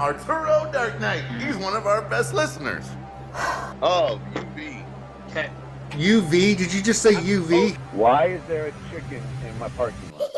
Arturo Dark Knight. He's one of our best listeners. Oh, UV. Okay. UV? Did you just say UV? Why is there a chicken in my parking lot?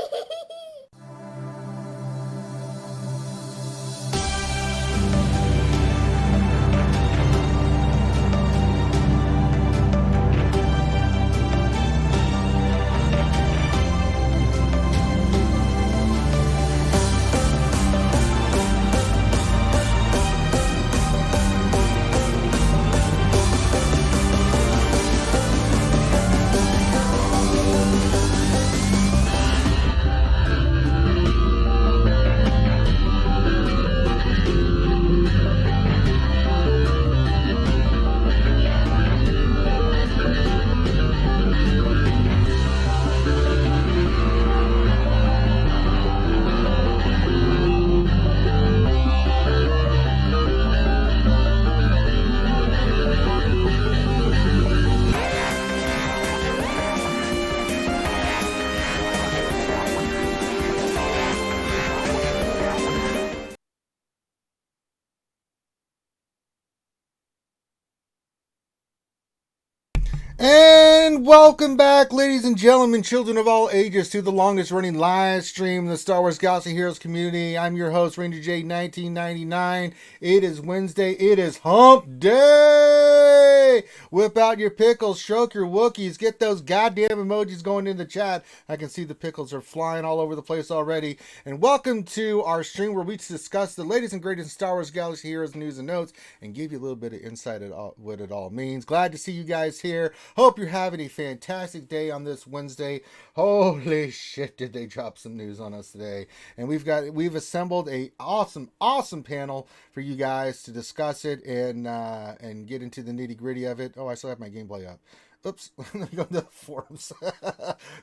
And welcome back, ladies and gentlemen, children of all ages, to the longest running live stream in the Star Wars Galaxy Heroes community. I'm your host, Ranger J 1999. It is Wednesday. It is Hump Day. Whip out your pickles, stroke your Wookiees, get those goddamn emojis going in the chat. I can see the pickles are flying all over the place already. And welcome to our stream where we discuss the latest and greatest Star Wars Galaxy Heroes news and notes and give you a little bit of insight at what it all means. Glad to see you guys here. Hope you're having a fantastic day on this Wednesday. Holy shit, did they drop some news on us today. And we've assembled a awesome panel for you guys to discuss it and get into the nitty-gritty of it. Oh, I still have my gameplay up. Oops, let me go to the forums.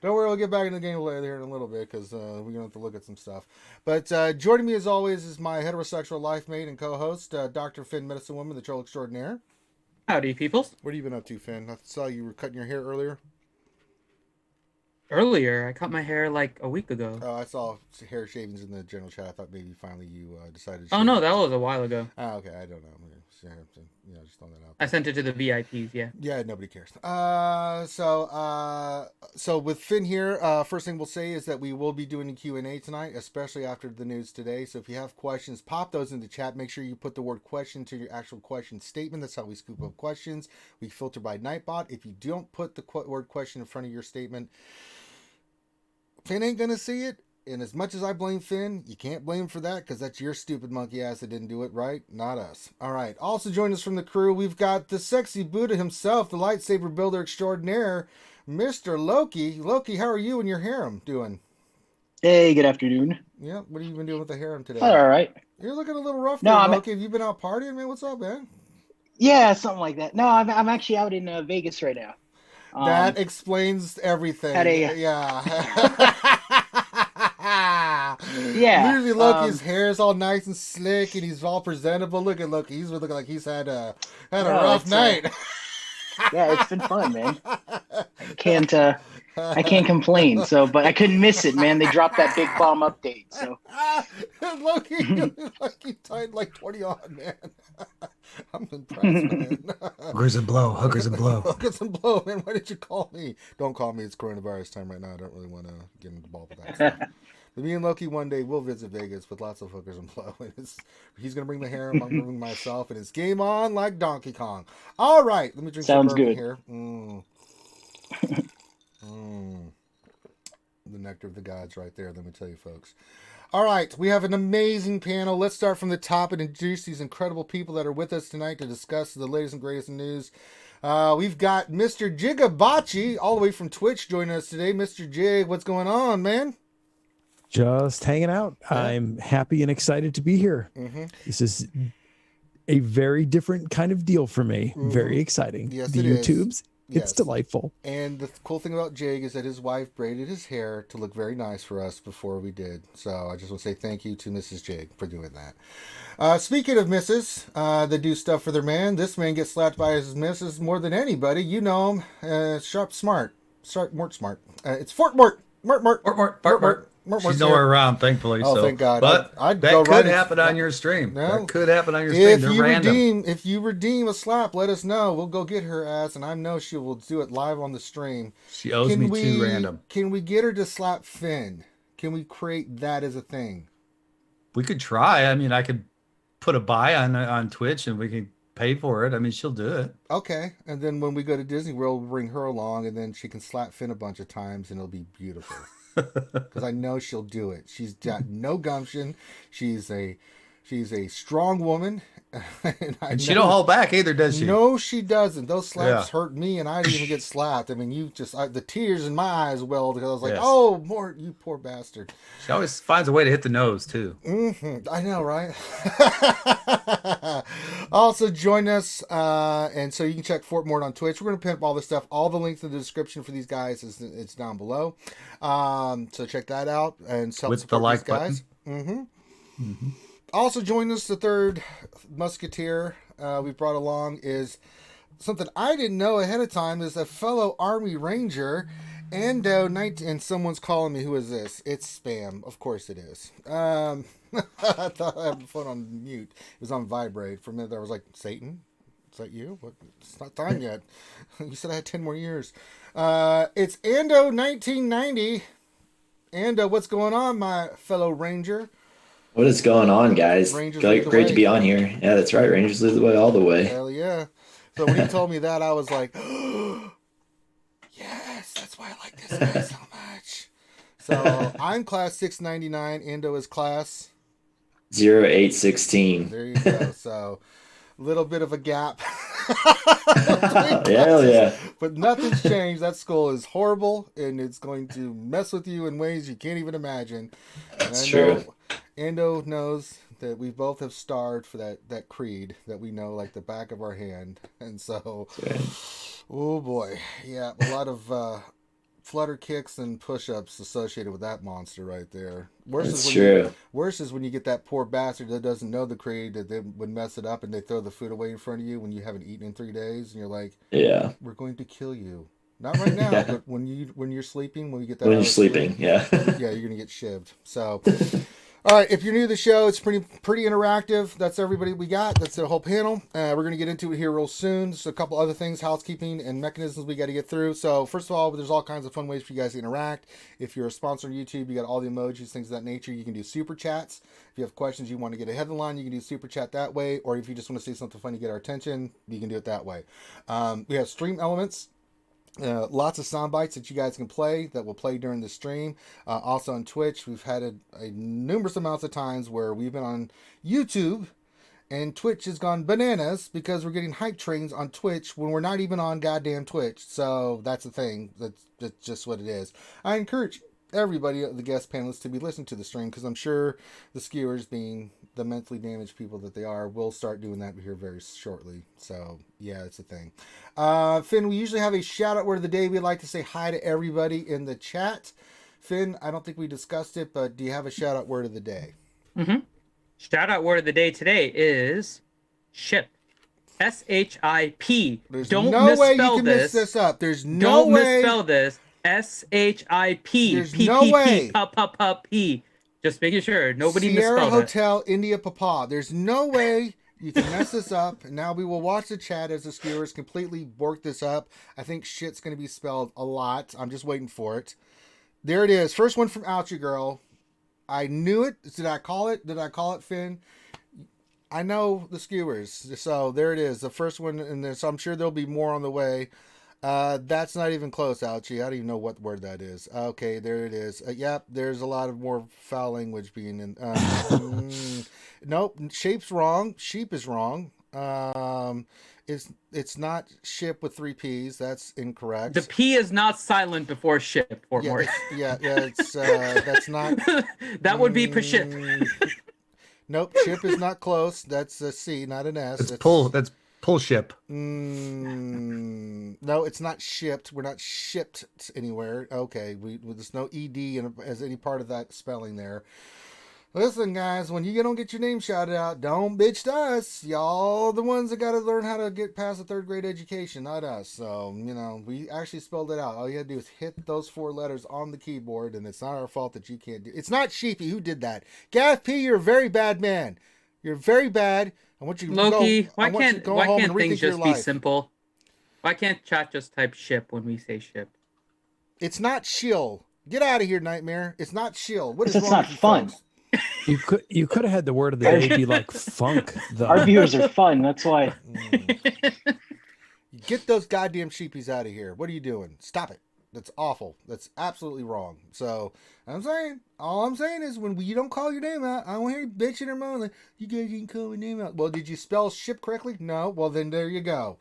Don't worry, we'll get back into the gameplay here in a little bit because we're going to have to look at some stuff. But joining me as always is my heterosexual life mate and co-host, Dr. Finn Medicine Woman, the Troll Extraordinaire. Howdy, peoples. What have you been up to, Finn? I saw you were cutting your hair earlier. Earlier, I cut my hair like a week ago. Oh, I saw hair shavings in the general chat. I thought maybe finally you decided to Oh, no, that was a while ago. Oh, okay, I don't know. Just throwing that out. I sent it to the VIPs, yeah. Yeah, nobody cares. So with Finn here, first thing we'll say is that we will be doing a Q&A tonight, especially after the news today. So if you have questions, pop those in the chat. Make sure you put the word question to your actual question statement. That's how we scoop up questions. We filter by Nightbot. If you don't put the word question in front of your statement, Finn ain't gonna see it. And as much as I blame Finn, you can't blame him for that because that's your stupid monkey ass that didn't do it, right? Not us. All right. Also joining us from the crew, we've got the sexy Buddha himself, the lightsaber builder extraordinaire, Mr. Loki. Loki, how are you and your harem doing? Hey, good afternoon. Yeah, what have you been doing with the harem today? All right. You're looking a little rough there, Loki. Have you been out partying, man? What's up, man? Yeah, something like that. No, I'm actually out in Vegas right now. That explains everything. Yeah. Yeah. Usually Loki's hair is all nice and slick and he's all presentable. Look at Loki. He's looking like he's had a rough night. Yeah, it's been fun, man. I can't complain. So, but I couldn't miss it, man. They dropped that big bomb update. So Loki, like he tied like 20 on, man. I'm impressed, man. Hookers and blow. Hookers and blow. Hookers and blow, man. Why did you call me? Don't call me. It's coronavirus time right now. I don't really want to get into the ball with that stuff. But me and Loki one day will visit Vegas with lots of hookers and blow. And he's going to bring the harem, I'm going to bring myself, and it's game on like Donkey Kong. All right, let me drink Sounds some bourbon good. Here. The nectar of the gods right there, let me tell you, folks. All right, we have an amazing panel. Let's start from the top and introduce these incredible people that are with us tonight to discuss the latest and greatest news. We've got Mr. Jigabachi all the way from Twitch joining us today. Mr. Jig, what's going on, man? Just hanging out. Yeah. I'm happy and excited to be here. Mm-hmm. This is a very different kind of deal for me. Mm-hmm. Very exciting. Yes, the YouTubes. Yes. It's delightful. And the cool thing about Jake is that his wife braided his hair to look very nice for us before we did. So I just want to say thank you to Mrs. Jake for doing that. Speaking of misses that do stuff for their man, this man gets slapped by his missus more than anybody. You know him. Sharp Smart. Mort Smart. It's Fort Mort. Mort. Murmur's She's here. nowhere around, thankfully. Oh, so, thank God. But I'd that go could right happen on your stream. No. That could happen on your stream. They're random. If you redeem a slap, let us know. We'll go get her ass, and I know she will do it live on the stream. She owes me 2 random. Can we get her to slap Finn? Can we create that as a thing? We could try. I mean, I could put a buy on Twitch, and we can pay for it. I mean, she'll do it. Okay, and then when we go to Disney World, we'll bring her along, and then she can slap Finn a bunch of times, and it'll be beautiful. Because I know she'll do it. She's got no gumption. She's a strong woman, and she don't hold back either, does she? No, she doesn't. Those slaps hurt me, and I didn't even get slapped. I mean, the tears in my eyes welled because I was like, "Oh, more you poor bastard." She always finds a way to hit the nose too. I know, right? Also, join us, and so you can check Fort Mort on Twitch. We're going to pimp all this stuff. All the links in the description for these guys it's down below. So check that out and help with support the like these guys. Also, join us. The third musketeer we brought along is something I didn't know ahead of time. Is a fellow Army Ranger, and someone's calling me. Who is this? It's spam. Of course it is. I thought I had the phone on mute. It was on vibrate. For a minute, I was like, Satan? Is that you? What? It's not time yet. You said I had 10 more years. It's Ando1990. Ando, what's going on, my fellow Ranger? What is going on, guys? Great to be on here. Yeah, that's right. Rangers lead the way all the way. Hell yeah. So when he told me that, I was like, yes, that's why I like this guy so much. So I'm class 699. Ando is class 0816. There you go. So a little bit of a gap. Hell yeah. But nothing's changed. That skull is horrible, and it's going to mess with you in ways you can't even imagine. That's true. Ando knows that we both have starved for that creed that we know like the back of our hand. And so, oh boy. Yeah, a lot of flutter kicks and push-ups associated with that monster right there. Worse is when you get that poor bastard that doesn't know the creed, that they would mess it up and they throw the food away in front of you when you haven't eaten in 3 days, and you're like, yeah, we're going to kill you. Not right now, but when you're sleeping, when you get that. When you're sleeping, yeah. Yeah, you're gonna get shivved. So, all right, if you're new to the show, it's pretty interactive. That's everybody we got. That's the whole panel. We're going to get into it here real soon. Just a couple other things, housekeeping and mechanisms we got to get through. So first of all, there's all kinds of fun ways for you guys to interact. If you're a sponsor on YouTube, you got all the emojis, things of that nature. You can do super chats. If you have questions, you want to get ahead of the line, you can do super chat that way. Or if you just want to say something funny, get our attention, you can do it that way. We have stream elements. Lots of sound bites that you guys can play that will play during the stream. Also on Twitch, we've had a numerous amounts of times where we've been on YouTube and Twitch has gone bananas because we're getting hype trains on Twitch when we're not even on goddamn Twitch. So that's the thing. That's just what it is. I encourage everybody, the guest panelists, to be listening to the stream because I'm sure the skewers, being the mentally damaged people that they are, will start doing that here very shortly. So yeah, it's a thing. Finn, we usually have a shout out word of the day. We'd like to say hi to everybody in the chat. Finn, I don't think we discussed it, but do you have a shout out word of the day? Shout out word of the day today is ship. S-H-I-P. There's Don't no way you can this. mess this up. There's no way. Don't misspell this. S-H-I-P. There's no way. P. Just making sure nobody Sierra misspelled Hotel, India Papa. There's no way you can mess this up. Now we will watch the chat as the skewers completely bork this up. I think shit's going to be spelled a lot. I'm just waiting for it. There it is. First one from Ouchie Girl. I knew it. Did I call it? Did I call it, Finn? I know the skewers. So there it is. The first one in there. So I'm sure there'll be more on the way. That's not even close, Ouchie. I don't even know what word that is. Okay, there it is. Yep, there's a lot of more foul language being in. Nope, shape's wrong. Sheep is wrong. It's not ship with 3 P's. That's incorrect. The P is not silent before ship. Or more. It's that's not. That would be per ship. Nope, ship is not close. That's a C, not an S. That's pull ship. No, it's not shipped. We're not shipped anywhere. Okay, there's no ED as any part of that spelling there. Listen, guys, when you don't get your name shouted out, don't bitch to us. Y'all the ones that got to learn how to get past a third grade education, not us. So, we actually spelled it out. All you got to do is hit those 4 letters on the keyboard, and it's not our fault that you can't do it. It's not Sheepy who did that. Gav P, you're a very bad man. You're very bad. I want you to Loki, go. why can't things just be life. simple? Why can't chat just type ship when we say ship? It's not shill. Get out of here, Nightmare. It's not shill. What is It's wrong not with you fun. folks? You could have had the word of the day be like funk. Our viewers are fun. That's why. Get those goddamn sheepies out of here. What are you doing? Stop it. That's awful. That's absolutely wrong. So all I'm saying is when you don't call your name out, I don't hear you bitching or moaning. You guys didn't call my name out. Well, did you spell ship correctly? No. Well, then there you go.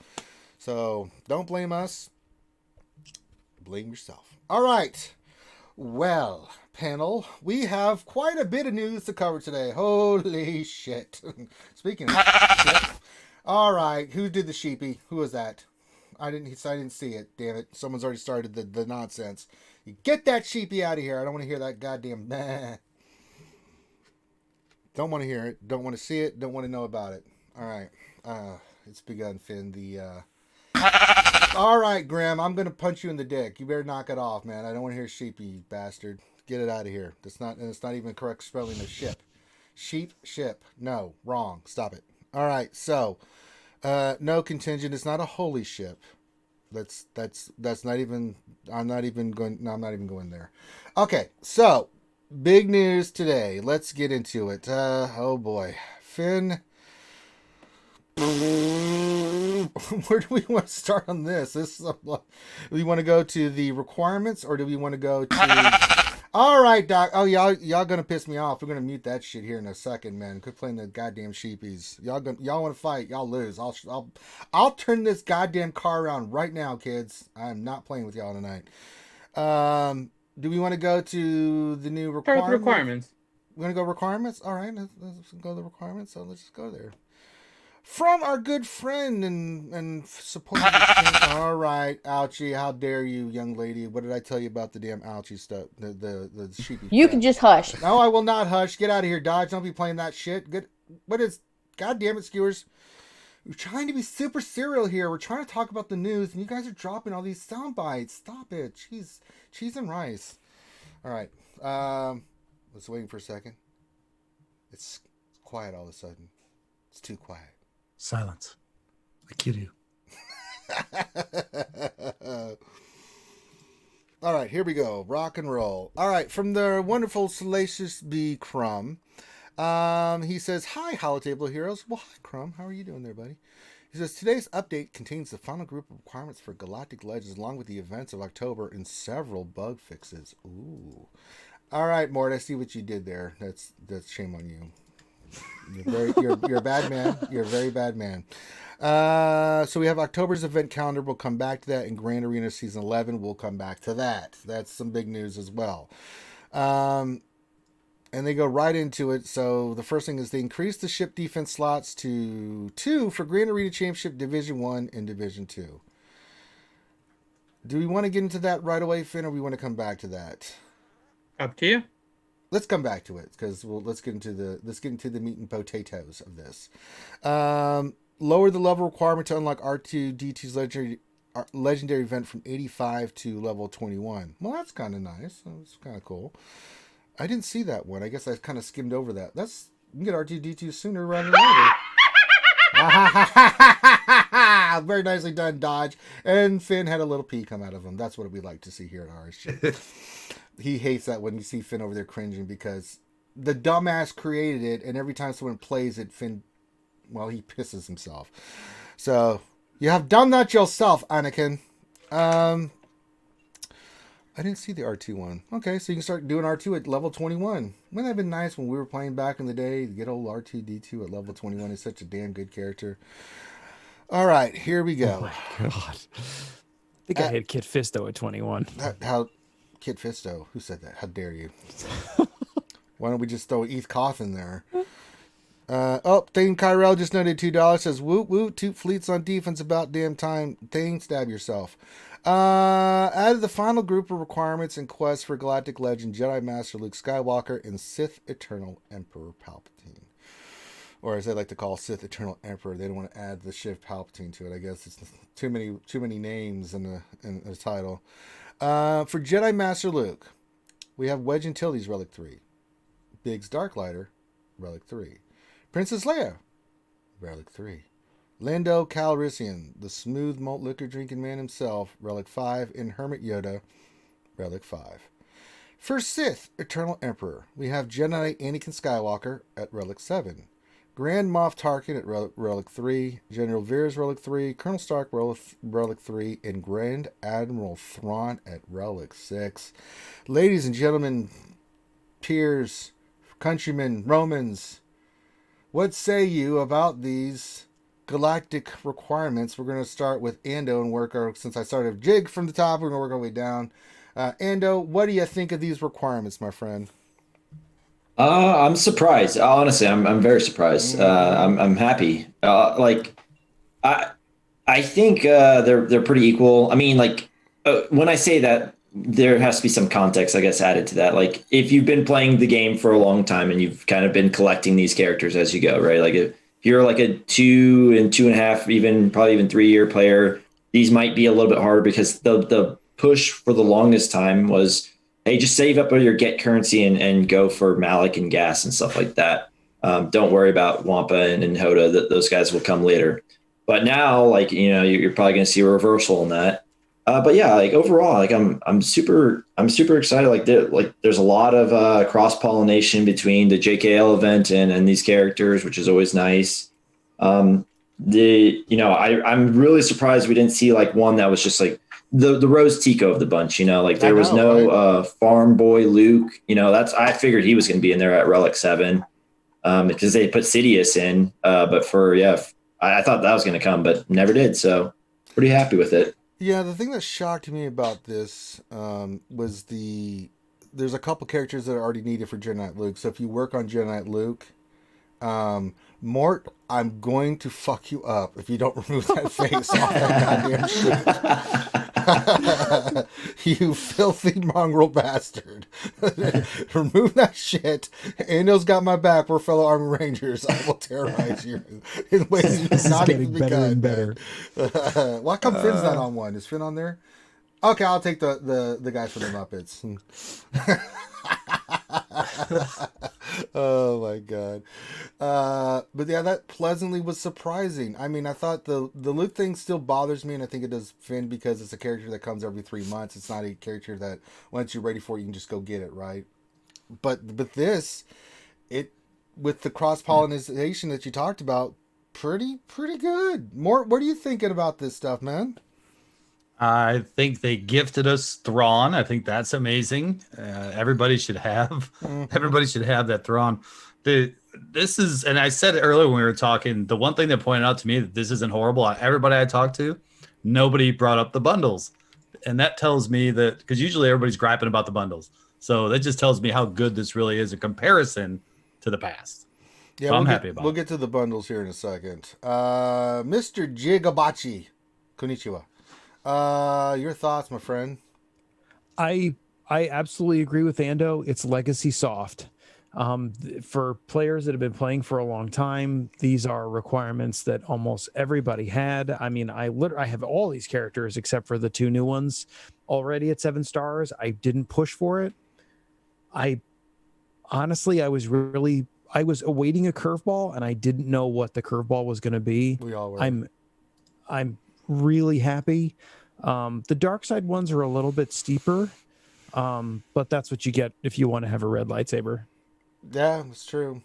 So don't blame us. Blame yourself. All right. Well, panel, we have quite a bit of news to cover today. Holy shit. Speaking of shit. All right. Who did the sheepy? Who was that? I didn't see it. Damn it. Someone's already started the nonsense. You get that sheepy out of here. I don't want to hear that goddamn meh. Don't want to hear it. Don't want to see it. Don't want to know about it. All right. It's begun, Finn. All right, Graham. I'm going to punch you in the dick. You better knock it off, man. I don't want to hear sheepy, you bastard. Get it out of here. It's not even correct spelling of ship. Sheep, ship. No, wrong. Stop it. All right. So, no contingent. It's not a holy ship. That's not even. I'm not even going there. Okay. So, big news today. Let's get into it. Oh boy, Finn. Where do we want to start on this? Do we want to go to the requirements, or do we want to go to? All right, Doc. Oh, y'all gonna piss me off. We're gonna mute that shit here in a second, man. Quit playing the goddamn sheepies. Y'all want to fight? Y'all lose. I'll turn this goddamn car around right now, kids. I'm not playing with y'all tonight. Do we want to go to the new requirements? We're gonna go requirements. All right, let's go to the requirements. So let's just go there. From our good friend and supporter. All right, ouchie. How dare you, young lady? What did I tell you about the damn ouchie stuff? The sheepy. You can just hush. No, I will not hush. Get out of here, Dodge. Don't be playing that shit. Good. What is? God damn it, skewers. We're trying to be super serial here. We're trying to talk about the news, and you guys are dropping all these sound bites. Stop it. Cheese and rice. All right. Let's wait for a second. It's quiet all of a sudden. It's too quiet. Silence. I kill you. All right, here we go. Rock and roll. All right, from the wonderful Salacious B. Crumb. He says, hi, Holotable Heroes. Well, hi, Crumb. How are you doing there, buddy? He says, today's update contains the final group of requirements for Galactic Legends along with the events of October and several bug fixes. Ooh. All right, Mort, I see what you did there. That's shame on you. You're a bad man. You're a very bad man. So we have October's event calendar. We'll come back to that. And Grand Arena Season 11, we'll come back to that. That's some big news as well. And they go right into it. So the first thing is they increase the ship defense slots to 2 for Grand Arena Championship Division 1 and Division 2. Do we want to get into that right away, Finn, or we want to come back to that? Up to you. Let's come back to it because let's get into the meat and potatoes of this. Lower the level requirement to unlock R2-D2's legendary event from 85 to level 21. Well, that's kind of nice. That's kind of cool. I didn't see that one. I guess I kind of skimmed over that. You can get R2-D2 sooner rather than later. Very nicely done, Dodge. And Finn had a little pee come out of him. That's what we like to see here at RSG. He hates that when you see Finn over there cringing because the dumbass created it, and every time someone plays it, Finn, well, he pisses himself. So, you have done that yourself, Anakin. I didn't see the R2 one. Okay, so you can start doing R2 at level 21. Wouldn't that have been nice when we were playing back in the day to get old R2-D2 at level 21? He's such a damn good character. All right, here we go. Oh my God. I think I had Kit Fisto at 21. How Kid Fisto? Who said that? How dare you? Why don't we just throw Eth Koth in there? Thane Kyrell just noted $2. Says, woot woot, 2 fleets on defense, about damn time. Thane, stab yourself. Out of the final group of requirements and quests for Galactic Legend, Jedi Master Luke Skywalker and Sith Eternal Emperor Palpatine. Or as they like to call Sith Eternal Emperor. They don't want to add the shift Palpatine to it. I guess it's too many names in the title. For Jedi Master Luke, we have Wedge Antilles Relic 3. Biggs Darklighter, Relic 3. Princess Leia, Relic 3. Lando Calrissian, the smooth malt liquor drinking man himself, Relic 5. And Hermit Yoda, Relic 5. For Sith Eternal Emperor, we have Jedi Anakin Skywalker at Relic 7. Grand Moff Tarkin at Relic 3, General Veers Relic 3, Colonel Stark Relic 3, and Grand Admiral Thrawn at Relic 6. Ladies and gentlemen, peers, countrymen, Romans, what say you about these galactic requirements? We're going to start with Ando and work since I started jig from the top, we're going to work our way down. Ando, what do you think of these requirements, my friend? I'm surprised. Honestly, I'm very surprised. I'm happy. I think they're pretty equal. I mean, when I say that, there has to be some context, I guess, added to that. Like, if you've been playing the game for a long time and you've kind of been collecting these characters as you go, right? Like, if you're like a 2 and 2.5, probably even 3-year player, these might be a little bit harder because the push for the longest time was, hey, just save up all your get currency and go for Malik and gas and stuff like that. Don't worry about Wampa and Hoda. Those guys will come later. But now, you're probably going to see a reversal in that. But yeah, overall, I'm super excited. There's a lot of cross pollination between the JKL event and these characters, which is always nice. I'm really surprised we didn't see one that was just the Rose Tico of the bunch, there was no farm boy Luke, I figured he was going to be in there at Relic 7 because they put Sidious in. But I thought that was going to come, but never did. So pretty happy with it. Yeah, the thing that shocked me about this was there's a couple characters that are already needed for Jedi Knight Luke. So if you work on Jedi Knight Luke, Mort, I'm going to fuck you up if you don't remove that face off that goddamn shit. You filthy mongrel bastard. Remove that shit. Ando's got my back. We're fellow Army Rangers. I will terrorize you in ways This not is even getting better and better. Why come Finn's not on one? Is Finn on there? Okay, I'll take the guy from the Muppets. Oh my god. But yeah, that pleasantly was surprising. I mean, I thought the Luke thing still bothers me, and I think it does Finn because it's a character that comes every 3 months. It's not a character that once you're ready for it, you can just go get it, right? But this, with the cross pollination that you talked about, pretty good. More, what are you thinking about this stuff, man? I think they gifted us Thrawn. I think that's amazing. Everybody should have that Thrawn. This is, and I said it earlier when we were talking, the one thing that pointed out to me that this isn't horrible, everybody I talked to, nobody brought up the bundles. And that tells me that, because usually everybody's griping about the bundles. So that just tells me how good this really is in comparison to the past. Yeah, so I'm happy about it. We'll get to the bundles here in a second. Mr. Jigabachi, konnichiwa. Your thoughts, my friend? I absolutely agree with Ando. It's legacy soft. For players that have been playing for a long time, these are requirements that almost everybody had. I mean, I have all these characters except for the 2 new ones already at 7 stars. I didn't push for it. I was awaiting a curveball, and I didn't know what the curveball was going to be. We all were. I'm really happy. The dark side ones are a little bit steeper, but that's what you get if you want to have a red lightsaber. Yeah, it's true.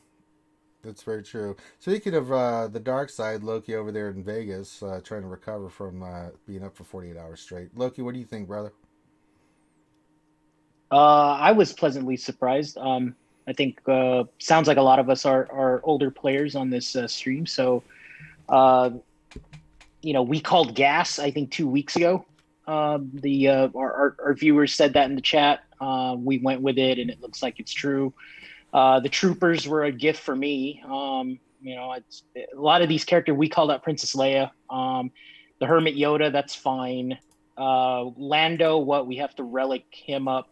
That's very true. Speaking of the dark side, Loki over there in Vegas trying to recover from being up for 48 hours straight. Loki, what do you think, brother? I was pleasantly surprised. I think sounds like a lot of us are older players on this stream. So, we called gas, I think 2 weeks ago. Our viewers said that in the chat. We went with it, and it looks like it's true. The troopers were a gift for me. You know, it's a lot of these characters. We called out Princess Leia, the Hermit Yoda. That's fine. Lando, what we have to relic him up.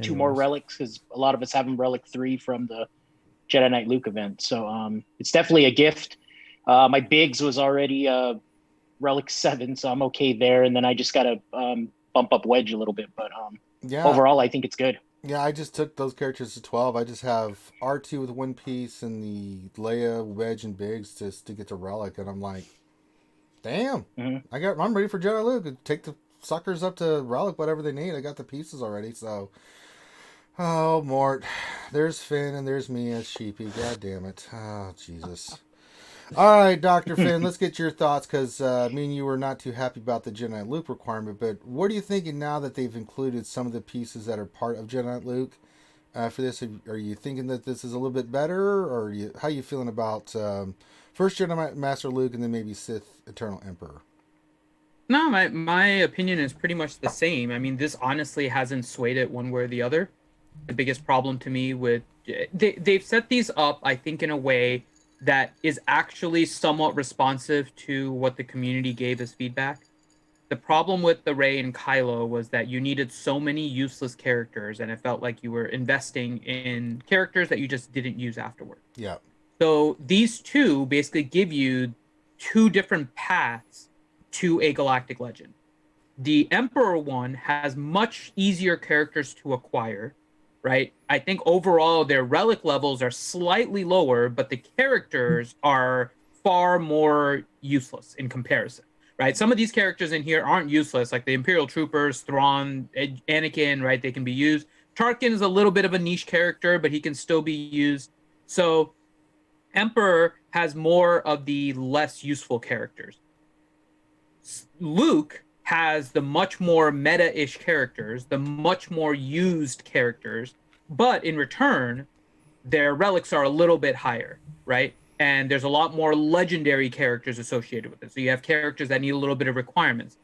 2 more relics because a lot of us have him relic 3 from the Jedi Knight Luke event. So it's definitely a gift. My Biggs was already relic 7, so I'm okay there. And then I just got to bump up Wedge a little bit. But Yeah. overall, I think it's good. Yeah, I just took those characters to 12. I just have R2 with one piece and the Leia, Wedge, and Biggs just to get to Relic, and I'm like, damn, I'm ready for Jedi Luke. Take the suckers up to Relic, whatever they need. I got the pieces already, so. Oh, Mort, there's Finn and there's me as Sheepy. God damn it. Oh, Jesus. All right, Dr. Finn, let's get your thoughts, because me and you were not too happy about the Jedi Knight Luke requirement, but what are you thinking now that they've included some of the pieces that are part of Jedi Knight Luke for this? Are you thinking that this is a little bit better, or how are you feeling about first Jedi Master Luke and then maybe Sith Eternal Emperor? No, my opinion is pretty much the same. I mean, this honestly hasn't swayed it one way or the other. The biggest problem to me with... They've set these up, I think, in a way that is actually somewhat responsive to what the community gave as feedback. The problem with the Rey and Kylo was that you needed so many useless characters, and it felt like you were investing in characters that you just didn't use afterward. Yeah. So these two basically give you 2 different paths to a Galactic Legend. The Emperor one has much easier characters to acquire, right? I think overall their relic levels are slightly lower, but the characters are far more useless in comparison, right? Some of these characters in here aren't useless, like the Imperial Troopers, Thrawn, Anakin, right? They can be used. Tarkin is a little bit of a niche character, but he can still be used. So Emperor has more of the less useful characters. Luke has the much more meta-ish characters, the much more used characters, but in return, their relics are a little bit higher, right? And there's a lot more legendary characters associated with it. So you have characters that need a little bit of requirements.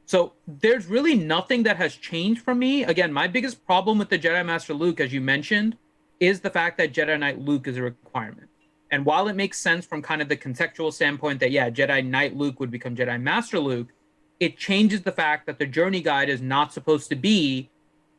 So there's really nothing that has changed for me. Again, my biggest problem with the Jedi Master Luke, as you mentioned, is the fact that Jedi Knight Luke is a requirement. And while it makes sense from kind of the contextual standpoint that, yeah, Jedi Knight Luke would become Jedi Master Luke, it changes the fact that the journey guide is not supposed to be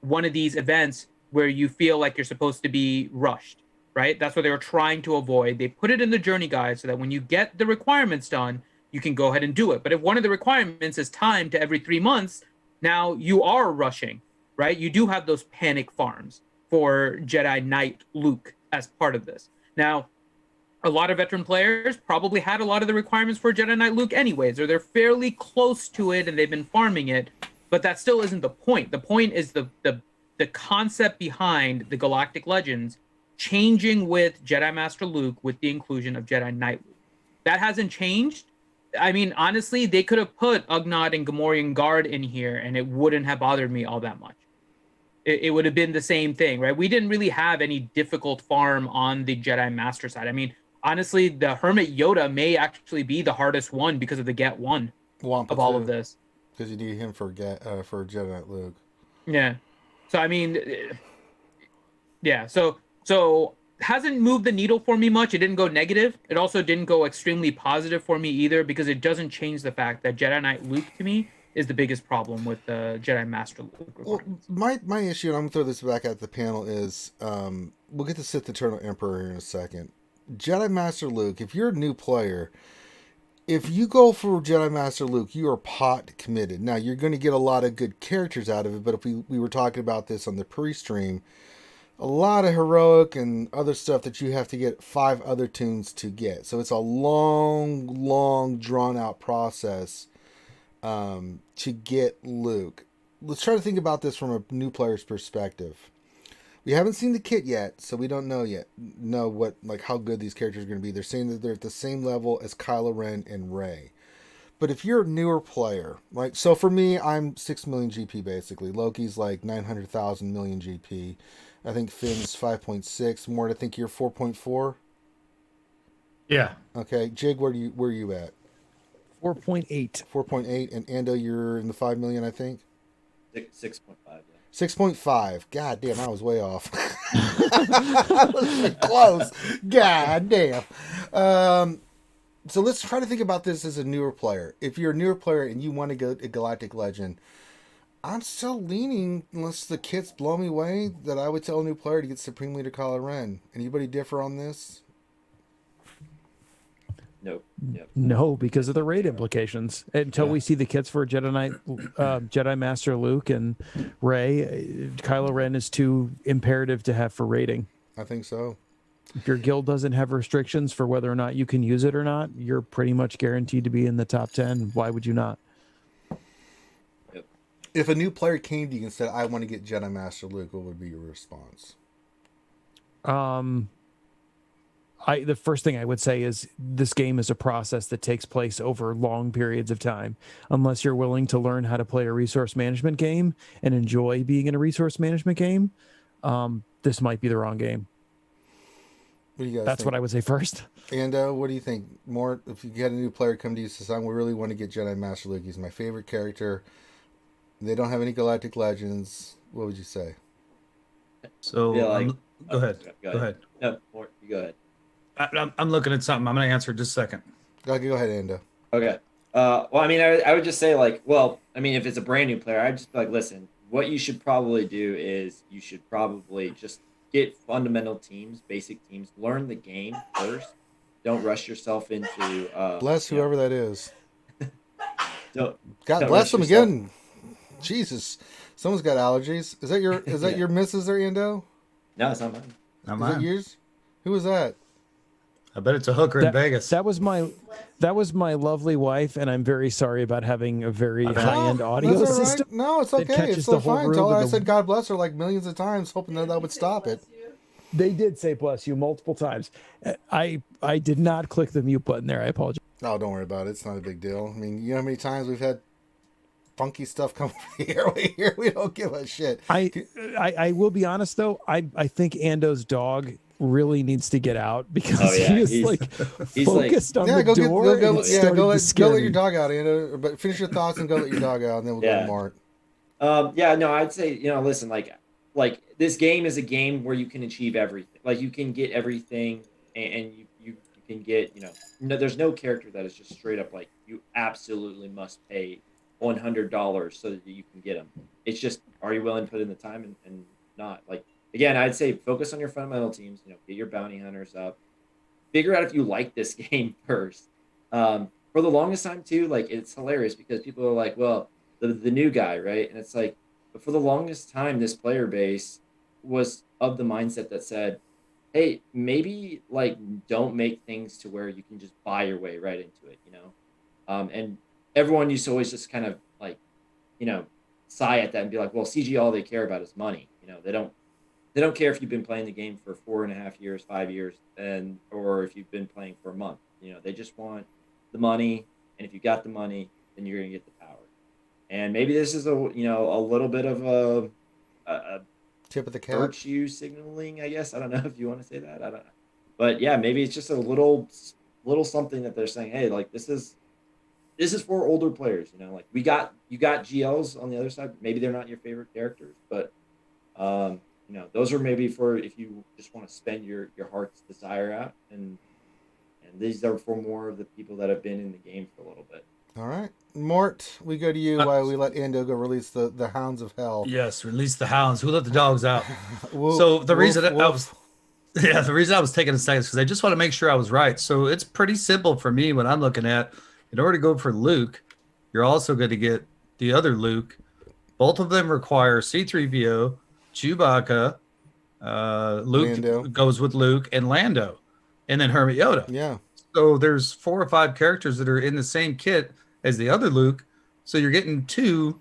one of these events where you feel like you're supposed to be rushed, right? That's what they were trying to avoid. They put it in the journey guide so that when you get the requirements done, you can go ahead and do it. But if one of the requirements is timed to every 3 months, now you are rushing, right? You do have those panic farms for Jedi Knight Luke as part of this. Now, a lot of veteran players probably had a lot of the requirements for Jedi Knight Luke anyways, or they're fairly close to it and they've been farming it, but that still isn't the point. The point is the concept behind the Galactic Legends changing with Jedi Master Luke with the inclusion of Jedi Knight Luke. That hasn't changed. I mean, honestly, they could have put Ugnaught and Gamorrean Guard in here and it wouldn't have bothered me all that much. It would have been the same thing, right? We didn't really have any difficult farm on the Jedi Master side. I mean, honestly, the Hermit Yoda may actually be the hardest one because of the Get One of all of this. Because you need him for Jedi Knight Luke. Yeah. So I mean, yeah. So hasn't moved the needle for me much. It didn't go negative. It also didn't go extremely positive for me either, because it doesn't change the fact that Jedi Knight Luke to me is the biggest problem with the Jedi Master Luke. Well, my issue, and I'm gonna throw this back at the panel, is we'll get to Sith Eternal Emperor here in a second. Jedi Master Luke, if you're a new player, if you go for Jedi Master Luke, you are pot committed. Now, you're going to get a lot of good characters out of it, but if we were talking about this on the pre-stream, a lot of heroic and other stuff that you have to get 5 other tunes to get. So it's a long, drawn-out process to get Luke. Let's try to think about this from a new player's perspective. We haven't seen the kit yet, so we don't know what, like, how good these characters are going to be. They're saying that they're at the same level as Kylo Ren and Rey. But if you're a newer player, like, so for me, I'm 6 million GP basically. Loki's like 900,000 million GP. I think Finn's 5.6. Mort, I think you're 4.4. Yeah. Okay, Jig, where are you at? 4.8. 4.8, and Ando, you're in the 5 million, I think. 6.5. Yeah. 6.5. God damn, I was way off. I was close. God damn. So let's try to think about this as a newer player. If you're a newer player and you want to go to Galactic Legend, I'm still leaning, unless the kits blow me away, that I would tell a new player to get Supreme Leader Kylo Ren. Anybody differ on this? Nope. Yep. No, because of the raid implications. Until we see the kits for Jedi Knight, Jedi Master Luke and Rey, Kylo Ren is too imperative to have for raiding. I think so. If your guild doesn't have restrictions for whether or not you can use it or not, you're pretty much guaranteed to be in the top 10. Why would you not? Yep. If a new player came to you and said, I want to get Jedi Master Luke, what would be your response? The first thing I would say is this game is a process that takes place over long periods of time. Unless you're willing to learn how to play a resource management game and enjoy being in a resource management game, this might be the wrong game. What do you guys That's think? what I would say first. And what do you think? More, if you get a new player come to you and says, I really want to get Jedi Master Luke. He's my favorite character. They don't have any Galactic Legends. What would you say? So Yeah, like- go ahead. Go Go ahead. No, more, you go ahead. I'm looking at something. I'm going to answer just a second. Okay, go ahead, Ando. Okay. Well, I mean, I would just say, like, well, I mean, if it's a brand new player, I'd just be like, listen, what you should probably do is you should probably just get fundamental teams, basic teams, learn the game first. Don't rush yourself into. Bless whoever that is. Don't God don't bless rush them yourself. again. Jesus. Someone's got allergies. Is that your missus there, Ando? No, it's not mine. Not Is that mine. yours? Who was that? I bet it's a hooker in Vegas. That was my lovely wife, and I'm very sorry about having a very high-end audio That's all right. system. No, it's that okay. catches It's still the whole fine. room Tell her and I the- said God bless her like millions of times, hoping that would stop it. They did say bless you multiple times. I did not click the mute button there. I apologize. No, don't worry about it. It's not a big deal. I mean, you know how many times we've had funky stuff come here. We don't give a shit. I will be honest though. I think Ando's dog really needs to get out because Oh, yeah. he is He's like like- focused on Yeah, the go door. get and it's starting to go scare let me. your dog out, Ando. But finish your thoughts and go let your dog out, and then we'll go Yeah. to Mark. Yeah, no, I'd say, listen, like this game is a game where you can achieve everything. Like you can get everything, and you can get, there's no character that is just straight up like you absolutely must pay $100 so that you can get them. It's just, are you willing to put in the time and not? Like, again, I'd say focus on your fundamental teams. Get your bounty hunters up. Figure out if you like this game first. For the longest time too, like it's hilarious because people are like, well, the new guy, right? And it's like, but for the longest time, this player base was of the mindset that said, hey, maybe like don't make things to where you can just buy your way right into it, and everyone used to always just kind of like, sigh at that and be like, well, CG, all they care about is money. They don't care if you've been playing the game for 4.5 years, 5 years, or if you've been playing for a month. They just want the money, and if you got the money, then you're gonna get the power. And maybe this is a little bit of a Tip of the cap. virtue signaling, I guess. I don't know if you want to say that. I don't know. But yeah, maybe it's just a little something that they're saying, hey, like this is for older players, like you got GLs on the other side. Maybe they're not your favorite characters, but those are maybe for if you just want to spend your heart's desire out, and these are for more of the people that have been in the game for a little bit. All right, Mort, we go to you while we let Ando go release the Hounds of Hell. Yes, release the hounds. Who let the dogs out? Woof, So the woof, reason I woof. was, the reason I was taking a second is because I just want to make sure I was right. So it's pretty simple for me when I'm looking at. In order to go for Luke, you're also going to get the other Luke. Both of them require C-3PO, Chewbacca. Luke Lando. goes with Luke and Lando, and then Hermit Yoda. Yeah. So there's 4 or 5 characters that are in the same kit as the other Luke. So you're getting 2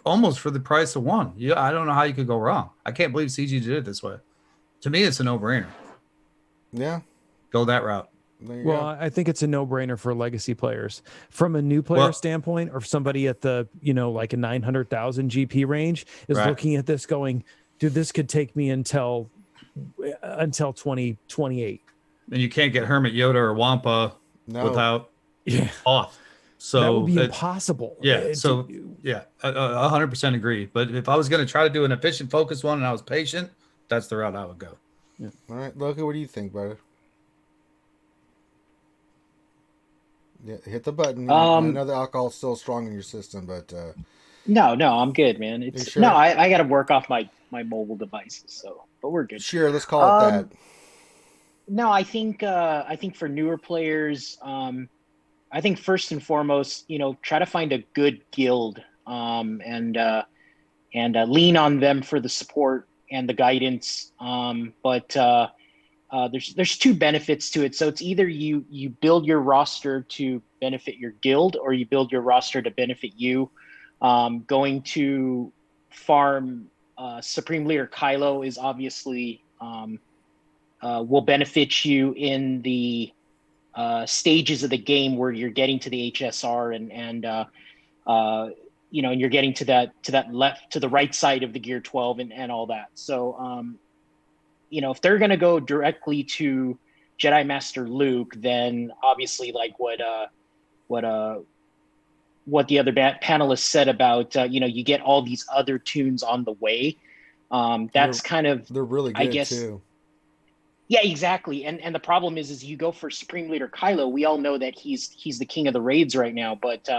almost for the price of 1. I don't know how you could go wrong. I can't believe CG did it this way. To me, it's a no-brainer. Yeah. Go that route. There you Well, go. I think it's a no-brainer for legacy players. From a new player Well- standpoint, or somebody at the, like a 900,000 GP range is Right. looking at this going, dude, this could take me until 2028. And you can't get Hermit Yoda or Wampa No. without Yeah. off. So that would be it- impossible. Yeah. So yeah, 100% agree. But if I was going to try to do an efficient, focused one, and I was patient, that's the route I would go. All right, Loki, what do you think, brother? Yeah, hit the button. I know the alcohol's still strong in your system, but No, I'm good, man. you It's sure? no, I got to work off my mobile devices, so but we're good. Sure, let's call it that. No, I think for newer players, I think first and foremost, try to find a good guild, and lean on them for the support and the guidance. But there's two benefits to it. So it's either you build your roster to benefit your guild, or you build your roster to benefit you. Going to farm Supreme Leader Kylo is obviously will benefit you in the stages of the game where you're getting to the HSR and you're getting to that left to the right side of the Gear 12 and all that. So if they're going to go directly to Jedi Master Luke, then obviously like what the other panelists said about you get all these other tunes on the way. That's they're really good, I guess, too. Yeah, exactly. And the problem is you go for Supreme Leader Kylo. We all know that he's the king of the raids right now, but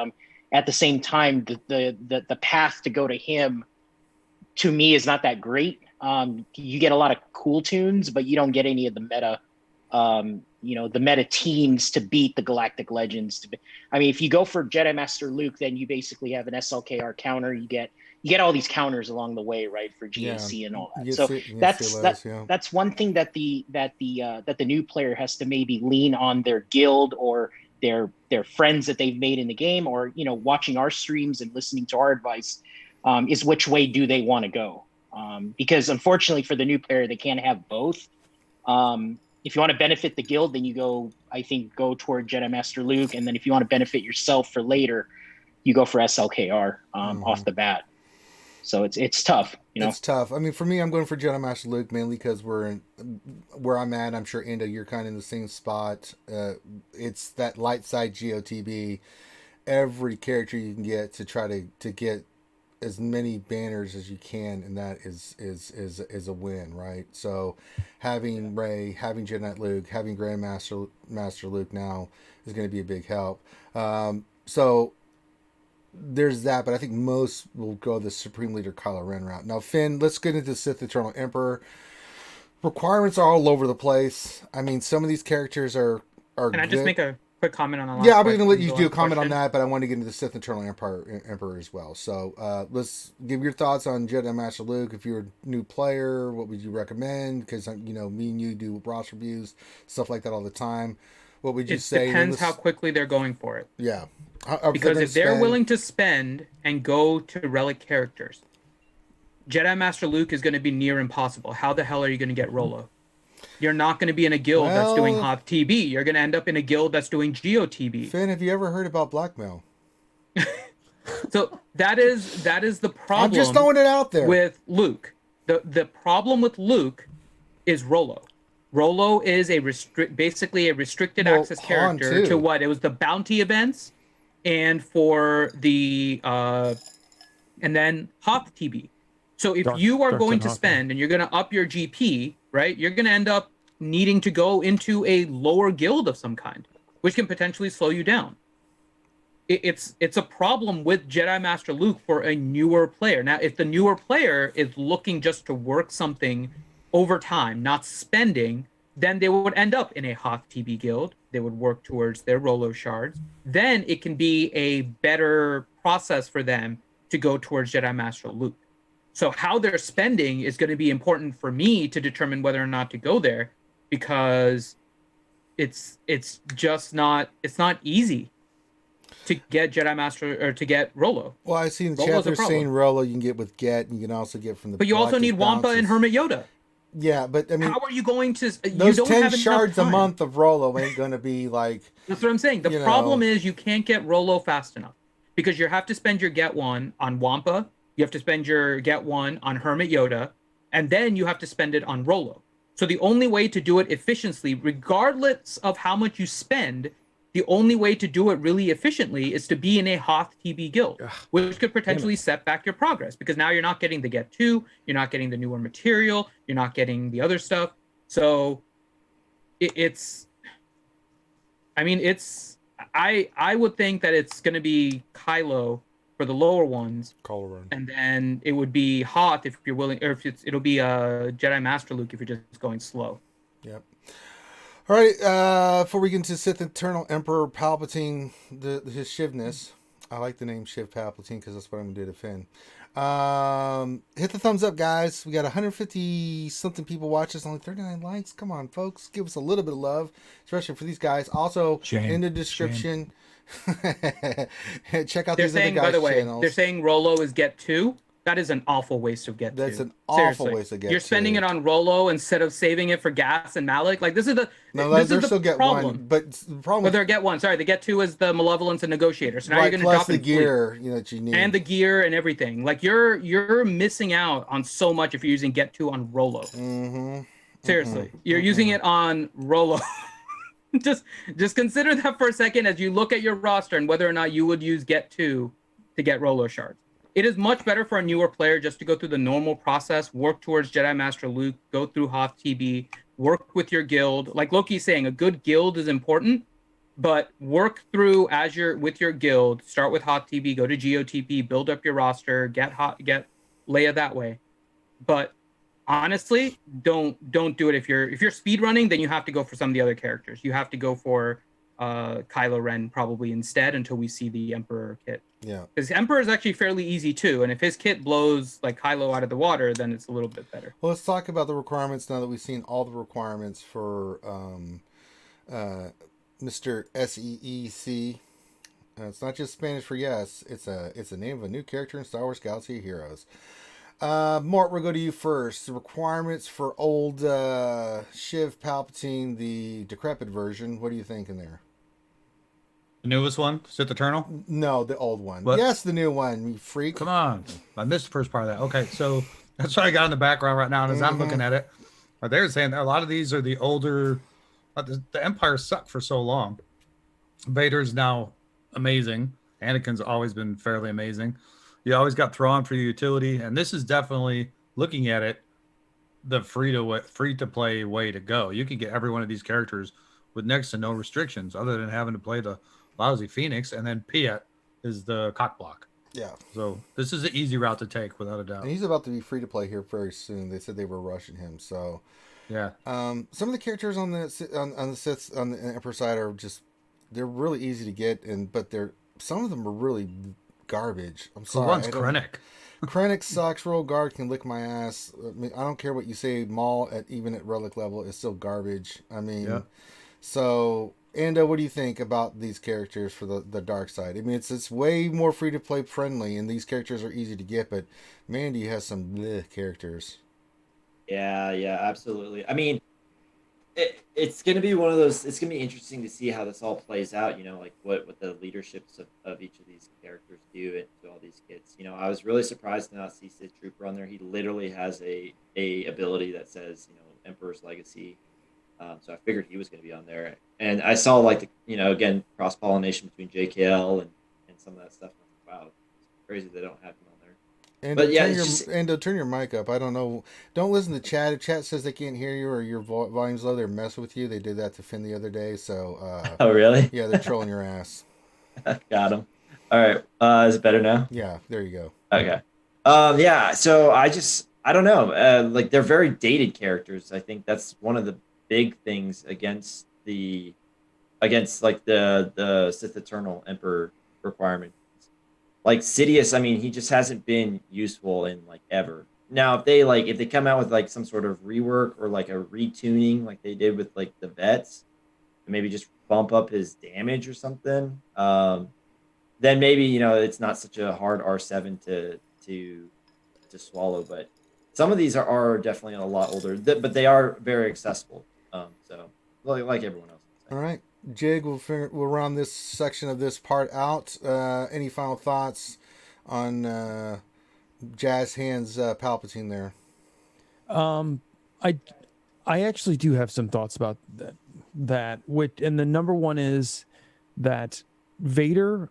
at the same time, the path to go to him, to me, is not that great. You get a lot of cool tunes, but you don't get any of the meta, the meta teams to beat the Galactic Legends. I mean, if you go for Jedi Master Luke, then you basically have an SLKR counter. You get all these counters along the way, right, for GAC and all that. So that's one thing that the new player has to maybe lean on their guild or their friends that they've made in the game, or watching our streams and listening to our advice, is which way do they want to go? Because unfortunately for the new player, they can't have both. If you want to benefit the guild, then you go toward Jedi Master Luke, and then if you want to benefit yourself for later, you go for SLKR off the bat. So it's tough, It's tough. I mean, for me, I'm going for Jedi Master Luke mainly because where I'm at. I'm sure, Endo, you're kind of in the same spot. It's that light side GOTB. Every character you can get to try to get as many banners as you can, and that is a win, right? So having Rey, having Jedi Luke, having Grandmaster Master Luke now is going to be a big help. So there's that, but I think most will go the Supreme Leader Kylo Ren route. Now, Finn, let's get into Sith Eternal Emperor. Requirements are all over the place. I mean, some of these characters are Can I just make a quick comment on the last Yeah, I'm going to let you the do a last comment on question? that, but I want to get into the Sith Eternal Emperor as well. So let's give your thoughts on Jedi Master Luke. If you're a new player, what would you recommend? Because, me and you do roster reviews, stuff like that all the time. What would you say? It depends how quickly they're going for it. Yeah. Because if they're willing to spend and go to relic characters, Jedi Master Luke is going to be near impossible. How the hell are you going to get Rolo? You're not going to be in a guild that's doing Hoth TB. You're going to end up in a guild that's doing GOTB. Finn, have you ever heard about blackmail? So that is the problem. I'm just throwing it out there. With Luke. The problem with Luke is Rolo. Rolo is basically a restricted access character to what? It was the bounty events and for the and then Hoth TB. So if you are going to spend and you're going to up your GP, right, you're going to end up needing to go into a lower guild of some kind, which can potentially slow you down. It's a problem with Jedi Master Luke for a newer player. Now, if the newer player is looking just to work something over time, not spending, then they would end up in a Hoth TB guild. They would work towards their Rolo shards. Then it can be a better process for them to go towards Jedi Master Luke. So how they're spending is going to be important for me to determine whether or not to go there, because it's not easy to get Jedi Master or to get Rolo. Well, I see in the chat they're saying Rolo you can get with Get, and you can also get from the. But you also need Wampa and Hermit Yoda. Yeah, but I mean, how are you going to? Those 10 shards a month of Rolo ain't going to be like. That's what I'm saying. The problem is you can't get Rolo fast enough because you have to spend your Get One on Wampa. You have to spend your Get One on Hermit Yoda, and then you have to spend it on Rolo. So the only way to do it efficiently, regardless of how much you spend, the only way to do it really efficiently is to be in a Hoth TB guild, which could potentially set back your progress, because now you're not getting the Get 2, you're not getting the newer material, you're not getting the other I would think that it's going to be Kylo for the lower ones, Colorado. and then it would be Hoth if you're willing, or if it'll be Jedi Master Luke if you're just going slow. Yep. All right. Before we get into Sith Eternal Emperor Palpatine, his Shivness. I like the name Shiv Palpatine because that's what I'm going to do to Finn. Hit the thumbs up, guys. We got 150 something people watch us, only 39 likes. Come on, folks, give us a little bit of love, especially for these guys. Also, in the description, check out They're these other saying, guys' by the way, channels. they're saying Rolo is Get 2. That is an awful waste of Get 2. That's an awful Seriously. waste of Get 2. You're spending it on Rolo instead of saving it for Gas and Malik. Like, this is the still Get problem. 1, but the problem. Well, they're Get 1. Sorry, the Get 2 is the Malevolence and Negotiator. So now right, you're going to drop the in gear, that you need, and the gear and everything. Like, you're missing out on so much if you're using Get 2 on Rolo. Seriously, you're using it on Rolo. just consider that for a second as you look at your roster and whether or not you would use Get 2 to get Rolo shards. It is much better for a newer player just to go through the normal process, work towards Jedi Master Luke, go through Hoth TB, work with your guild. Like Loki's saying, a good guild is important, but work through with your guild. Start with Hoth TB, go to GOTP, build up your roster, get Leia that way. But honestly, don't do it if you're speed running. Then you have to go for some of the other characters. You have to go for Kylo Ren probably instead until we see the Emperor kit. Yeah, because Emperor is actually fairly easy too, and if his kit blows like Kylo out of the water, then it's a little bit better. Well, let's talk about the requirements now that we've seen all the requirements for Mr. SEEC. It's not just Spanish for yes. It's a name of a new character in Star Wars Galaxy of Heroes. Mort, we'll go to you first. The requirements for old Shiv Palpatine, the decrepit version. What are you thinking there? The newest one, Sith Eternal? No, the old one. What? Yes, the new one, you freak. Come on. I missed the first part of that. Okay, so that's what I got in the background right now. And as I'm looking at it, they're saying that a lot of these are the older. The Empire sucked for so long. Vader's now amazing. Anakin's always been fairly amazing. You always got Thrawn for the utility. And this is definitely, looking at it, the free to play way to go. You can get every one of these characters with next to no restrictions other than having to play the lousy Phoenix, and then Piet is the cock block. Yeah. So this is an easy route to take without a doubt. And he's about to be free to play here very soon. They said they were rushing him. So yeah. Some of the characters on the Sith on the Emperor side are they're really easy to get, but some of them are really garbage. I'm sorry. Who runs Krennic? Krennic sucks. Royal Guard can lick my ass. I mean, I don't care what you say. Maul even at relic level is still garbage. I mean, yeah. So. And what do you think about these characters for the dark side? I mean, it's way more free to play friendly, and these characters are easy to get. But Mandy has some bleh characters. Yeah, absolutely. I mean, it's going to be one of those. It's going to be interesting to see how this all plays out. Like what the leaderships of each of these characters do to all these kids. I was really surprised to not see Sith Trooper on there. He literally has a ability that says Emperor's Legacy. So I figured he was going to be on there, and I saw again cross pollination between JKL and some of that stuff. Wow, it's crazy they don't have him on there. And but yeah, turn your mic up. I don't know. Don't listen to chat. If chat says they can't hear you or your volume's low, they're messing with you. They did that to Finn the other day. So oh really? Yeah, they're trolling your ass. Got him. All right. Is it better now? Yeah, there you go. Okay. Yeah. So I don't know. They're very dated characters. I think that's one of the big things against the Sith Eternal Emperor requirement. Like Sidious, I mean, he just hasn't been useful in ever. Now, if they come out with some sort of rework or a retuning like they did with the vets, and maybe just bump up his damage or something, then maybe it's not such a hard R7 to swallow. But some of these are definitely a lot older, but they are very accessible. So like everyone else. All right, Jig, we'll round this section of this part out. Any final thoughts on Jazz Hands Palpatine there? I actually do have some thoughts about that. And the number one is that Vader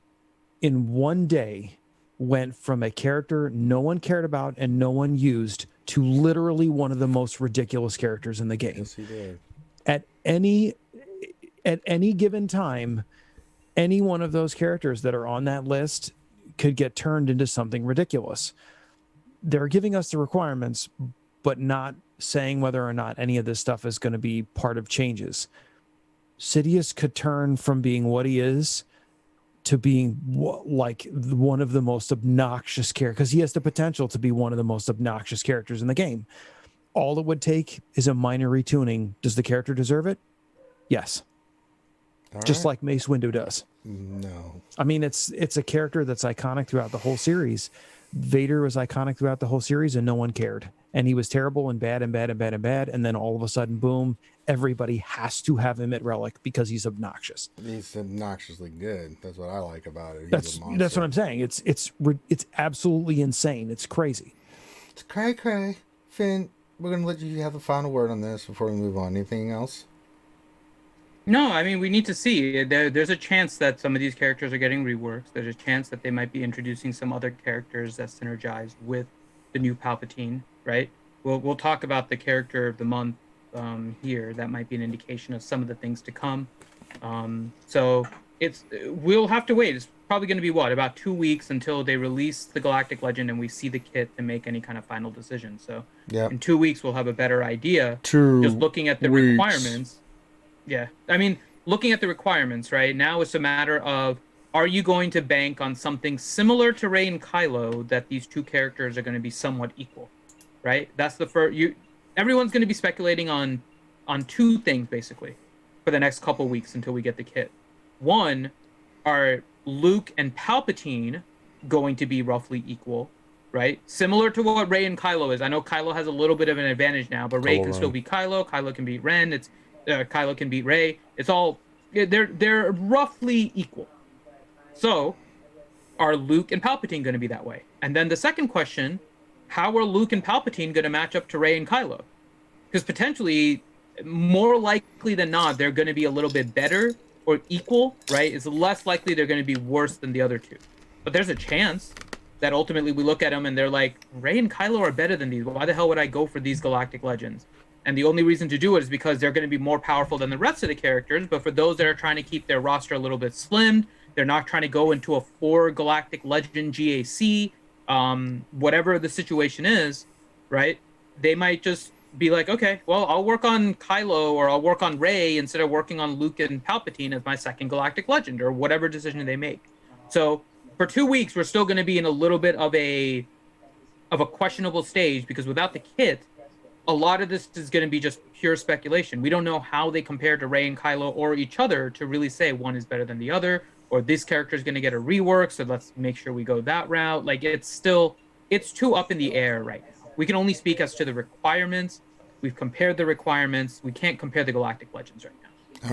in one day went from a character no one cared about and no one used to literally one of the most ridiculous characters in the game. Yes, he did. At any given time, any one of those characters that are on that list could get turned into something ridiculous. They're giving us the requirements, but not saying whether or not any of this stuff is going to be part of changes. Sidious could turn from being what he is to being like one of the most obnoxious characters, because he has the potential to be one of the most obnoxious characters in the game. All it would take is a minor retuning. Does the character deserve it? Yes. Just like Mace Windu does. No. I mean, it's a character that's iconic throughout the whole series. Vader was iconic throughout the whole series, and no one cared. And he was terrible and bad and bad and bad and bad. And then all of a sudden, boom, everybody has to have him at Relic because he's obnoxious. He's obnoxiously good. That's what I like about it. That's what I'm saying. It's absolutely insane. It's crazy. It's cray. Finn, we're going to let you have the final word on this before we move on. Anything else? No, I mean, we need to see. There's a chance that some of these characters are getting reworks. There's a chance that they might be introducing some other characters that synergize with the new Palpatine, right? We'll talk about the character of the month here. That might be an indication of some of the things to come. So we'll have to wait. It's probably going to be about 2 weeks until they release the Galactic Legend and we see the kit to make any kind of final decision. So in 2 weeks, we'll have a better idea. Just looking at the requirements. Yeah. I mean, looking at the requirements, right? Now it's a matter of, are you going to bank on something similar to Rey and Kylo, that these two characters are going to be somewhat equal, right? That's the first. Everyone's going to be speculating on two things, basically, for the next couple weeks until we get the kit. One, are Luke and Palpatine going to be roughly equal, right? Similar to what Rey and Kylo is. I know Kylo has a little bit of an advantage now, but Rey can still beat Kylo. Kylo can beat Ren. Kylo can beat Rey. It's all they're roughly equal. So, are Luke and Palpatine going to be that way? And then the second question: how are Luke and Palpatine going to match up to Rey and Kylo? Because potentially, more likely than not, they're going to be a little bit better or equal, right? It's less likely they're going to be worse than the other two. But there's a chance that ultimately we look at them and they're like, Rey and Kylo are better than these. Why the hell would I go for these Galactic Legends? And the only reason to do it is because they're going to be more powerful than the rest of the characters. But for those that are trying to keep their roster a little bit slimmed, they're not trying to go into a 4 Galactic Legend GAC, whatever the situation is, right? They might just be like, okay, well, I'll work on Kylo or I'll work on Rey instead of working on Luke and Palpatine as my second Galactic Legend, or whatever decision they make. So for 2 weeks, we're still going to be in a little bit of a questionable stage, because without the kit, a lot of this is going to be just pure speculation. We don't know how they compare to Rey and Kylo or each other to really say one is better than the other, or this character is going to get a rework, so let's make sure we go that route. Like, it's too up in the air right now. We can only speak as to the requirements. We've compared the requirements. We can't compare the Galactic Legends right now.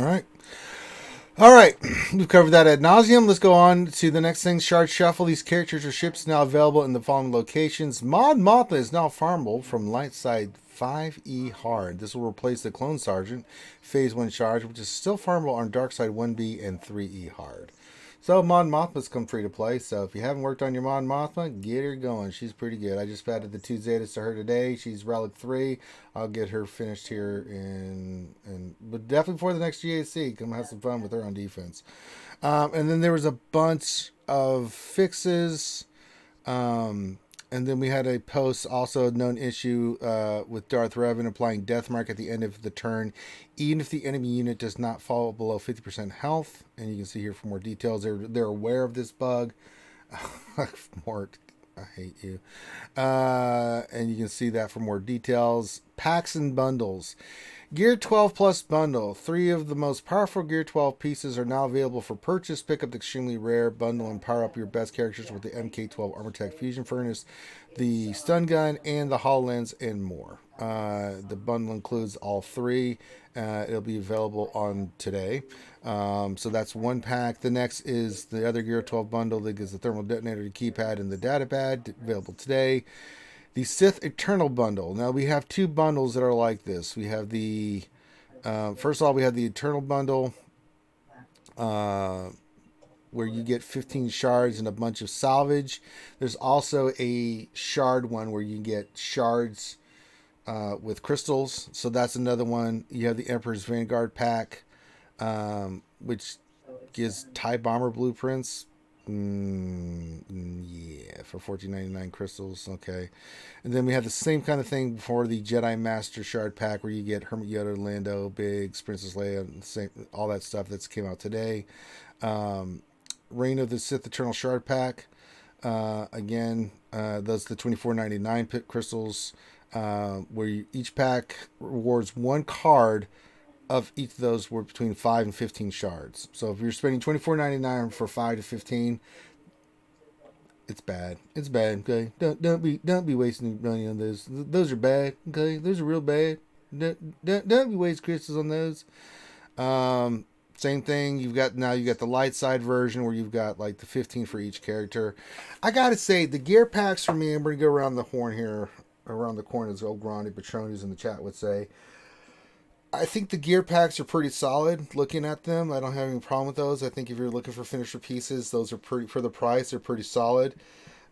All right. We've covered that ad nauseum. Let's go on to the next thing. Shard Shuffle. These characters or ships now available in the following locations. Mon Mothma is now farmable from Lightside 5E Hard. This will replace the Clone Sergeant Phase 1 charge, which is still farmable on Darkside 1B and 3E Hard. So Mon Mothma's come free to play. So if you haven't worked on your Mon Mothma, get her going. She's pretty good. I just added the 2 Zetas to her today. She's Relic 3. I'll get her finished here but definitely before the next GAC. Come have some fun with her on defense. And then there was a bunch of fixes. And then we had a post, also a known issue with Darth Revan applying Deathmark at the end of the turn, even if the enemy unit does not fall below 50% health. And you can see here for more details. They're aware of this bug. Mort, I hate you. And you can see that for more details. Packs and bundles. Gear 12 Plus bundle. 3 of the most powerful Gear 12 pieces are now available for purchase. Pick up the extremely rare bundle and power up your best characters with the MK12 Armor Tech Fusion Furnace, the Stun Gun, and the HoloLens, and more. The bundle includes all 3. It'll be available on today. So that's one pack. The next is the other Gear 12 bundle that gives the thermal detonator, the keypad, and the data pad, available today. The Sith Eternal bundle. Now we have 2 bundles that are like this. We have the first of all, we have the Eternal bundle where you get 15 shards and a bunch of salvage. There's also a shard one where you get shards with crystals. So that's another one. You have the Emperor's Vanguard pack, which gives TIE Bomber blueprints. Yeah, for 14.99 crystals. Okay. And then we have the same kind of thing for the Jedi Master Shard Pack, where you get Hermit Yoda, Lando, Biggs, Princess Leia, all that stuff that's came out today. Reign of the Sith Eternal Shard Pack. Again, those the 24.99 pit crystals, where each pack rewards one card of each of those were between 5 and 15 shards. So if you're spending $24.99 for 5 to 15, it's bad. It's bad. Okay, don't be wasting money on those. Those are bad. Okay, those are real bad. Don't be wasting crystals on those. Same thing. You got the light side version where you've got like the 15 for each character. I gotta say the gear packs for me. I'm gonna go around the horn here, around the corner, as old Grande Patroni's in the chat would say. I think the gear packs are pretty solid. Looking at them, I don't have any problem with those. I think if you're looking for finisher pieces, those are pretty, for the price, they're pretty solid.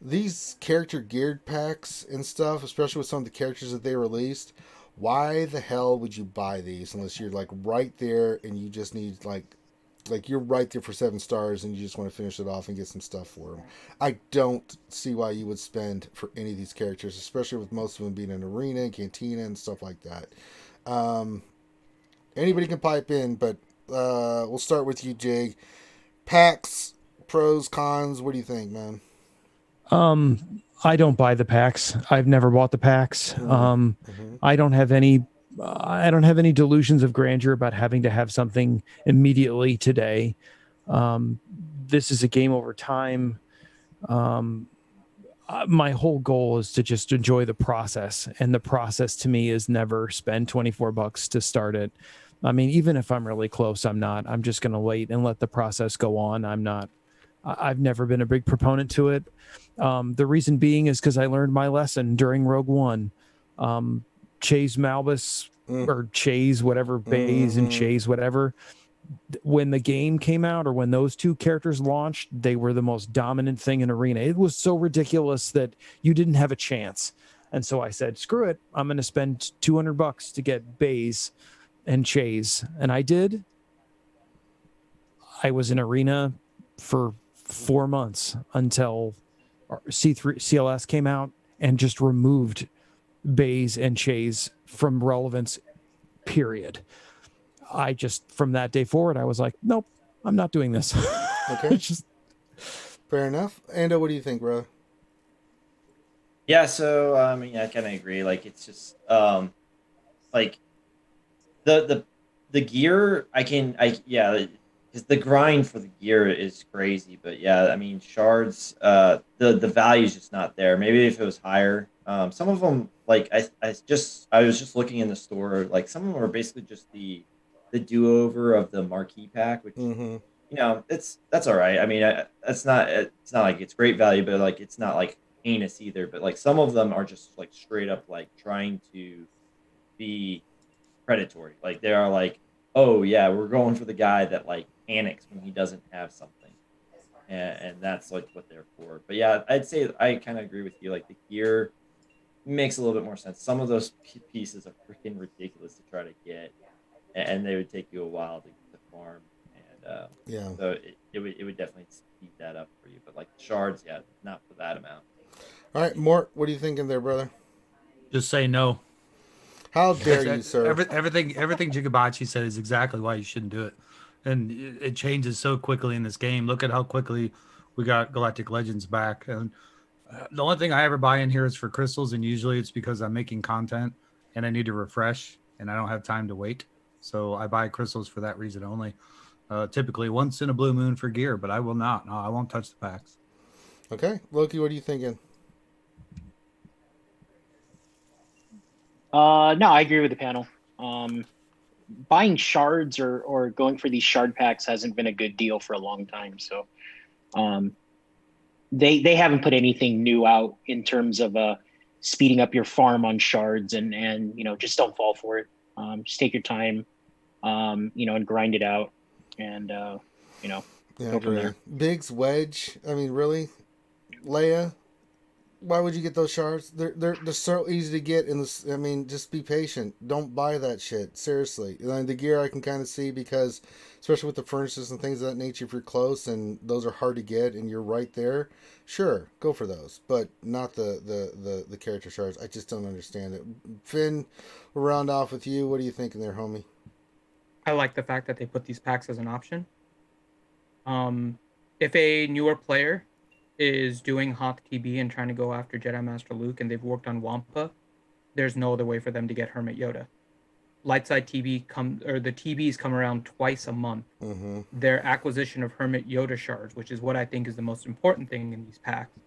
These character geared packs and stuff, especially with some of the characters that they released, why the hell would you buy these unless you're like right there and you just need like you're right there for 7 stars and you just want to finish it off and get some stuff for them? I don't see why you would spend for any of these characters, especially with most of them being in arena, cantina, and stuff like that. Anybody can pipe in, but we'll start with you, Jig. Packs, pros, cons. What do you think, man? I don't buy the packs. I've never bought the packs. I don't have any delusions of grandeur about having to have something immediately today. This is a game over time. My whole goal is to just enjoy the process, and the process to me is never spend $24 to start it. I mean, even if I'm really close, I'm just going to wait and let the process go on. I've never been a big proponent to it. The reason being is because I learned my lesson during Rogue One. Chase Malbus or Chase, whatever, Baze and Chase, whatever. When the game came out, or when those two characters launched, they were the most dominant thing in arena. It was so ridiculous that you didn't have a chance. And so I said, screw it. I'm going to spend $200 to get Baze and Chase. And I did. I was in arena for 4 months until CLS came out and just removed Baze and Chase from relevance, period. I just, from that day forward, I was like, nope, I'm not doing this. Okay. Fair enough. Ando, what do you think, bro? Yeah, so I kind of agree. Like, it's just like the gear. Because the grind for the gear is crazy. But yeah, I mean, shards. The value is just not there. Maybe if it was higher. Some of them, like I was just looking in the store. Like, some of them are basically just the do-over of the marquee pack, which that's all right. I mean, it's not like it's great value, but like it's not like heinous either. But like some of them are just like straight up like trying to be predatory. Like they are like, oh yeah, we're going for the guy that like panics when he doesn't have something, and that's like what they're for. But yeah, I'd say I kind of agree with you. Like the gear makes a little bit more sense. Some of those pieces are freaking ridiculous to try to get, and they would take you a while to farm. And so it would definitely speed that up for you. But like the shards, yeah, not for that amount. All right, Mort, what are you thinking there, brother? Just say no. How dare you, sir? Everything Jigabachi said is exactly why you shouldn't do it. And it changes so quickly in this game. Look at how quickly we got Galactic Legends back. And the only thing I ever buy in here is for crystals, and usually it's because I'm making content and I need to refresh and I don't have time to wait. So I buy crystals for that reason only. Typically once in a blue moon for gear, but I will not. No, I won't touch the packs. Okay. Loki, what are you thinking? No, I agree with the panel. Buying shards or going for these shard packs hasn't been a good deal for a long time. So they haven't put anything new out in terms of speeding up your farm on shards, and just don't fall for it. Just take your time, and grind it out, and go from there. Biggs, Wedge. I mean, really, Leia. Why would you get those shards? They're so easy to get. In this, I mean, just be patient. Don't buy that shit. Seriously. And the gear I can kind of see because, especially with the furnaces and things of that nature, if you're close and those are hard to get and you're right there, sure, go for those. But not the character shards. I just don't understand it. Finn, we'll round off with you. What are you thinking there, homie? I like the fact that they put these packs as an option. If a newer player is doing Hot TB and trying to go after Jedi Master Luke and they've worked on Wampa, there's no other way for them to get Hermit Yoda. Lightside TB the TBs come around twice a month. Mm-hmm. Their acquisition of Hermit Yoda shards, which is what I think is the most important thing in these packs,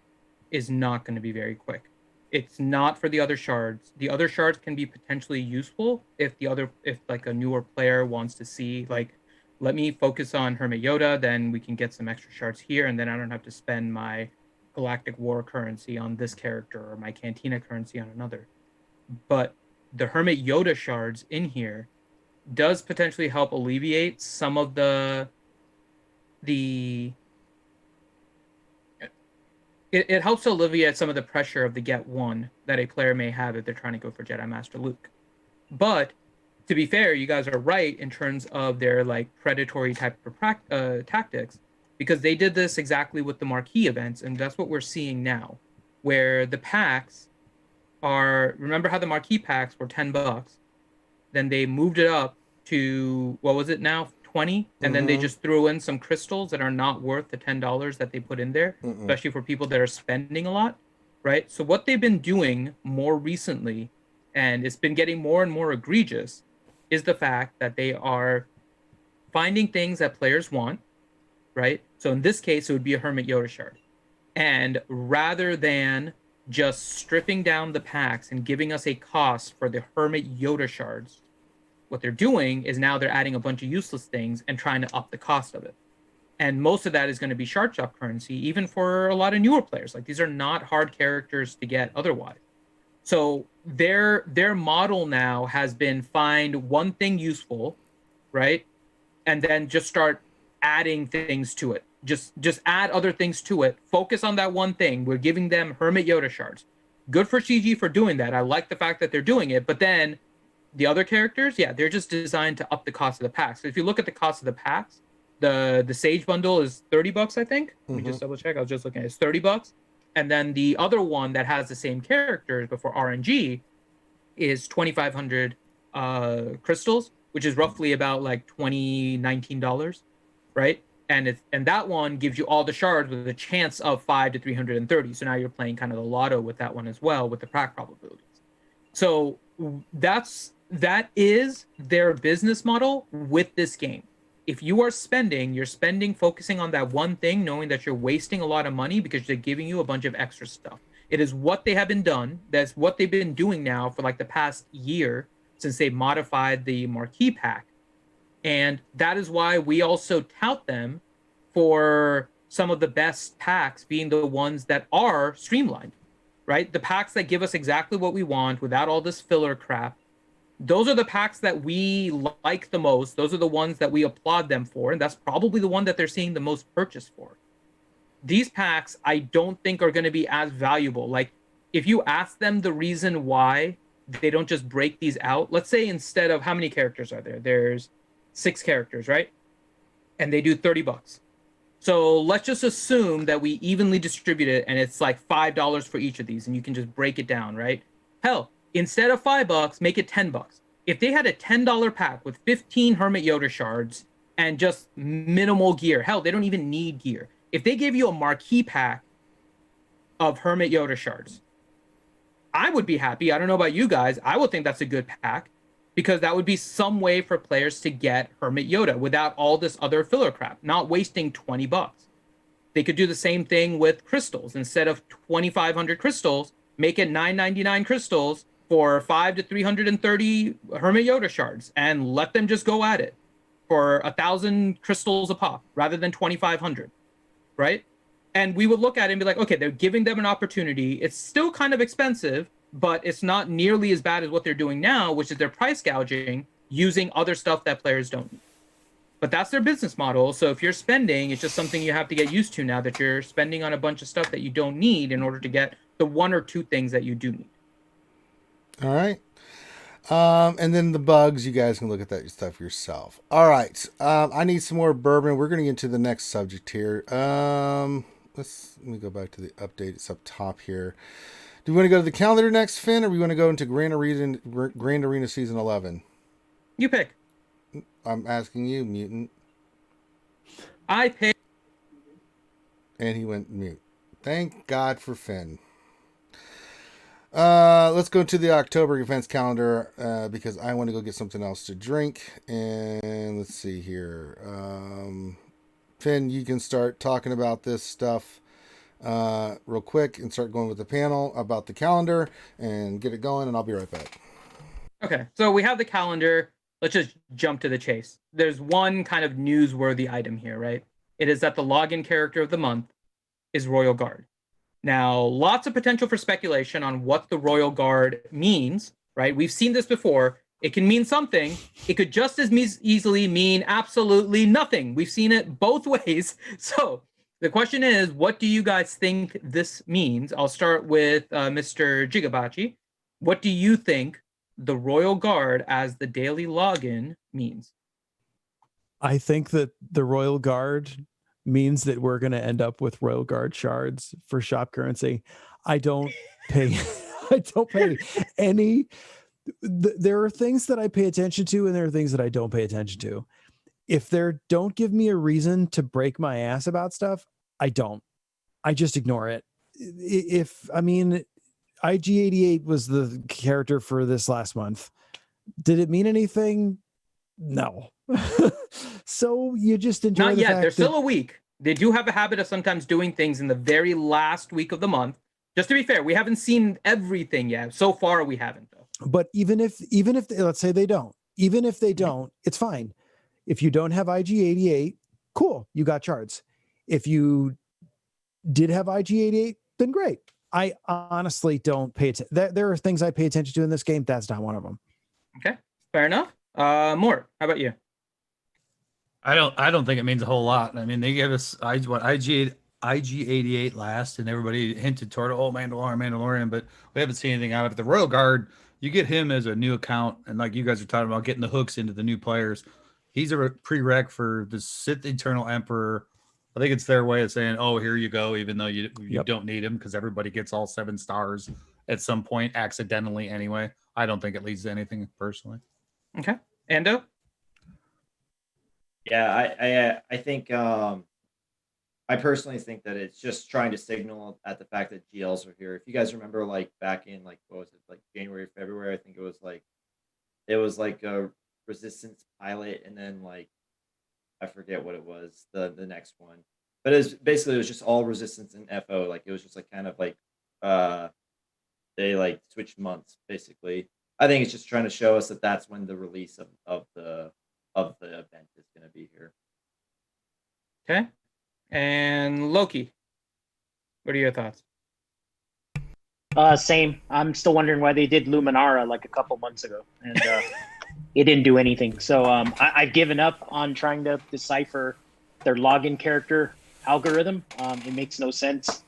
is not going to be very quick. It's not for the other shards. The other shards can be potentially useful if like a newer player wants to see, like, let me focus on Hermit Yoda, then we can get some extra shards here, and then I don't have to spend my Galactic War currency on this character or my Cantina currency on another. But the Hermit Yoda shards in here does potentially help alleviate some of it helps to alleviate some of the pressure of the get one that a player may have if they're trying to go for Jedi Master Luke. But to be fair, you guys are right in terms of their like predatory type of tactics, because they did this exactly with the marquee events, and that's what we're seeing now, where the packs are, remember how the marquee packs were $10, then they moved it up to, what was it now, 20, and then they just threw in some crystals that are not worth the $10 that they put in there, especially for people that are spending a lot, right? So what they've been doing more recently, and it's been getting more and more egregious, is the fact that they are finding things that players want, right? So in this case, it would be a Hermit Yoda shard. And rather than just stripping down the packs and giving us a cost for the Hermit Yoda shards, what they're doing is now they're adding a bunch of useless things and trying to up the cost of it. And most of that is going to be shard shop currency, even for a lot of newer players. Like, these are not hard characters to get otherwise. So their model now has been find one thing useful, right? And then just start adding things to it. Just add other things to it. Focus on that one thing. We're giving them Hermit Yoda shards. Good for CG for doing that. I like the fact that they're doing it. But then the other characters, yeah, they're just designed to up the cost of the packs. So if you look at the cost of the packs, the Sage bundle is $30, I think. Let me just double check. I was just looking at it. It's $30. And then the other one that has the same characters but for RNG is 2,500 crystals, which is roughly about like $19, right? And that one gives you all the shards with a chance of 5 to 330. So now you're playing kind of the lotto with that one as well, with the pack probabilities. So that is their business model with this game. If you are spending, you're spending focusing on that one thing, knowing that you're wasting a lot of money because they're giving you a bunch of extra stuff. It is what they have been done. That's what they've been doing now for like the past year since they modified the marquee pack. And that is why we also tout them for some of the best packs being the ones that are streamlined, right? The packs that give us exactly what we want without all this filler crap. Those are the packs that we like the most. Those are the ones that we applaud them for. And that's probably the one that they're seeing the most purchase for. These packs, I don't think are going to be as valuable. Like, if you ask them the reason why they don't just break these out, let's say instead of, how many characters are there? There's 6 characters, right? And they do $30. So let's just assume that we evenly distribute it and it's like $5 for each of these and you can just break it down, right? Hell, instead of $5, make it $10. If they had a $10 pack with 15 Hermit Yoda shards and just minimal gear, hell, they don't even need gear. If they gave you a marquee pack of Hermit Yoda shards, I would be happy. I don't know about you guys. I would think that's a good pack because that would be some way for players to get Hermit Yoda without all this other filler crap, not wasting $20. They could do the same thing with crystals. Instead of 2,500 crystals, make it 999 crystals for 5 to 330 Hermit Yoda shards and let them just go at it for 1,000 crystals a pop rather than 2,500, right? And we would look at it and be like, okay, they're giving them an opportunity. It's still kind of expensive, but it's not nearly as bad as what they're doing now, which is they're price gouging using other stuff that players don't need. But that's their business model. So if you're spending, it's just something you have to get used to now that you're spending on a bunch of stuff that you don't need in order to get the one or two things that you do need. All right. And then the bugs, you guys can look at that stuff yourself. All right. I need some more bourbon. We're going to get into the next subject here. Let me go back to the update. It's up top here. Do we want to go to the calendar next, Finn, or we want to go into Grand Arena Season 11? You pick. I'm asking you, Mutant. I pick. And he went mute. Thank God for Finn. Let's go to the October events calendar because I want to go get something else to drink. And let's see here. Finn, you can start talking about this stuff real quick and start going with the panel about the calendar and get it going, and I'll be right back. Okay, so we have the calendar. Let's just jump to the chase. There's one kind of newsworthy item here, right? It is that the login character of the month is Royal Guard. Now, lots of potential for speculation on what the Royal Guard means, right? We've seen this before. It can mean something. It could just as easily mean absolutely nothing. We've seen it both ways. So the question is, what do you guys think this means? I'll start with Mr. Jigabachi. What do you think the Royal Guard as the daily login means? I think that the Royal Guard means that we're going to end up with Royal Guard shards for shop currency. I don't pay any. There are things that I pay attention to, and there are things that I don't pay attention to. If they don't give me a reason to break my ass about stuff, I just ignore it. IG88 was the character for this last month. Did it mean anything? No. So you just enjoy Not the yet. fact There's still a week. They do have a habit of sometimes doing things in the very last week of the month. Just to be fair, we haven't seen everything yet. So far, we haven't, though. But even if let's say they don't, even if they don't, it's fine. If you don't have IG88, cool, you got charts. If you did have IG88, then great. I honestly don't pay attention. There are things I pay attention to in this game. That's not one of them. Okay, fair enough. Mort, how about you? I don't think it means a whole lot. I mean, they gave us IG88 last, and everybody hinted toward Mandalorian, but we haven't seen anything out of it. The Royal Guard, you get him as a new account, and like you guys are talking about getting the hooks into the new players. He's a prereq for the Sith Eternal Emperor. I think it's their way of saying, "Oh, here you go," even though you don't need him, because everybody gets all 7 stars at some point accidentally anyway. I don't think it leads to anything personally. Okay, Ando. Yeah, I think I personally think that it's just trying to signal at the fact that GLs are here. If you guys remember, like back in what was it, like January, February, I think it was like a Resistance pilot, and then like I forget what it was, the next one. But it was just all Resistance and FO. Like it was just like kind of like they like switched months basically. I think it's just trying to show us that that's when the release of the event is going to be here. Okay. And Loki, what are your thoughts? Same. I'm still wondering why they did Luminara like a couple months ago, and it didn't do anything. So I've given up on trying to decipher their login character algorithm. It makes no sense.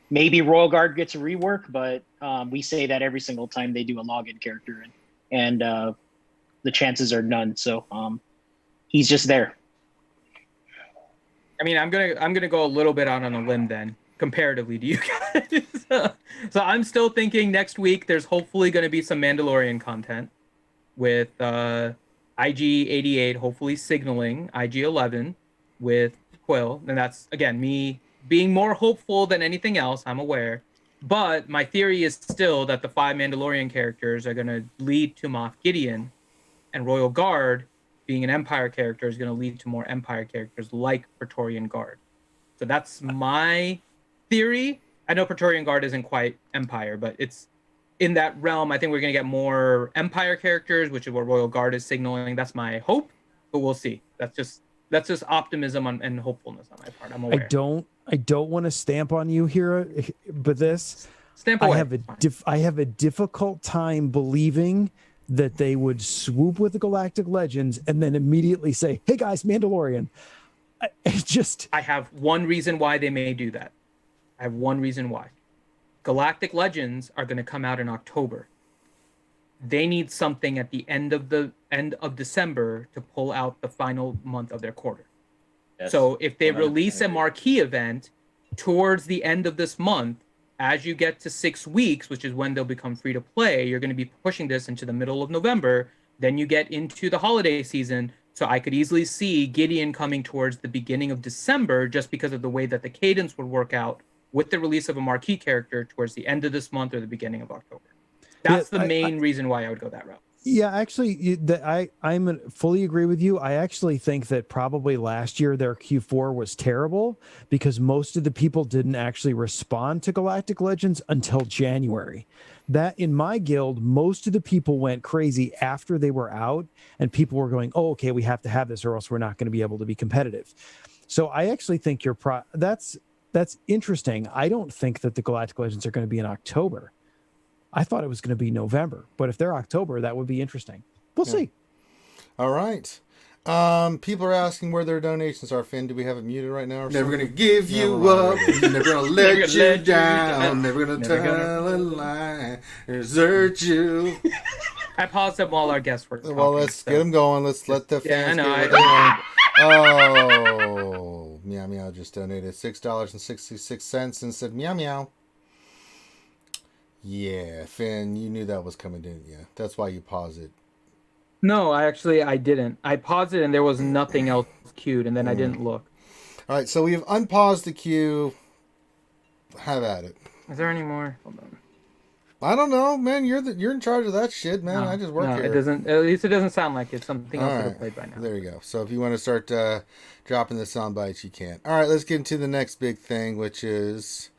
Maybe Royal Guard gets a rework, but we say that every single time they do a login character, and the chances are none. So he's just there. I mean, I'm gonna go a little bit out on a limb then, comparatively to you guys. So I'm still thinking next week there's hopefully going to be some Mandalorian content with IG88 hopefully signaling IG11 with Quill, and that's again me being more hopeful than anything else. I'm aware, but my theory is still that the 5 Mandalorian characters are going to lead to Moff Gideon, and Royal Guard being an Empire character is going to lead to more Empire characters like Praetorian Guard. So that's my theory. I know Praetorian Guard isn't quite Empire, but it's in that realm. I think we're going to get more Empire characters, which is what Royal Guard is signaling. That's my hope, but we'll see. That's just optimism and hopefulness on my part. I'm aware. I don't want to stamp on you here, but Stamp away. I have a difficult time believing that they would swoop with the Galactic Legends and then immediately say, "Hey guys, Mandalorian." I have one reason why they may do that. I have one reason why. Galactic Legends are going to come out in October. They need something at the end of December to pull out the final month of their quarter. Yes, So if they 100% release a agree. marquee event towards the end of this month, as you get to 6 weeks, which is when they'll become free to play, you're going to be pushing this into the middle of November. Then you get into the holiday season. So I could easily see Gideon coming towards the beginning of December just because of the way that the cadence would work out with the release of a marquee character towards the end of this month or the beginning of October. That's the main reason why I would go that route. Yeah, actually, I'm fully agree with you. I actually think that probably last year their Q4 was terrible because most of the people didn't actually respond to Galactic Legends until January. That in my guild, most of the people went crazy after they were out, and people were going, "Oh, okay, we have to have this, or else we're not going to be able to be competitive." So I actually think that's interesting. I don't think that the Galactic Legends are going to be in October. I thought it was going to be November, but if they're October, that would be interesting. We'll see. All right. People are asking where their donations are. Finn, do we have it muted right now? Or Never something? gonna give you up. Never gonna let you down. Never gonna Never tell a lie. Desert you. I paused them while our guests were talking. Well, let's get them going. Let's let the Yeah, I fans know. get what they want. Oh, Meow Meow just donated $6.66 and said meow meow. Yeah, Finn, you knew that was coming, didn't you? That's why you paused it. No, I didn't. I paused it and there was nothing else queued, and then I didn't look. All right, so we have unpaused the queue. Have at it. Is there any more? Hold on. I don't know, man. You're in charge of that shit, man. No, I just work no, here. It doesn't. At least it doesn't sound like it. Something else would have played by now. There you go. So if you want to start dropping the sound bites, you can. All right, let's get into the next big thing, which is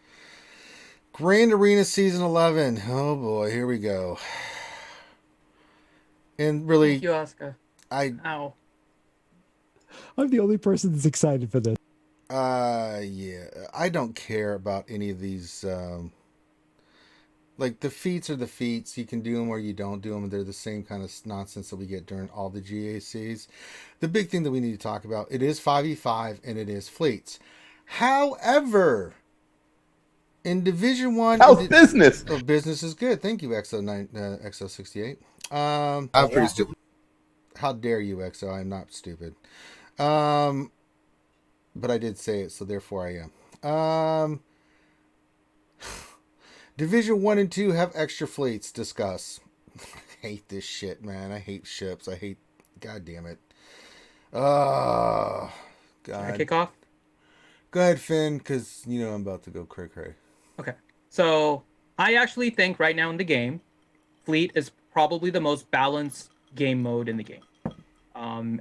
Grand Arena Season 11. Oh boy, here we go. And really, Thank you, Oscar. Ow. I'm the only person that's excited for this. yeah, I don't care about any of these. Like the feats are the feats. You can do them or you don't do them. They're the same kind of nonsense that we get during all the GACs. The big thing that we need to talk about, it is 5v5 and it is fleets. However, in Division 1... How's business? Oh, business is good. Thank you, XO68. I'm pretty stupid. How dare you, XO? I'm not stupid. But I did say it, so therefore I am. Division 1 and 2 have extra fleets. Discuss. I hate this shit, man. I hate ships. I hate... God damn it. God. Can I kick off? Go ahead, Finn, because you know I'm about to go cray-cray. Okay. So I actually think right now in the game, fleet is probably the most balanced game mode in the game.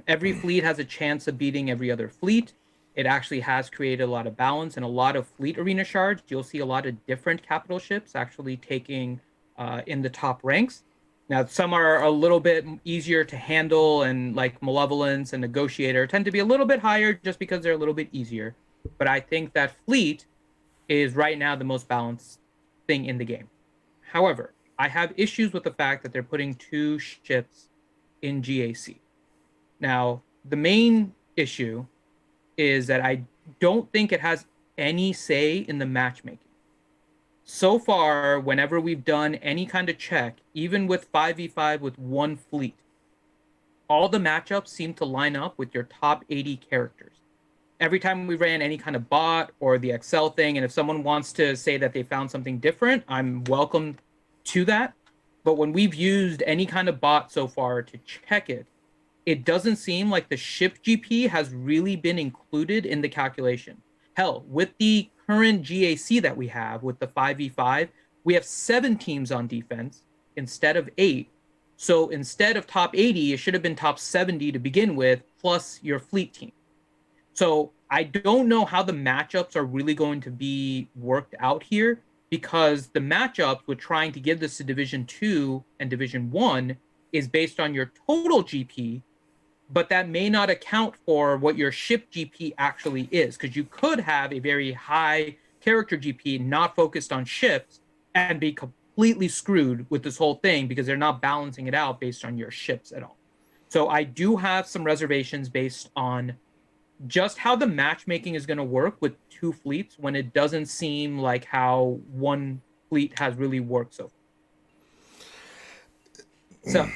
Every fleet has a chance of beating every other fleet. It actually has created a lot of balance and a lot of fleet arena shards. You'll see a lot of different capital ships actually taking in the top ranks. Now, some are a little bit easier to handle, and like Malevolence and Negotiator tend to be a little bit higher just because they're a little bit easier. But I think that fleet is right now the most balanced thing in the game. However, I have issues with the fact that they're putting 2 ships in GAC. Now, the main issue is that I don't think it has any say in the matchmaking. So far, whenever we've done any kind of check, even with 5v5 with one fleet, all the matchups seem to line up with your top 80 characters. Every time we ran any kind of bot or the Excel thing, and if someone wants to say that they found something different, I'm welcome to that. But when we've used any kind of bot so far to check it, it doesn't seem like the ship GP has really been included in the calculation. Hell, with the current GAC that we have with the 5v5, we have 7 teams on defense instead of 8. So instead of top 80, it should have been top 70 to begin with, plus your fleet team. So I don't know how the matchups are really going to be worked out here, because the matchups with trying to give this to Division 2 and Division 1 is based on your total GP, but that may not account for what your ship GP actually is, because you could have a very high character GP not focused on ships and be completely screwed with this whole thing because they're not balancing it out based on your ships at all. So I do have some reservations based on just how the matchmaking is going to work with 2 fleets when it doesn't seem like how one fleet has really worked so far. So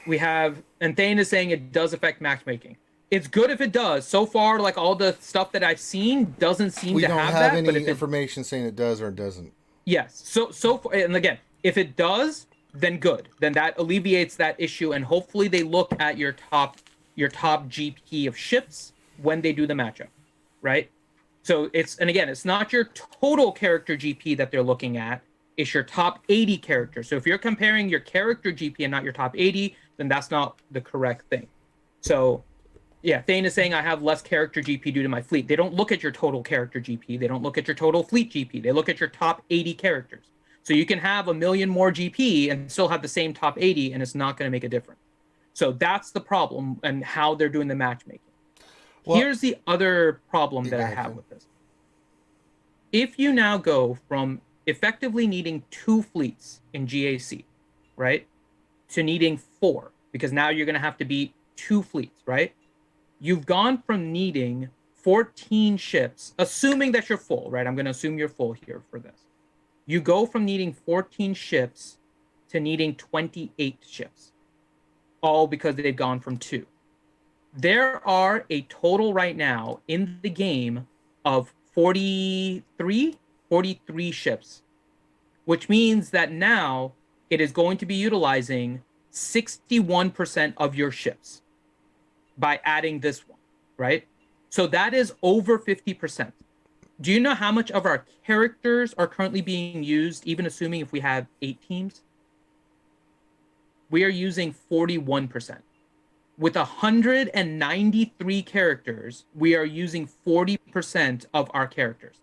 we have, and Thane is saying it does affect matchmaking. It's good if it does. So far, like all the stuff that I've seen doesn't seem We to don't have have that. any But if information saying it does or it doesn't. yes, so far, and again, if it does, then good. Then that alleviates that issue, and hopefully they look at your top GP of ships when they do the matchup, right? So it's not your total character GP that they're looking at. It's your top 80 characters. So if you're comparing your character GP and not your top 80, then that's not the correct thing. So yeah, Thane is saying I have less character GP due to my fleet. They don't look at your total character GP. They don't look at your total fleet GP. They look at your top 80 characters. So you can have 1 million more GP and still have the same top 80, and it's not going to make a difference. So that's the problem and how they're doing the matchmaking. Well, here's the other problem that I have with this. If you now go from effectively needing 2 fleets in GAC, right, to needing 4, because now you're going to have to beat 2 fleets, right? You've gone from needing 14 ships, assuming that you're full, right? I'm going to assume you're full here for this. You go from needing 14 ships to needing 28 ships, all because they've gone from 2. There are a total right now in the game of 43 ships, which means that now it is going to be utilizing 61% of your ships by adding this one, right? So that is over 50%. Do you know how much of our characters are currently being used, even assuming if we have 8 teams? We are using 41%. With 193 characters, we are using 40% of our characters.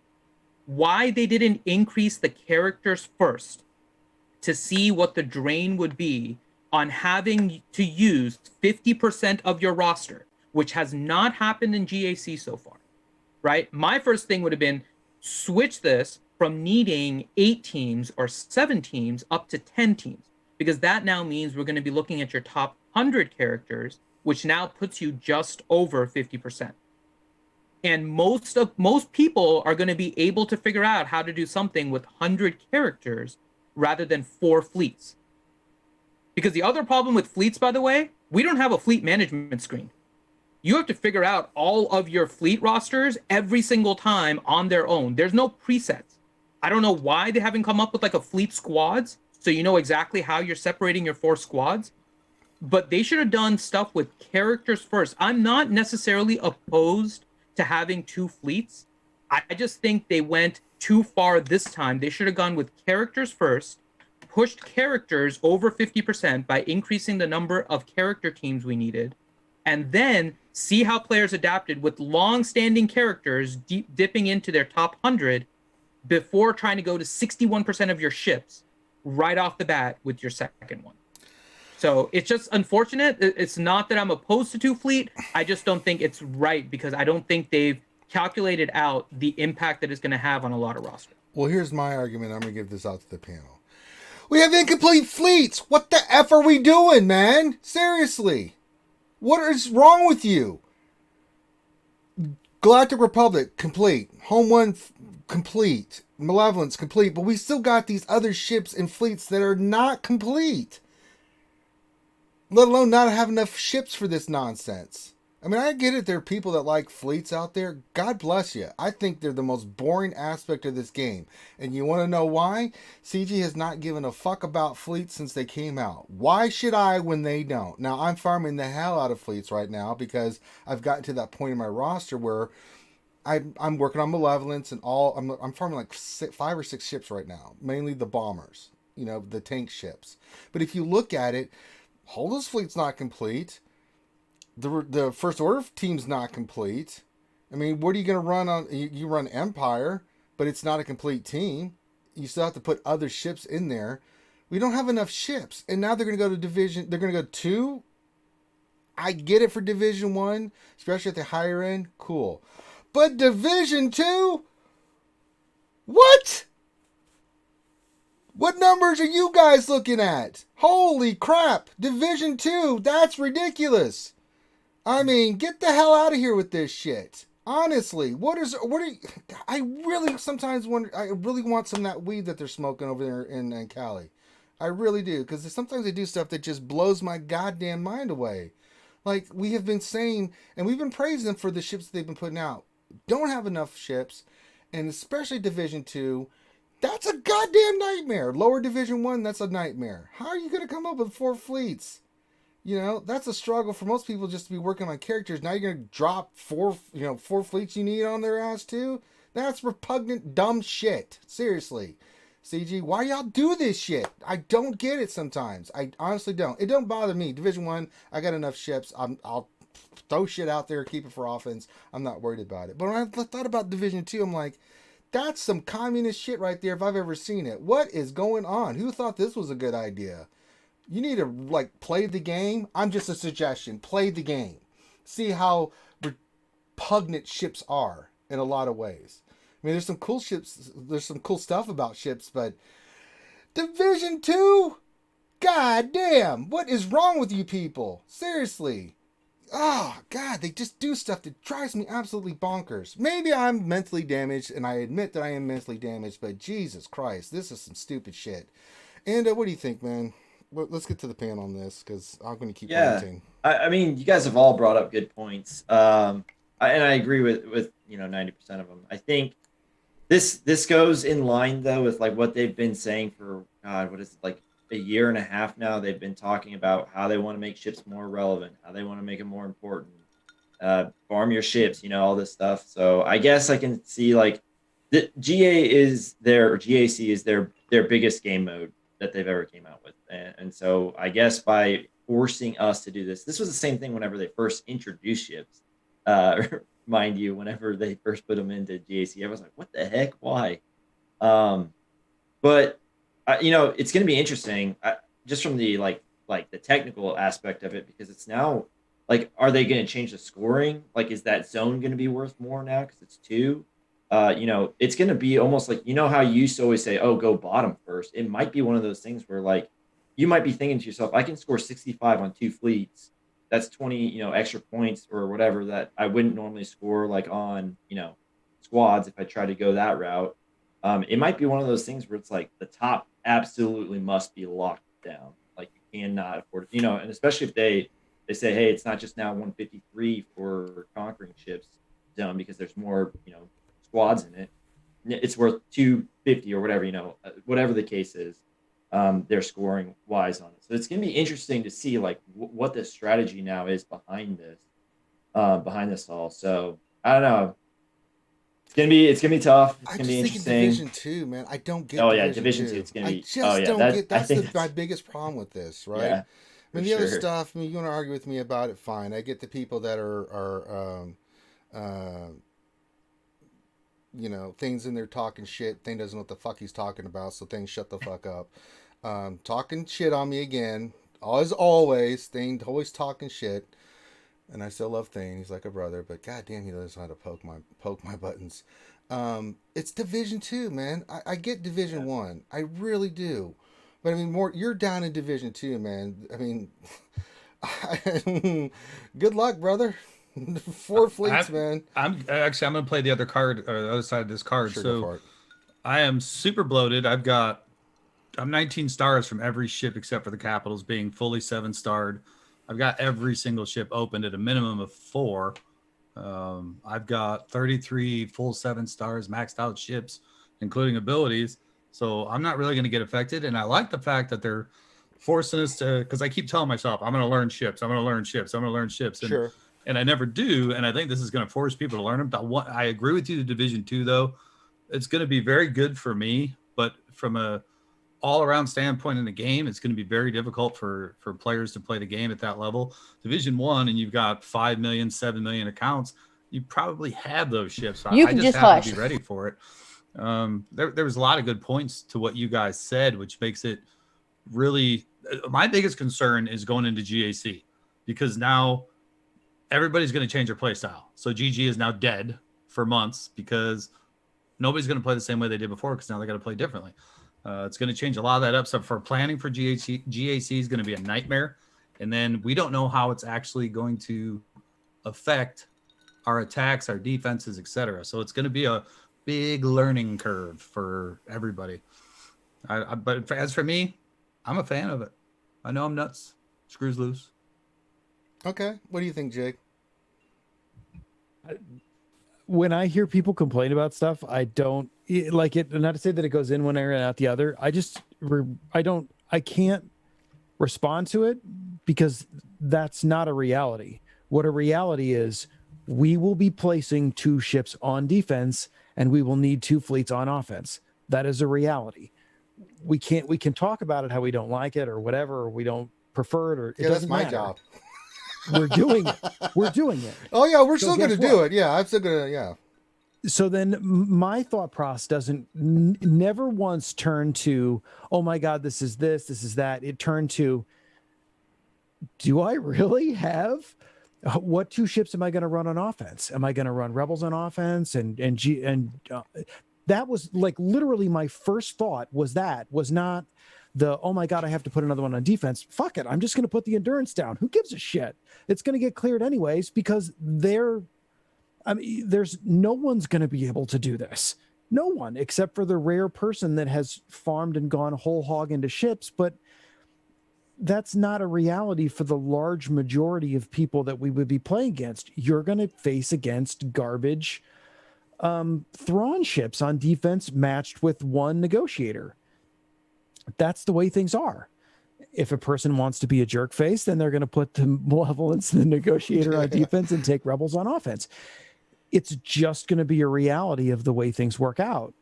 Why they didn't increase the characters first to see what the drain would be on having to use 50% of your roster, which has not happened in GAC so far, right? My first thing would have been switch this from needing 8 teams or 7 teams up to 10 teams, because that now means we're going to be looking at your top 100 characters, which now puts you just over 50%. And most people are going to be able to figure out how to do something with 100 characters rather than 4 fleets. Because the other problem with fleets, by the way, we don't have a fleet management screen. You have to figure out all of your fleet rosters every single time on their own. There's no presets. I don't know why they haven't come up with like a fleet squads, so you know exactly how you're separating your 4 squads. But they should have done stuff with characters first. I'm not necessarily opposed to having 2 fleets. I just think they went too far this time. They should have gone with characters first, pushed characters over 50% by increasing the number of character teams we needed, and then see how players adapted with long-standing characters dipping into their top 100 before trying to go to 61% of your ships right off the bat with your second one. So it's just unfortunate. It's not that I'm opposed to 2 fleet. I just don't think it's right because I don't think they've calculated out the impact that it's going to have on a lot of rosters. Well, here's my argument. I'm going to give this out to the panel. We have incomplete fleets. What the F are we doing, man? Seriously. What is wrong with you? Galactic Republic, complete. Home One, complete. Malevolence, complete. But we still got these other ships and fleets that are not complete. Let alone not have enough ships for this nonsense. I mean, I get it. There are people that like fleets out there. God bless you. I think they're the most boring aspect of this game. And you want to know why? CG has not given a fuck about fleets since they came out. Why should I when they don't? Now, I'm farming the hell out of fleets right now because I've gotten to that point in my roster where I'm working on Malevolence and all. I'm farming like 5 or 6 ships right now. Mainly the bombers. You know, the tank ships. But if you look at it, Holdo's fleet's not complete. The First Order team's not complete. I mean, what are you going to run on? You run Empire, but it's not a complete team. You still have to put other ships in there. We don't have enough ships. And now they're going to go to Division. They're going to go 2. I get it for Division 1, especially at the higher end. Cool. But Division 2? What? What numbers are you guys looking at? Holy crap. Division 2, that's ridiculous. I mean, get the hell out of here with this shit. Honestly, what are you, I really sometimes wonder. I really want some of that weed that they're smoking over there in Cali. I really do, because sometimes they do stuff that just blows my goddamn mind away. Like we have been saying, and we've been praising them for the ships they've been putting out. Don't have enough ships, and especially Division 2. That's a goddamn nightmare. Lower Division 1, that's a nightmare. How are you going to come up with 4 fleets? You know, that's a struggle for most people just to be working on characters. Now you're going to drop 4 fleets you need on their ass too? That's repugnant, dumb shit. Seriously. CG, why y'all do this shit? I don't get it sometimes. I honestly don't. It don't bother me. Division 1, I got enough ships. I'll throw shit out there, keep it for offense. I'm not worried about it. But when I thought about Division 2, I'm like, that's some communist shit right there if I've ever seen it. What is going on? Who thought this was a good idea? You need to like play the game. I'm just a suggestion. Play the game. See how repugnant ships are in a lot of ways. I mean, there's some cool ships. There's some cool stuff about ships, but Division 2? God damn. What is wrong with you people? Seriously. Oh, God, they just do stuff that drives me absolutely bonkers. Maybe I'm mentally damaged, and I admit that I am mentally damaged, but Jesus Christ, this is some stupid shit. And what do you think, man? Let's get to the pan on this, because I'm going to keep ranting. I mean, you guys have all brought up good points. And I agree with 90% of them. I think this goes in line, though, with like what they've been saying for, God, what is it, like a year and a half now. They've been talking about how they want to make ships more relevant, how they want to make them more important, farm your ships, all this stuff. So I guess I can see like the GA is their, or GAC is their biggest game mode that they've ever came out with. And so I guess by forcing us to do this was the same thing whenever they first introduced ships. Mind you, whenever they first put them into GAC, I was like, what the heck? Why? But it's going to be interesting just from the like the technical aspect of it, because it's now like, are they going to change the scoring? Like, is that zone going to be worth more now because it's 2? It's going to be almost like, how you used to always say, oh, go bottom first. It might be one of those things where like you might be thinking to yourself, I can score 65 on 2 fleets. That's 20, extra points or whatever that I wouldn't normally score like on, squads if I try to go that route. It might be one of those things where it's like the top absolutely must be locked down. Like you cannot afford, and especially if they say, hey, it's not just now 153 for conquering ships zone because there's more, squads in it. It's worth 250 or whatever, whatever the case is. They're scoring wise on it. So it's going to be interesting to see like what the strategy now is behind this all. So I don't know. It's gonna be tough. It's gonna be interesting. Division 2, man. I don't get. Oh yeah, Division 2. It's gonna be. I just don't get. That's my biggest problem with this, right? Yeah, I mean, the other stuff. I mean, you want to argue with me about it? Fine. I get the people that are things in there talking shit. Thing doesn't know what the fuck he's talking about, so things shut the fuck up. Talking shit on me again. As always, Thing always talking shit. And I still love Thane. He's like a brother, but goddamn, he knows how to poke my buttons. It's Division 2, man. I get Division 1. I really do. But I mean, you're down in Division 2, man. I mean, good luck, brother. 4 fleets, man. I'm gonna play the other card, or the other side of this card. Sure, so I am super bloated. I'm 19 stars from every ship except for the capitals being fully 7-starred. I've got every single ship opened at a minimum of 4. I've got 33 full 7 stars maxed out ships, including abilities. So I'm not really going to get affected. And I like the fact that they're forcing us to, because I keep telling myself, I'm going to learn ships. And, and I never do. And I think this is going to force people to learn them. But I agree with you, the Division 2, though. It's going to be very good for me. But from a all-around standpoint in the game, it's going to be very difficult for players to play the game at that level. Division 1, and you've got 5 million, 7 million accounts, you probably have those ships. You can just have to be ready for it. There was a lot of good points to what you guys said, which makes it really, my biggest concern is going into GAC, because now everybody's going to change their play style. So GG is now dead for months because nobody's going to play the same way they did before, because now they got to play differently. It's going to change a lot of that up. So for planning for GAC is going to be a nightmare. And then we don't know how it's actually going to affect our attacks, our defenses, etc. So it's going to be a big learning curve for everybody. But as for me, I'm a fan of it. I know I'm nuts. Screws loose. Okay. What do you think, Jake? When I hear people complain about stuff, I don't like it. Not to say that it goes in one area and out the other. I can't respond to it because that's not a reality. What a reality is, we will be placing 2 ships on defense and we will need 2 fleets on offense. That is a reality. We can talk about it how we don't like it or whatever, or we don't prefer it, or it doesn't matter. That's my job. We're doing it. We're doing it. Oh yeah, we're So still going to guess do what? it. Yeah, I'm still going to. Yeah. So then my thought process doesn't never once turn to, oh my God, this is that. It turned to, do I really have what 2 ships am I going to run on offense? Am I going to run rebels on offense? And that was like literally my first thought was not the, oh my God, I have to put another one on defense. Fuck it. I'm just going to put the endurance down. Who gives a shit? It's going to get cleared anyways, because there's no one's going to be able to do this. No one, except for the rare person that has farmed and gone whole hog into ships. But that's not a reality for the large majority of people that we would be playing against. You're going to face against garbage Thrawn ships on defense matched with 1 negotiator. That's the way things are. If a person wants to be a jerk face, then they're going to put the malevolence and the negotiator on defense and take rebels on offense. It's just going to be a reality of the way things work out.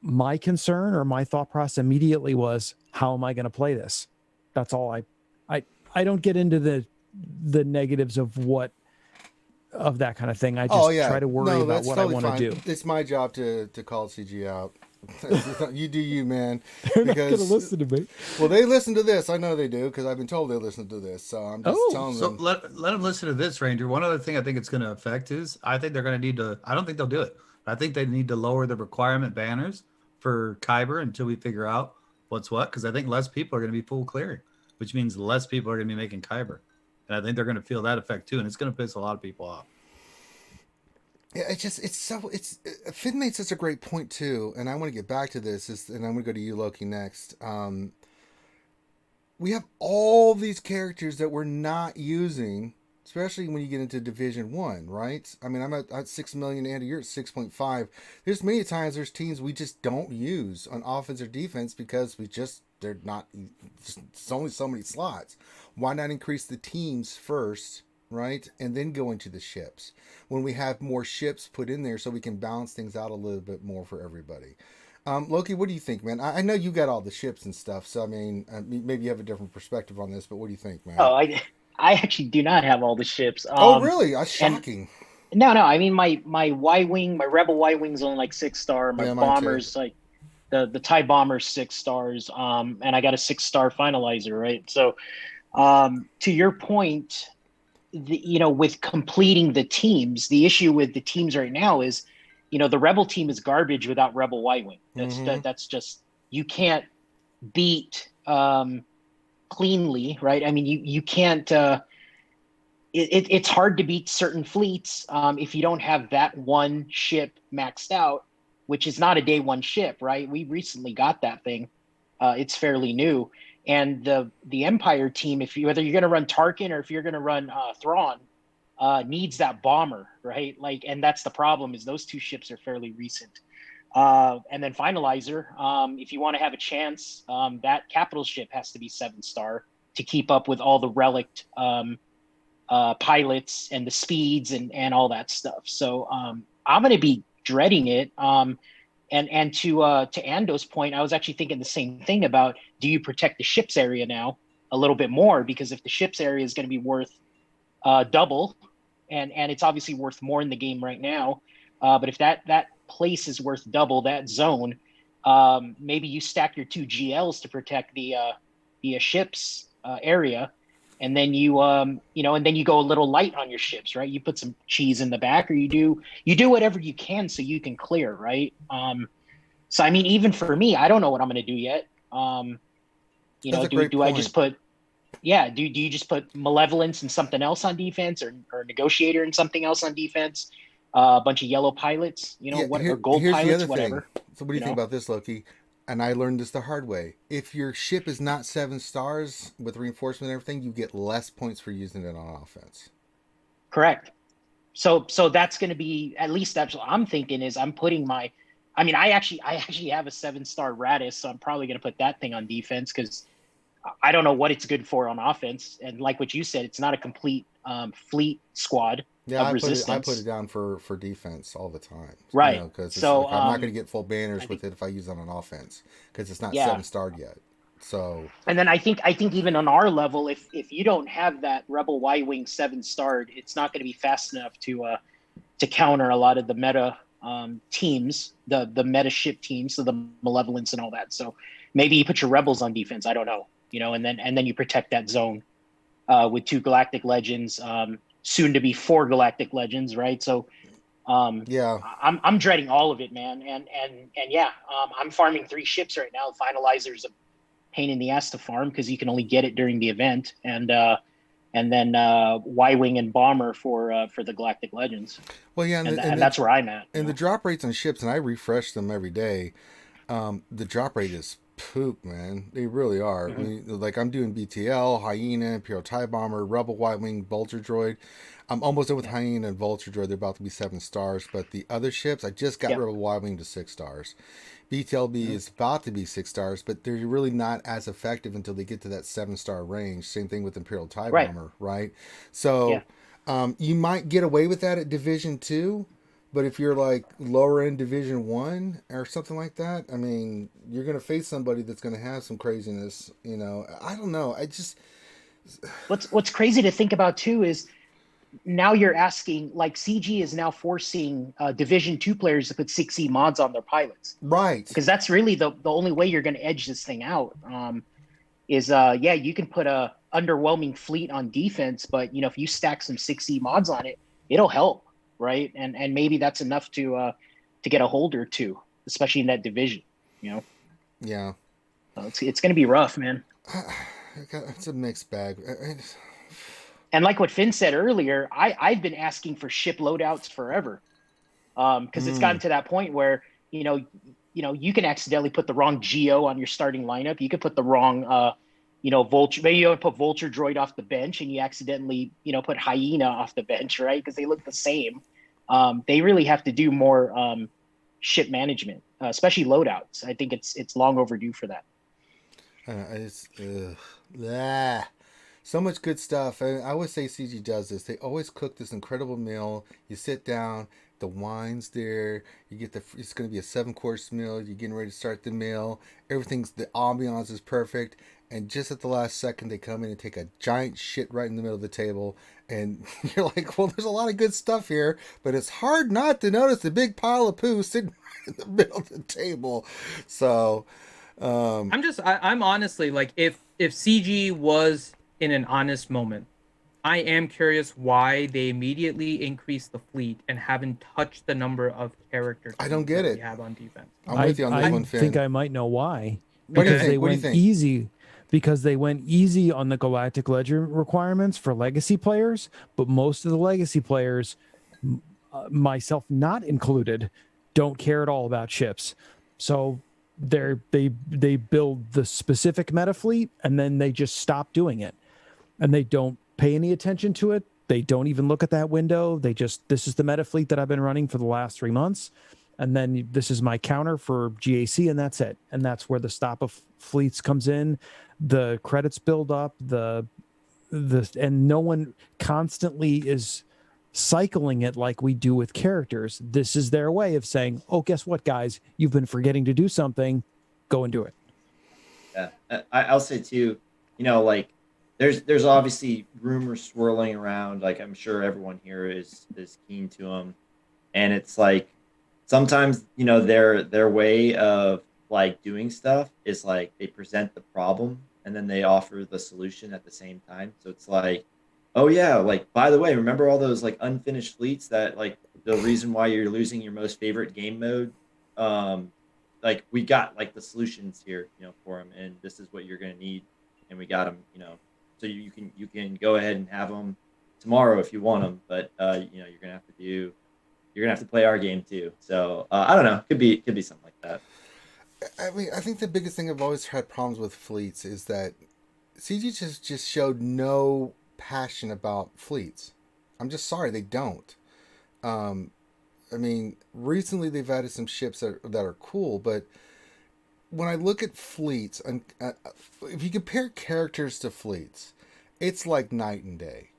My concern or my thought process immediately was, how am I going to play this? That's all. I don't get into the negatives of that kind of thing. I just try to worry about what totally I want to do. It's my job to call CG out. You do you, man. They're not going to listen to me. Well, they listen to this. I know they do, because I've been told they listen to this. So I'm just telling them. So let them listen to this, Ranger. One other thing I think it's going to affect is, I think they're going to need to, I don't think they'll do it. I think they need to lower the requirement banners for Kyber until we figure out what's what, because I think less people are going to be full clearing, which means less people are going to be making Kyber. And I think they're going to feel that effect too, and it's going to piss a lot of people off. Yeah, Finn made such a great point too, and I want to get back to this, and I'm going to go to you, Loki, next. We have all these characters that we're not using, especially when you get into Division 1, right? I mean, I'm at 6 million, Andy, you're at 6.5. There's many times there's teams we just don't use on offense or defense because they're not, it's only so many slots. Why not increase the teams first, right? And then go into the ships when we have more ships put in there so we can balance things out a little bit more for everybody. Loki, what do you think, man? I know you got all the ships and stuff, so I mean, maybe you have a different perspective on this, but what do you think, man? Oh, I actually do not have all the ships. Oh, really? That's shocking. No. I mean, my Y-wing, my Rebel Y-wing's only like 6-star. My bombers, like the TIE bombers, 6 stars. And I got a 6-star finalizer, right? So, to your point, with completing the teams, the issue with the teams right now is, the Rebel team is garbage without Rebel Y-wing. That's just, you can't beat cleanly, right? I mean, you can't. It's hard to beat certain fleets if you don't have that one ship maxed out, which is not a day 1 ship, right? We recently got that thing. It's fairly new. And the Empire team, whether you're going to run Tarkin or if you're going to run Thrawn, needs that bomber, right? Like, and that's the problem, is those 2 ships are fairly recent. And then finalizer, if you want to have a chance, that capital ship has to be 7-star to keep up with all the relict pilots and the speeds and all that stuff. So I'm going to be dreading it. And to Ando's point, I was actually thinking the same thing about, do you protect the ship's area now a little bit more? Because if the ship's area is going to be worth double, and it's obviously worth more in the game right now, but if that place is worth double, that zone, maybe you stack your 2 GLs to protect the ship's area, and then you go a little light on your ships, right? You put some cheese in the back, or you do whatever you can so you can clear, right? So I mean, even for me, I don't know what I'm going to do yet. Do I just put Yeah, do you just put Malevolence and something else on defense, or Negotiator and something else on defense? A bunch of yellow pilots, Yeah, or gold here's the pilots, other whatever. thing. So what do you think about this, Loki? And I learned this the hard way. If your ship is not 7 stars with reinforcement and everything, you get less points for using it on offense. Correct. So that's going to be, at least that's what I'm thinking, is I'm putting my, I mean, I actually have a 7-star Radis, so I'm probably going to put that thing on defense because I don't know what it's good for on offense. And like what you said, it's not a complete fleet squad Yeah, of I resistance. put it down for defense all the time. Right. Because So like, I'm not going to get full banners with it if I use it on offense because it's not Yeah. 7-starred yet. So And then I think even on our level, if you don't have that Rebel Y-wing 7-starred, it's not going to be fast enough to counter a lot of the meta teams, the meta ship teams, so the Malevolence and all that. So maybe you put your Rebels on defense. I don't know, and then you protect that zone with 2 Galactic Legends, soon to be 4 Galactic Legends, right? So yeah, I'm dreading all of it, man. And yeah, I'm farming 3 ships right now. Finalizer's a pain in the ass to farm because you can only get it during the event, and then Y-wing and Bomber for the Galactic Legends. Well, yeah, and that's where I'm at. And the drop rates on ships, and I refresh them every day. The drop rate is poop, man. They really are. Mm-hmm. I mean, like I'm doing BTL, Hyena, Imperial TIE Bomber, Rebel Y-wing, Vulture Droid. I'm almost done with Hyena and Vulture Droid. They're about to be 7 stars, but the other ships, I just got Rebel Y-wing to 6 stars. BTLB is about to be 6 stars, but they're really not as effective until they get to that 7-star range. Same thing with Imperial TIE Bomber, right? So you might get away with that at Division 2, but if you're like lower end Division 1 or something like that, I mean, you're going to face somebody that's going to have some craziness, I don't know. I just... What's crazy to think about too is now you're asking, like, CG is now forcing Division 2 players to put 6E mods on their pilots. Right. Because that's really the only way you're going to edge this thing out. You can put a underwhelming fleet on defense, but, if you stack some 6E mods on it, it'll help, right? And maybe that's enough to get a hold or two, especially in that division, Yeah. So it's going to be rough, man. It's a mixed bag. And like what Finn said earlier, I've been asking for ship loadouts forever, because it's gotten to that point where you can accidentally put the wrong Geo on your starting lineup. You could put the wrong Vulture. Maybe you put Vulture Droid off the bench, and you accidentally put Hyena off the bench, right? Because they look the same. They really have to do more ship management, especially loadouts. I think it's long overdue for that. So much good stuff. And I always say CG does this. They always cook this incredible meal. You sit down, the wine's there. You get it's going to be a 7-course meal. You're getting ready to start the meal. The ambiance is perfect. And just at the last second, they come in and take a giant shit right in the middle of the table. And you're like, well, there's a lot of good stuff here, but it's hard not to notice the big pile of poo sitting right in the middle of the table. So, I'm honestly like, if CG was in an honest moment, I am curious why they immediately increased the fleet and haven't touched the number of characters. I don't get it. We have on defense. I'm with you on this one, Finn. I think I might know why. What do you Because think? they What do you went think? easy. Because they went easy on the Galactic Legend requirements for legacy players, but most of the legacy players, myself not included, don't care at all about ships. So they build the specific meta fleet and then they just stop doing it, and they don't pay any attention to it. They don't even look at that window. This is the meta fleet that I've been running for the last 3 months. And then this is my counter for GAC, and that's it. And that's where the stop of fleets comes in. The credits build up, and no one constantly is cycling it like we do with characters. This is their way of saying, oh, guess what, guys? You've been forgetting to do something. Go and do it. Yeah, I'll say too, like there's obviously rumors swirling around. Like I'm sure everyone here is keen to them, and it's like sometimes their way of like doing stuff is like they present the problem and then they offer the solution at the same time. So it's like, oh yeah, like by the way, remember all those like unfinished fleets that like the reason why you're losing your most favorite game mode? Like we got like the solutions here, for them, and this is what you're gonna need, and we got them, so you can go ahead and have them tomorrow if you want them. But you know, you're gonna have to play our game too. So I don't know. Could be something like that. I mean, I think the biggest thing I've always had problems with fleets is that CG just showed no passion about fleets. I'm just sorry, they don't. I mean, recently they've added some ships that are cool, but when I look at fleets, and if you compare characters to fleets, it's like night and day.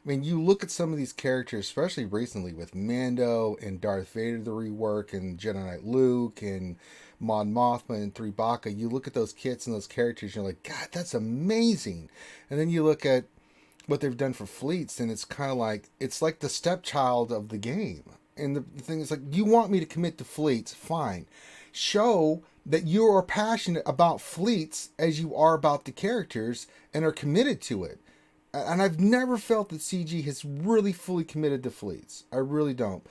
I mean, you look at some of these characters, especially recently with Mando and Darth Vader, the rework, and Jedi Knight Luke, and Mon Mothma and 3 Baka. You look at those kits and those characters, you're like, God, that's amazing. And then you look at what they've done for fleets, and it's kind of like, it's like the stepchild of the game. And the thing is, like, you want me to commit to fleets, fine. Show that you are passionate about fleets as you are about the characters and are committed to it. And I've never felt that CG has really fully committed to fleets. I really don't.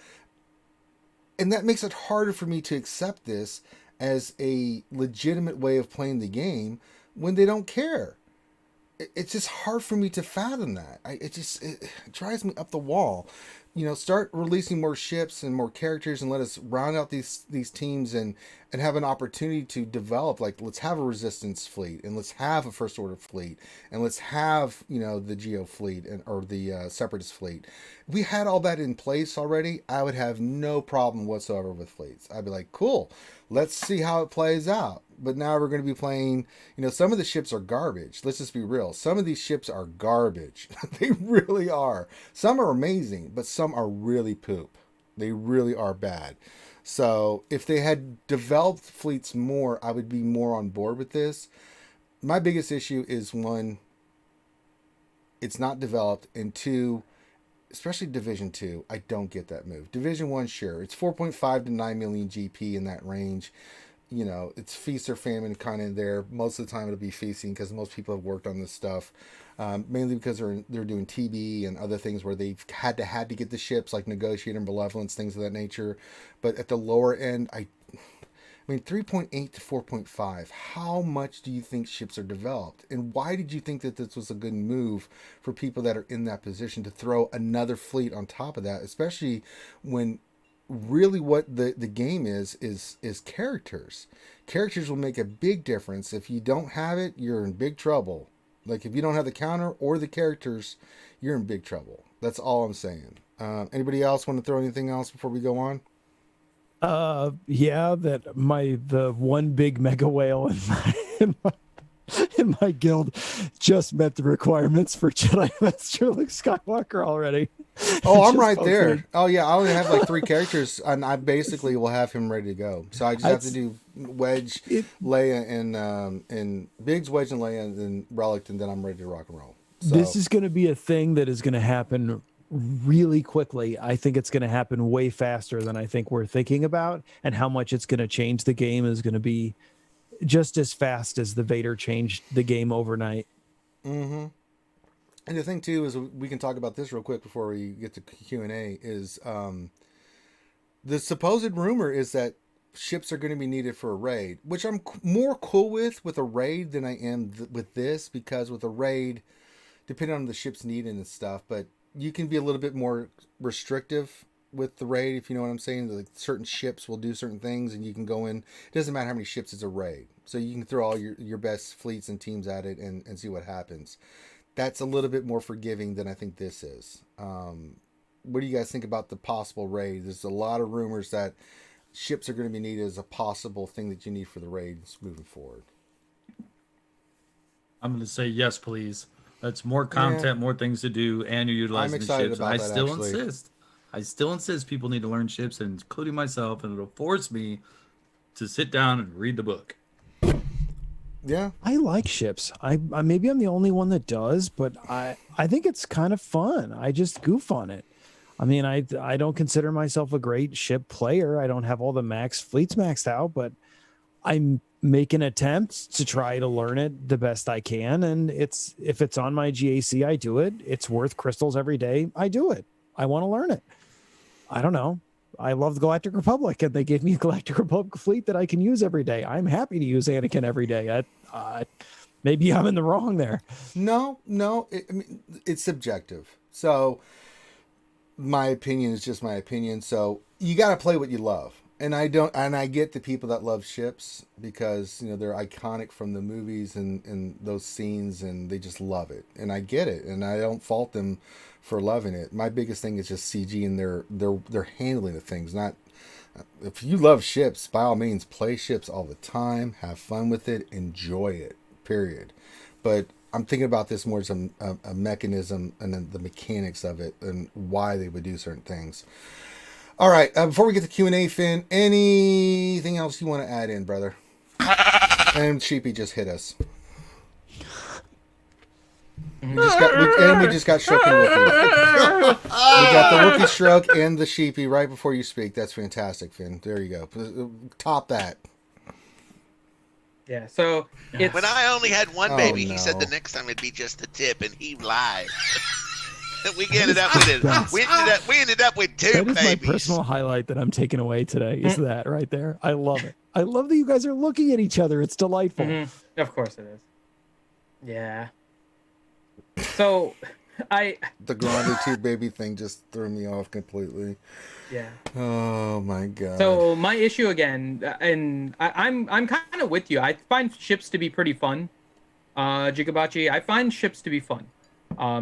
And that makes it harder for me to accept this as a legitimate way of playing the game when they don't care. It's just hard for me to fathom that. It drives me up the wall. You know, start releasing more ships and more characters and let us round out these teams and have an opportunity to develop. Like, let's have a resistance fleet, and let's have a first order fleet, and let's have, you know, the Geo fleet or the separatist fleet. If we had all that in place already, I would have no problem whatsoever with fleets. I'd be like, cool, let's see how it plays out. But now we're going to be playing, you know, some of the ships are garbage. Let's just be real. Some of these ships are garbage. They really are. Some are amazing, but some are really poop. They really are bad. So if they had developed fleets more, I would be more on board with this. My biggest issue is, one, it's not developed, and two, especially Division 2, I don't get that move. Division 1, sure, it's 4.5 to 9 million GP in that range. You know, it's feast or famine kind of there. Most of the time it'll be feasting because most people have worked on this stuff, mainly because they're doing TB and other things where they've had to get the ships, like Negotiator and Benevolence, things of that nature. But at the lower end, I mean, 3.8 to 4.5, how much do you think ships are developed? And why did you think that this was a good move for people that are in that position to throw another fleet on top of that, especially when really what the game is characters. Characters will make a big difference. If you don't have it, you're in big trouble. Like, if you don't have the counter or the characters, you're in big trouble. That's all I'm saying. Anybody else want to throw anything else before we go on? Yeah, that the one big mega whale in my guild just met the requirements for Jedi Master Luke Skywalker already. Oh, I'm right there. Oh yeah, I only have like 3 characters, and I basically will have him ready to go. So I just have to do Wedge, Leia, and Biggs, Wedge, and Leia, and then Relic, and then I'm ready to rock and roll. So this is going to be a thing that is going to happen really quickly. I think it's going to happen way faster than I think we're thinking about, and how much it's going to change the game is going to be just as fast as the Vader changed the game overnight. Mm-hmm. And the thing too is, we can talk about this real quick before we get to Q&A, is the supposed rumor is that ships are going to be needed for a raid, which I'm more cool with a raid than I am with this, because with a raid, depending on the ship's needed and stuff, but you can be a little bit more restrictive with the raid, if you know what I'm saying. Like, certain ships will do certain things, and you can go in. It doesn't matter how many ships it's a raid, so you can throw all your best fleets and teams at it and see what happens. That's a little bit more forgiving than I think this is. What do you guys think about the possible raid? There's a lot of rumors that ships are going to be needed as a possible thing that you need for the raids moving forward. I'm going to say yes, please. That's more content, more things to do, and you're utilizing the ships. I still insist people need to learn ships, and including myself, and it'll force me to sit down and read the book. Yeah, I like ships. I maybe I'm the only one that does, but I think it's kind of fun. I just goof on it. I mean, I don't consider myself a great ship player. I don't have all the fleets maxed out, but I'm making attempts to try to learn it the best I can. And if it's on my GAC, I do it. It's worth crystals every day, I do it. I want to learn it. I don't know. I love the Galactic Republic, and they gave me a Galactic Republic fleet that I can use every day. I'm happy to use Anakin every day. Maybe I'm in the wrong there. No, I mean, it's subjective. So my opinion is just my opinion. So you got to play what you love. And I get the people that love ships because, you know, they're iconic from the movies and those scenes, and they just love it. And I get it. And I don't fault them for loving it. My biggest thing is just CG and they're handling the things. Not, if you love ships, by all means, play ships all the time, have fun with it, enjoy it, period. But I'm thinking about this more as a mechanism and then the mechanics of it and why they would do certain things. All right, before we get to Q&A, Finn, anything else you want to add in, brother? And Sheepy just hit us. We just got Shooken Wookie. We got the Wookie stroke and the Sheepy right before you speak. That's fantastic, Finn. There you go. Top that. Yeah, so it's... When I only had one baby, no. he said the next time it'd be just a tip, and he lied. We ended up with it. We ended up with two That is babies. my personal highlight that I'm taking away today. Is that right there? I love it. I love that you guys are looking at each other. It's delightful. Mm-hmm. Of course it is. Yeah. So, The Grande two baby thing just threw me off completely. Yeah. Oh my god. So my issue again, and I'm kind of with you. I find ships to be pretty fun. Jigabachi, I find ships to be fun.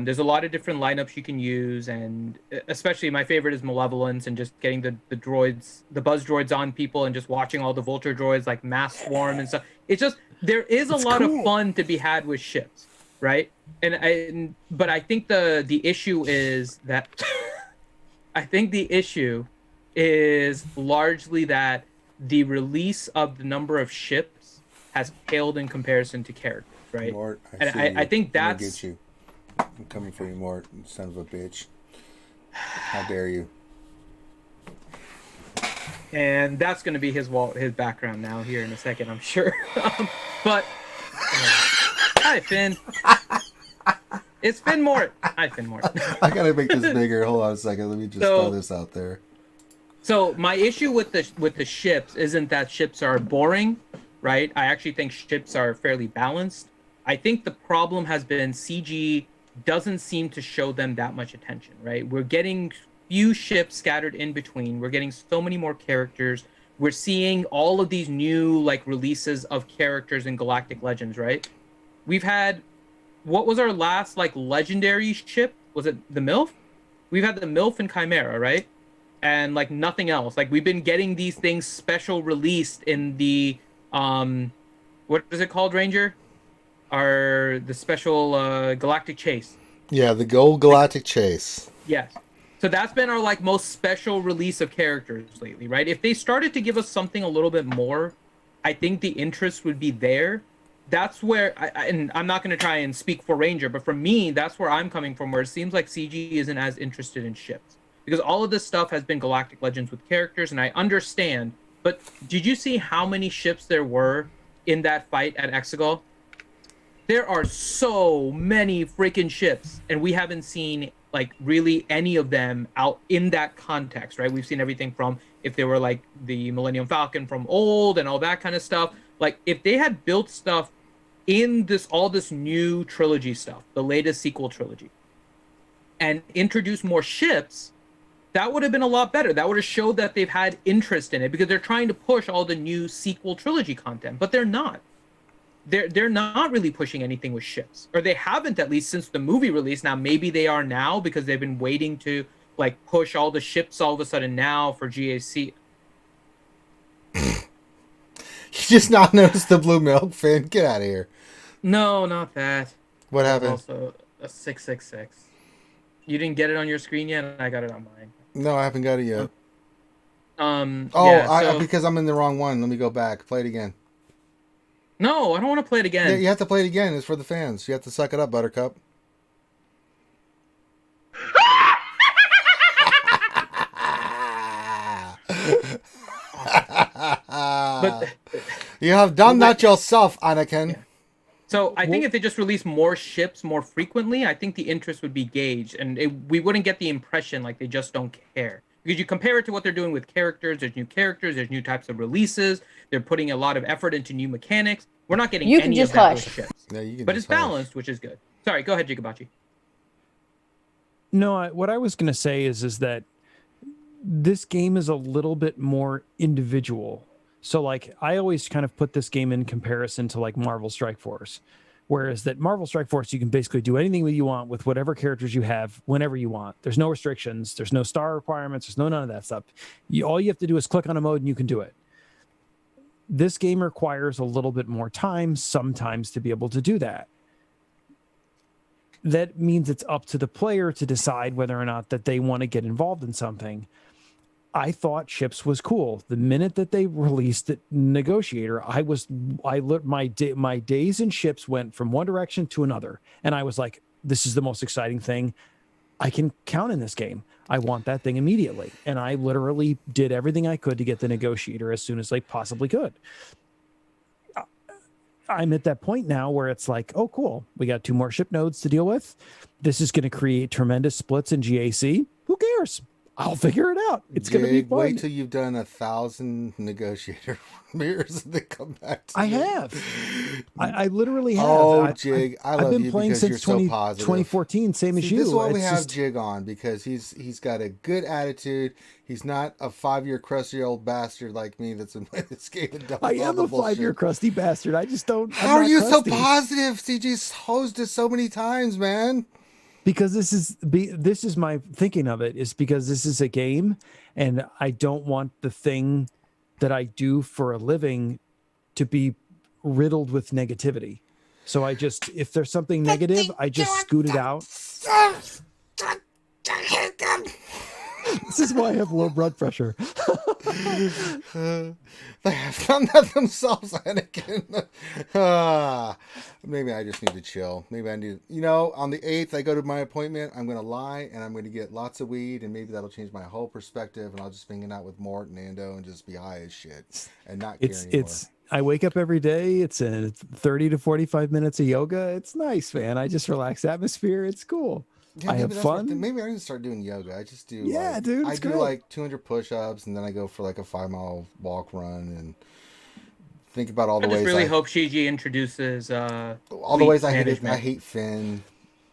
There's a lot of different lineups you can use, and especially my favorite is Malevolence and just getting the droids, the buzz droids on people and just watching all the vulture droids like mass swarm and stuff. It's just, there is a lot of fun to be had with ships, right? But I think the issue is that the issue is largely that the release of the number of ships has paled in comparison to characters, right? Mort, I think I'm gonna that's... get you. I'm coming for you, Mort, you son of a bitch. How dare you? And that's going to be his background now here in a second, I'm sure. But hi, Finn. It's Finn Mort. Hi, Finn Mort. I gotta make this bigger. Hold on a second. Let me just throw this out there. So my issue with the ships isn't that ships are boring, right? I actually think ships are fairly balanced. I think the problem has been CG doesn't seem to show them that much attention, right? We're getting few ships scattered in between. We're getting so many more characters. We're seeing all of these new like releases of characters in Galactic Legends, right? We've had, what was our last like legendary ship? Was it the MILF? We've had the MILF and Chimera, right? And like nothing else. Like we've been getting these things special released in the what is it called, Ranger? The special Galactic Chase. Yeah, the Gold Galactic Chase. Yes. So that's been our like most special release of characters lately, right? If they started to give us something a little bit more, I think the interest would be there. That's where and I'm not going to try and speak for Ranger, but for me, that's where I'm coming from, where it seems like CG isn't as interested in ships. Because all of this stuff has been Galactic Legends with characters, and I understand, but did you see how many ships there were in that fight at XSWGOH? There are so many freaking ships, and we haven't seen like really any of them out in that context, right? We've seen everything from if they were like the Millennium Falcon from old and all that kind of stuff. Like if they had built stuff in all this new trilogy stuff, the latest sequel trilogy, and introduced more ships, that would have been a lot better. That would have showed that they've had interest in it, because they're trying to push all the new sequel trilogy content, but they're not. They're not really pushing anything with ships, or they haven't, at least since the movie release. Now maybe they are now, because they've been waiting to like push all the ships all of a sudden now for GAC. You just not noticed the blue milk, Finn? Get out of here. No, not that. What happened? Also a 666. You didn't get it on your screen yet, and I got it on mine. No, I haven't got it yet. Because I'm in the wrong one. Let me go back. Play it again. No, I don't want to play it again. Yeah, you have to play it again. It's for the fans. You have to suck it up, Buttercup. But you have done that yourself, Anakin. Yeah. So I think if they just release more ships more frequently, I think the interest would be gauged, and we wouldn't get the impression like they just don't care. Because you compare it to what they're doing with characters. There's new characters. There's new types of releases. They're putting a lot of effort into new mechanics. We're not getting You can any just of that hush. with ships. Yeah, you can But just it's balanced, which is good. Sorry, go ahead, Jigabachi. No, what I was going to say is that this game is a little bit more individual. So like I always kind of put this game in comparison to like Marvel Strike Force, whereas that Marvel Strike Force, you can basically do anything that you want with whatever characters you have whenever you want. There's no restrictions. There's no star requirements. There's none of that stuff. All you have to do is click on a mode and you can do it. This game requires a little bit more time sometimes to be able to do that. That means it's up to the player to decide whether or not that they want to get involved in something. I thought ships was cool. The minute that they released it, Negotiator, my days in ships went from one direction to another, and I was like, "This is the most exciting thing I can count in this game. I want that thing immediately." And I literally did everything I could to get the Negotiator as soon as I possibly could. I'm at that point now where it's like, oh, cool. We got 2 more ship nodes to deal with. This is going to create tremendous splits in GAC. Who cares? I'll figure it out. It's going to be fun. Wait till you've done 1,000 Negotiator mirrors and then come back to I have. I literally have. Oh, Jig, I love I've been you playing because since you're so positive. 2014, same as you. This is why we It's have just- Jig on, because he's got a good attitude. He's not a 5-year crusty old bastard like me that's been playing this game and done I all am the a 5-year bullshit. crusty bastard. I just don't. How are you so positive? CG's hosed us so many times, man. Because this is my thinking of it, is because this is a game and I don't want the thing that I do for a living to be riddled with negativity. So if there's something negative, I just scoot it out. This is why I have low blood pressure. They have done that themselves, Anakin. Maybe I just need to chill. Maybe I need, on the 8th, I go to my appointment. I'm going to lie and I'm going to get lots of weed, and maybe that'll change my whole perspective. And I'll just be hanging out with Mort and Ando and just be high as shit and not care anymore. I wake up every day. It's 30 to 45 minutes of yoga. It's nice, man. I just relax atmosphere. It's cool. Yeah, I have fun. Maybe I need to start doing yoga. I just do. Yeah, dude. I do like 200 push-ups, and then I go for like a 5-mile walk run, and think about all the ways. I just really hope CG introduces all the ways I hate Finn.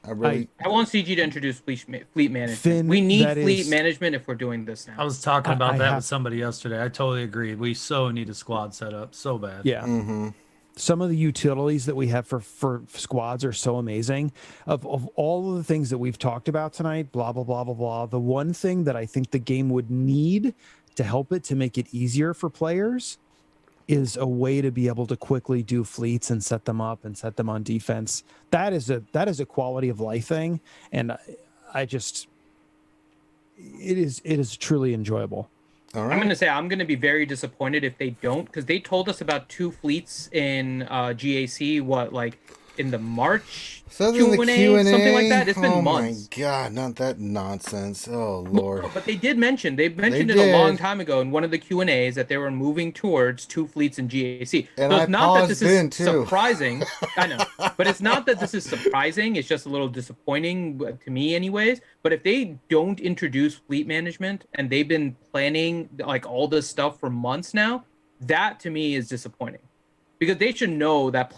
I want CG to introduce fleet management. Finn, we need fleet management if we're doing this now. I was talking about that with somebody yesterday. I totally agree. We so need a squad set up so bad. Yeah. Mm-hmm. Some of the utilities that we have for squads are so amazing. Of all of the things that we've talked about tonight, blah, blah, blah, blah, blah. The one thing that I think the game would need to help it to make it easier for players is a way to be able to quickly do fleets and set them up and set them on defense. That is a quality of life thing. And it is truly enjoyable. All right. I'm going to say I'm going to be very disappointed if they don't, because they told us about 2 fleets in GAC, in the March Q&A, something like that. It's been months. Oh my God, not that nonsense. Oh Lord. No, but they mentioned it a long time ago in one of the Q&As that they were moving towards 2 fleets in GAC. And so it's not that this is too. surprising. I know, but it's not that this is surprising. It's just a little disappointing to me anyways. But if they don't introduce fleet management and they've been planning all this stuff for months now, that to me is disappointing. Because they should know that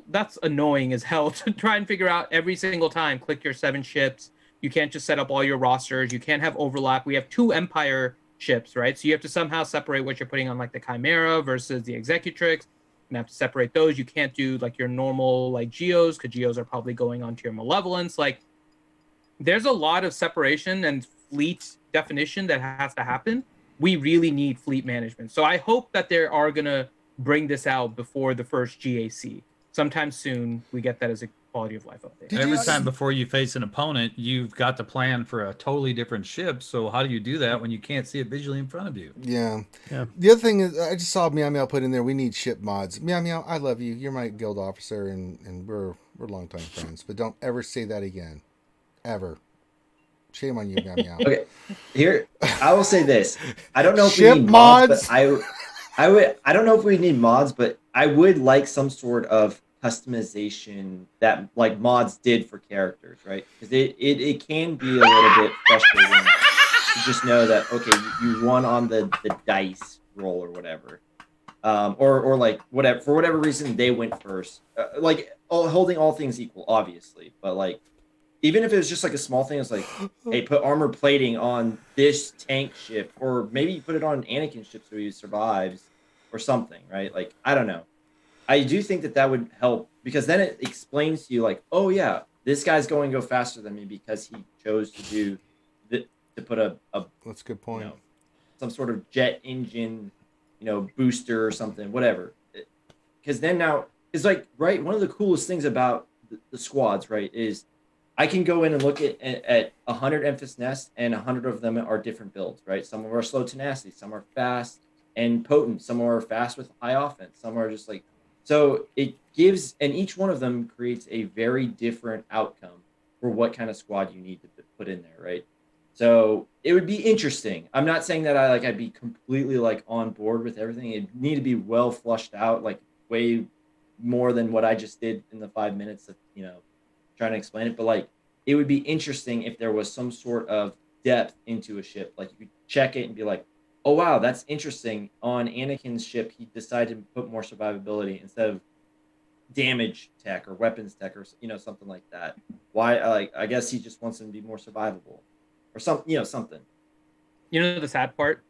that's annoying as hell to try and figure out every single time. Click your 7 ships. You can't just set up all your rosters. You can't have overlap. We have 2 Empire ships, right? So you have to somehow separate what you're putting on the Chimera versus the Executrix. You have to separate those. You can't do your normal Geos, because Geos are probably going onto your Malevolence. There's a lot of separation and fleet definition that has to happen. We really need fleet management. So I hope that they are going to bring this out before the first GAC. Sometime soon, we get that as a quality of life update. Every time before you face an opponent, you've got to plan for a totally different ship. So how do you do that when you can't see it visually in front of you? Yeah. The other thing is, I just saw Meow Meow put in there, we need ship mods. Meow Meow, I love you. You're my guild officer, and we're longtime friends. But don't ever say that again. Ever. Shame on you, Meow Meow. Okay, here, I will say this. I don't know if ship we need mods, but I don't know if we need mods, but I would like some sort of customization that mods did for characters, right? Because it can be a little bit frustrating just know that okay, you won on the dice roll or whatever, or like whatever, for whatever reason they went first, holding all things equal, obviously, but like even if it was just like a small thing, it's like, hey, put armor plating on this tank ship, or maybe you put it on Anakin's ship so he survives, or something, right? Like I don't know. I do think that would help because then it explains to you like, oh yeah, this guy's going to go faster than me because he chose to do to put a that's a good point. Some sort of jet engine, booster or something, whatever. Because then now it's like, right, one of the coolest things about the squads, right, is I can go in and look at 100 Emphas Nest, and 100 of them are different builds, right? Some are slow tenacity, some are fast and potent, some are fast with high offense, some are just like, so it gives, and each one of them creates a very different outcome for what kind of squad you need to put in there, right? So it would be interesting. I'm not saying that I'd be completely like on board with everything. It need to be well flushed out, like way more than what I just did in the 5 minutes of trying to explain it. But like it would be interesting if there was some sort of depth into a ship. Like you could check it and be like, oh wow, that's interesting. On Anakin's ship, he decided to put more survivability instead of damage tech or weapons tech or something like that. Why? I guess he just wants them to be more survivable. Or something. The sad part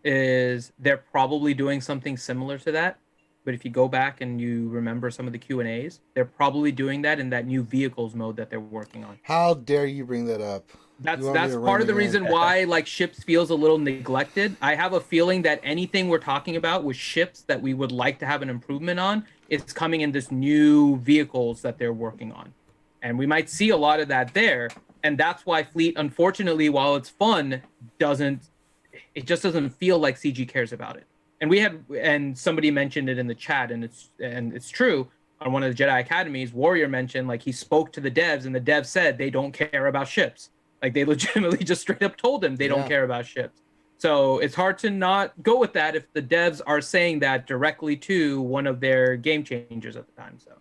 is they're probably doing something similar to that. But if you go back and you remember some of the Q&As, they're probably doing that in that new vehicles mode that they're working on. How dare you bring that up? That's part of the reason why like ships feels a little neglected. I have a feeling that anything we're talking about with ships that we would like to have an improvement on, it's coming in this new vehicles that they're working on. And we might see a lot of that there. And that's why Fleet, unfortunately, while it's fun, it just doesn't feel like CG cares about it. And somebody mentioned it in the chat, and it's true. On one of the Jedi Academies, Warrior mentioned like he spoke to the devs, and the devs said they don't care about ships. Like they legitimately just straight up told him they don't care about ships. So it's hard to not go with that if the devs are saying that directly to one of their game changers at the time. So.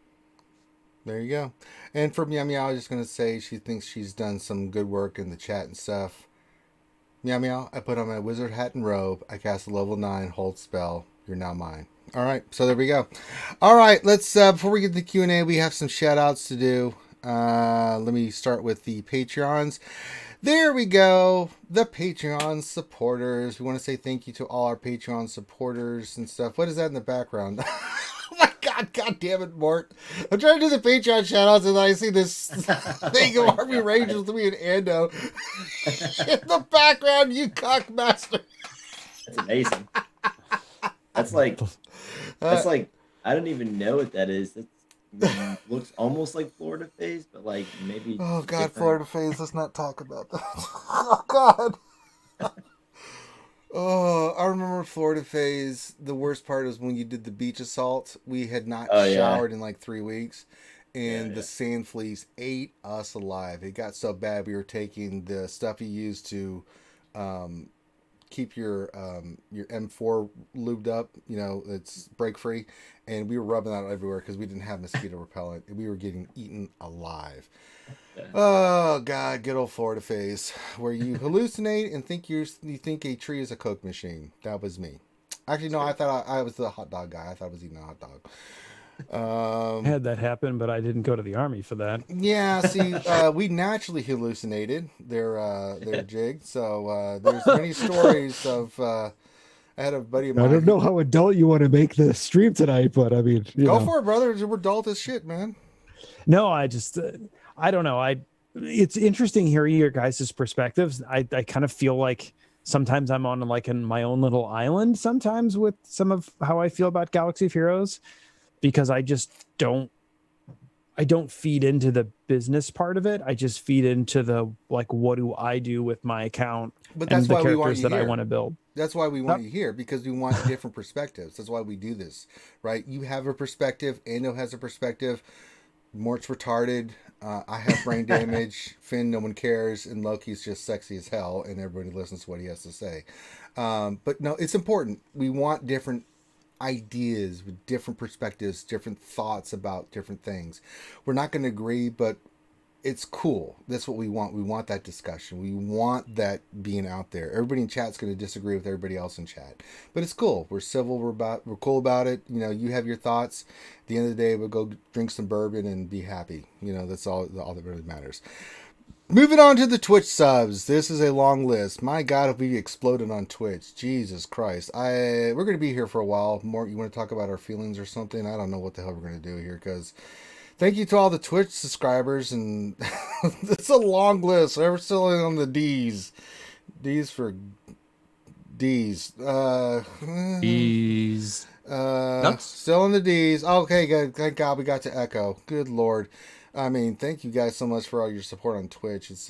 There you go. And for Meow Meow, I was just going to say she thinks she's done some good work in the chat and stuff. Meow Meow, I put on my wizard hat and robe. I cast a level 9 hold spell. You're now mine. All right, so there we go. All right, let's, before we get to the Q&A, we have some shout outs to do. Let me start with the Patreons. There we go. The Patreon supporters. We want to say thank you to all our Patreon supporters and stuff. What is that in the background? Oh my God damn it, Mort. I'm trying to do the Patreon shout outs and I see this thing of Army Rangers with me and Ando in the background, you cockmaster. That's amazing. That's like, I don't even know what that is. That looks almost like Florida Phase, but like maybe. Oh God, different. Florida Phase. Let's not talk about that. Oh God. Oh, I remember Florida Phase. The worst part is when you did the beach assault. We had not showered in like 3 weeks, and the sand fleas ate us alive. It got so bad we were taking the stuff you use to keep your M4 lubed up. It's break free, and we were rubbing that everywhere because we didn't have mosquito repellent, and we were getting eaten alive. Yeah. Oh God, good old Florida Phase, where you hallucinate and think you think a tree is a Coke machine. That was me. Actually, no, I thought I was the hot dog guy. I thought I was eating a hot dog. I had that happen, but I didn't go to the army for that. Yeah, see, we naturally hallucinated their jig. So there's many stories of. I had a buddy of mine. I don't know how adult you want to make the stream tonight, but I mean, go for it, brother. We're adult as shit, man. No, I just. I don't know. It's interesting hearing your guys' perspectives. I kind of feel like sometimes I'm on like in my own little island sometimes with some of how I feel about Galaxy of Heroes, because I just don't feed into the business part of it. I just feed into the like, what do I do with my account? But that's why we want you that here. I want to build. That's why we want you here, because we want different perspectives. That's why we do this, right? You have a perspective. Ando has a perspective. Mort's retarded. I have brain damage. Finn, no one cares, and Loki's just sexy as hell, and everybody listens to what he has to say. But no, it's important. We want different ideas with different perspectives, different thoughts about different things. We're not going to agree, but it's cool. That's what we want. We want that discussion. We want that being out there. Everybody in chat's going to disagree with everybody else in chat, but it's cool. We're civil. We're cool about it. You know, you have your thoughts. At the end of the day, we'll go drink some bourbon and be happy. You know, that's all that really matters. Moving on to the Twitch subs. This is a long list. My God, if we exploded on Twitch. Jesus Christ. We're going to be here for a while. More, you want to talk about our feelings or something? I don't know what the hell we're going to do here, because thank you to all the Twitch subscribers, and it's a long list. We're still on the D's. D's for D's. D's. Still on the D's. Okay, good. Thank God we got to Echo. Good Lord. I mean, thank you guys so much for all your support on Twitch. It's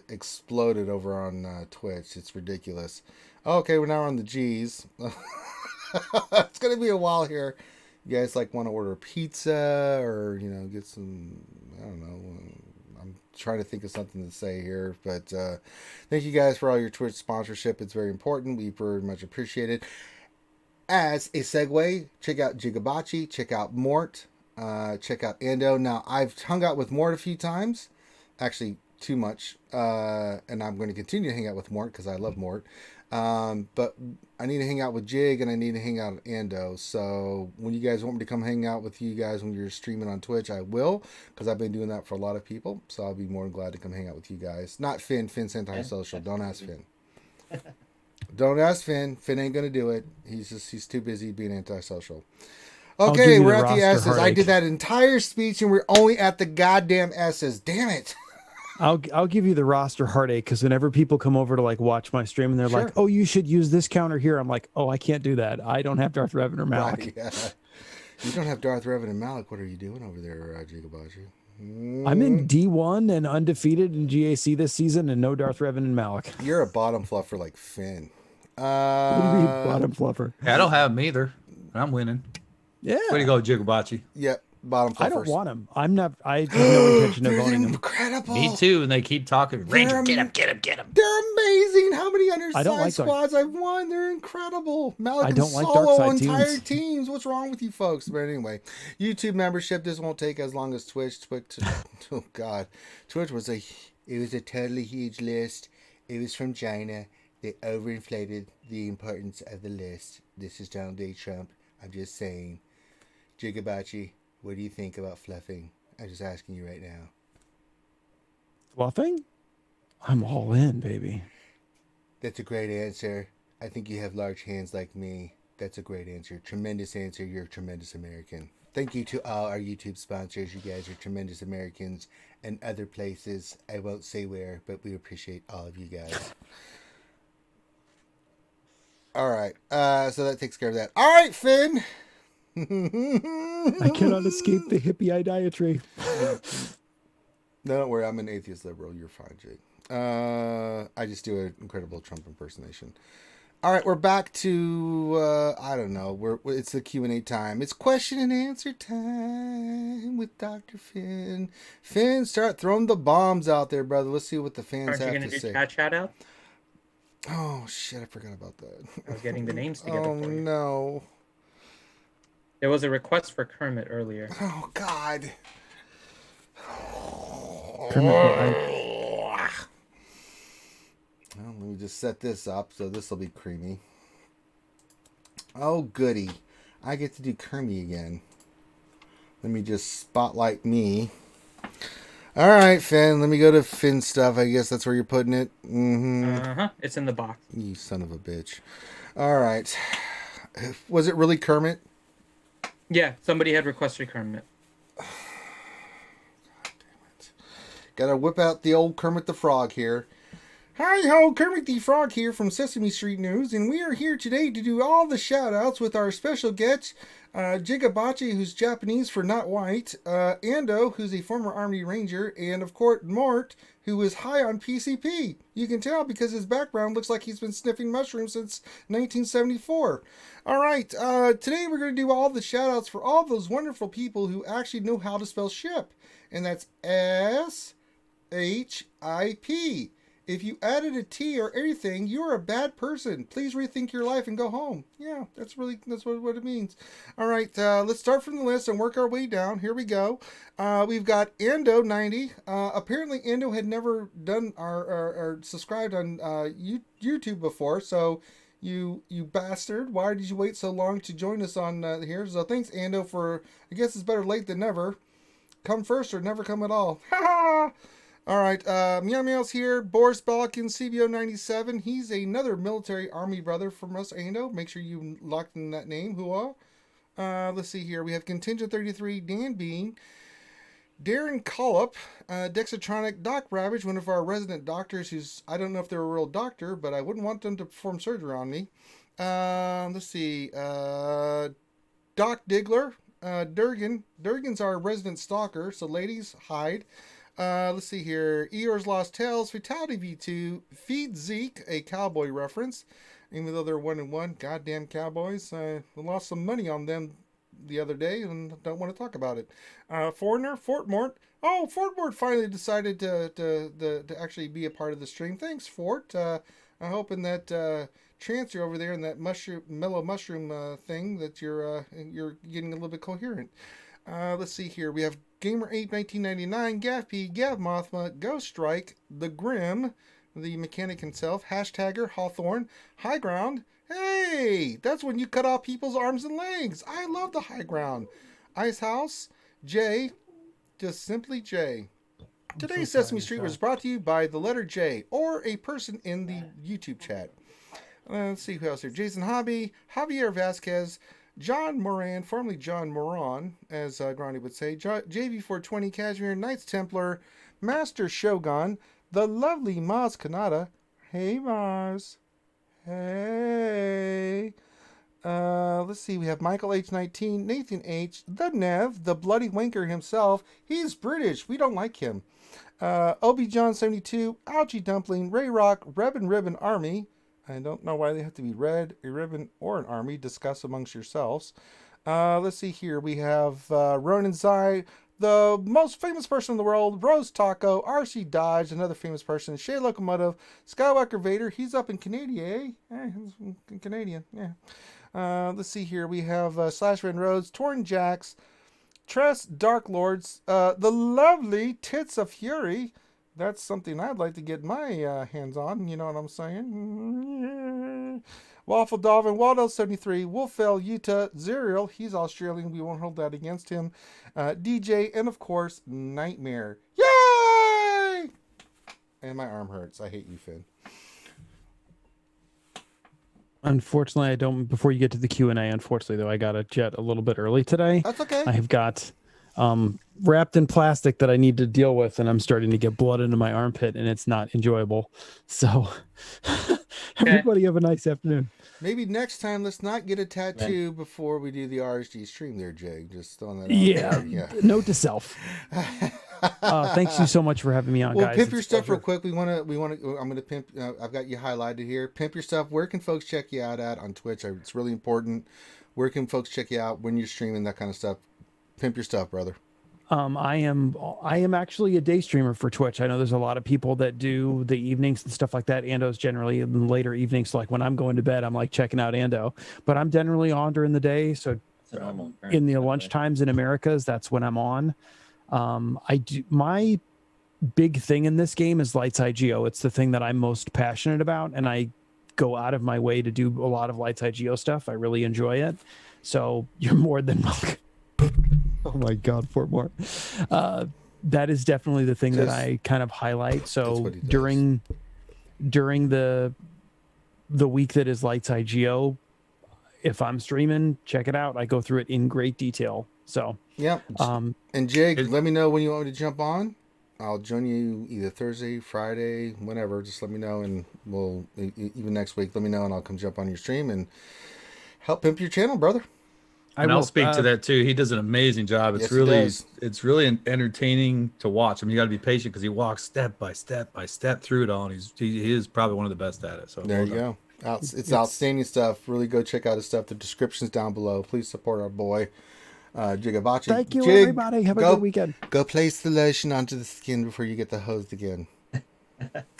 exploded over on Twitch. It's ridiculous. Okay, we're now on the G's. It's gonna be a while here. You guys like want to order pizza or get some? I don't know. I'm trying to think of something to say here, but thank you guys for all your Twitch sponsorship. It's very important. We very much appreciate it. As a segue, check out Jigabachi. Check out Mort. Check out Ando. Now, I've hung out with Mort a few times, actually too much, and I'm going to continue to hang out with Mort because I love Mort. But I need to hang out with Jig and I need to hang out with Ando. So when you guys want me to come hang out with you guys when you're streaming on Twitch, I will, because I've been doing that for a lot of people. So I'll be more than glad to come hang out with you guys. Not Finn. Finn's antisocial. Don't ask Finn. Don't ask Finn. Finn ain't going to do it. He's too busy being antisocial. Okay, we're at the S's. I did that entire speech and we're only at the goddamn S's. Damn it. I'll give you the roster heartache, because whenever people come over to like watch my stream and they're like, oh, you should use this counter here, I'm like, oh, I can't do that. I don't have Darth Revan or Malik. Right, yeah. You don't have Darth Revan and Malik. What are you doing over there, Jigabachi? I'm in D1 and undefeated in GAC this season and no Darth Revan and Malik. You're a bottom fluffer like Finn. What do you mean bottom fluffer? Yeah, I don't have him either. I'm winning. Yeah. Way to go, Jigabachi. Yep. Bottom fluffers. I don't want him. I have no intention of owning him. Incredible. Me too. And they keep talking. Ranger, get him. They're amazing. How many undersized like squads I've won? They're incredible. Malik I don't can like solo dark side entire teams. teams. What's wrong with you folks? But anyway, YouTube membership. This won't take as long as Twitch. Oh God, Twitch was a totally huge list. It was from China. They overinflated the importance of the list. This is Donald J. Trump. I'm just saying. Jigabachi, what do you think about fluffing? I'm just asking you right now. Fluffing? I'm all in, baby. That's a great answer. I think you have large hands like me. That's a great answer. Tremendous answer. You're a tremendous American. Thank you to all our YouTube sponsors. You guys are tremendous Americans and other places. I won't say where, but we appreciate all of you guys. All right. So that takes care of that. All right, Finn. I cannot escape the hippie idiatry. No, don't worry. I'm an atheist liberal. You're fine, Jake. I just do an incredible Trump impersonation. All right, we're back to I don't know. It's the Q&A time. It's question and answer time with Dr. Finn. Finn, start throwing the bombs out there, brother. Let's see what the fans have to say. Aren't you going to do chat out? Oh shit! I forgot about that. I was getting the names together. Oh for you. no! There was a request for Kermit earlier. Oh God! Kermit, Well, let me just set this up so this will be creamy. Oh goody! I get to do Kermit again. Let me just spotlight me. All right, Finn. Let me go to Finn stuff. I guess that's where you're putting it. Mm-hmm. It's in the box. You son of a bitch. All right. Was it really Kermit? Yeah, somebody had requested Kermit. God damn it. Gotta whip out the old Kermit the Frog here. Hi ho, Kermit the Frog here from Sesame Street News, and we are here today to do all the shout-outs with our special guest, Jigabachi, who's Japanese for not white, Ando, who's a former Army Ranger, and of course Mort, who is high on PCP. You can tell because his background looks like he's been sniffing mushrooms since 1974. Alright, today we're going to do all the shout-outs for all those wonderful people who actually know how to spell ship, and that's S-H-I-P. If you added a T or anything, you are a bad person. Please rethink your life and go home. Yeah, that's what it means. All right, let's start from the list and work our way down. Here we go. We've got Ando 90. Apparently, Ando had never done or subscribed on YouTube before, so you bastard. Why did you wait so long to join us on here? So thanks, Ando, for, I guess it's better late than never. Come first or never come at all. Ha ha! All right, Meow Meow's here. Boris Balkin, CBO 97. He's another military army brother from us, Ando. Make sure you locked in that name. Hooah. Let's see here. We have Contingent 33, Dan Bean, Darren Collop, Dexatronic, Doc Ravage, one of our resident doctors who's, I don't know if they're a real doctor, but I wouldn't want them to perform surgery on me. Let's see. Doc Diggler, Durgan. Durgan's our resident stalker, so ladies, hide. Let's see here. Eeyore's Lost Tales, Fatality V2, Feed Zeke, a cowboy reference. Even though they're 1-1, goddamn Cowboys. I lost some money on them the other day and don't want to talk about it. Foreigner, Fort Mort. Oh, Fort Mort finally decided to actually be a part of the stream. Thanks, Fort. I'm hoping that trance you're over there in that mellow mushroom thing that you're getting a little bit coherent. Let's see here. We have Gamer8 1999, Gav Gav Mothma, Ghost Strike, The Grim, the mechanic himself, Hashtagger, Hawthorne, High Ground. Hey, that's when you cut off people's arms and legs. I love the High Ground. Ice House, Jay, just simply Jay. Today's Sesame Street was brought to you by the letter J or a person in the YouTube chat. Let's see who else here. Jason Hobby, Javier Vasquez, John Moran, formerly John Moran, as Grani would say, JV420, Cashmere, Knights Templar, Master Shogun, the lovely Maz Kanata. Hey, Maz. Hey. Let's see, we have Michael H19, Nathan H, the Nev, the bloody wanker himself. He's British. We don't like him. Obi John 72, Algae Dumpling, Ray Rock, Ribbon Army. I don't know why they have to be red, a ribbon, or an army. Discuss amongst yourselves. Let's see here. We have Ronan Zai, the most famous person in the world, Rose Taco, RC Dodge, another famous person, Shay Locomotive, Skywalker Vader. He's up in Canada, eh? He's Canadian, yeah. Let's see here. We have Slash Red Rhodes, Torn Jacks, Tress Dark Lords, the lovely Tits of Fury. That's something I'd like to get my hands on. You know what I'm saying? Waffle Dolphin, Waldo 73, Wolfell, Utah, Zerial. He's Australian. We won't hold that against him. DJ, and of course, Nightmare. Yay! And my arm hurts. I hate you, Finn. Unfortunately, I don't. Before you get to the Q&A, unfortunately, though, I got a jet a little bit early today. That's okay. I have got wrapped in plastic that I need to deal with, and I'm starting to get blood into my armpit, and it's not enjoyable. So everybody have a nice afternoon. Maybe next time, let's not get a tattoo before we do the RSG stream there, Jay. Just throwing that out there. Yeah. Note to self. Thanks you so much for having me on, guys. Pimp your stuff real quick. We want to. I'm gonna pimp. I've got you highlighted here. Pimp your stuff. Where can folks check you out at on Twitch? It's really important. Where can folks check you out when you're streaming, that kind of stuff? Pimp your stuff, brother. I am actually a day streamer for Twitch. I know there's a lot of people that do the evenings and stuff like that. Ando's generally in the later evenings. So like when I'm going to bed, I'm like checking out Ando, but I'm generally on during the day. So in the lunch times in Americas, that's when I'm on. I do my big thing in this game is Lights IGO. It's the thing that I'm most passionate about, and I go out of my way to do a lot of Lights IGO stuff. I really enjoy it. So you're more than welcome. Oh my God, Fort Mort. That is definitely the thing that I kind of highlight. So during the week that is Lights IGO, if I'm streaming, check it out. I go through it in great detail. So yeah. And Jake, let me know when you want me to jump on. I'll join you either Thursday, Friday, whenever. Just let me know, and we'll even next week. Let me know, and I'll come jump on your stream and help pimp your channel, brother. I'll speak to that too. He does an amazing job. It's it's really entertaining to watch. I mean, you got to be patient because he walks step by step through it all, and he is probably one of the best at it. So there you go. It's outstanding stuff. Really go check out his stuff. The description's down below. Please support our boy, Jigabachi. Thank you, everybody. Have a good weekend. Go place the lotion onto the skin before you get the hosed again.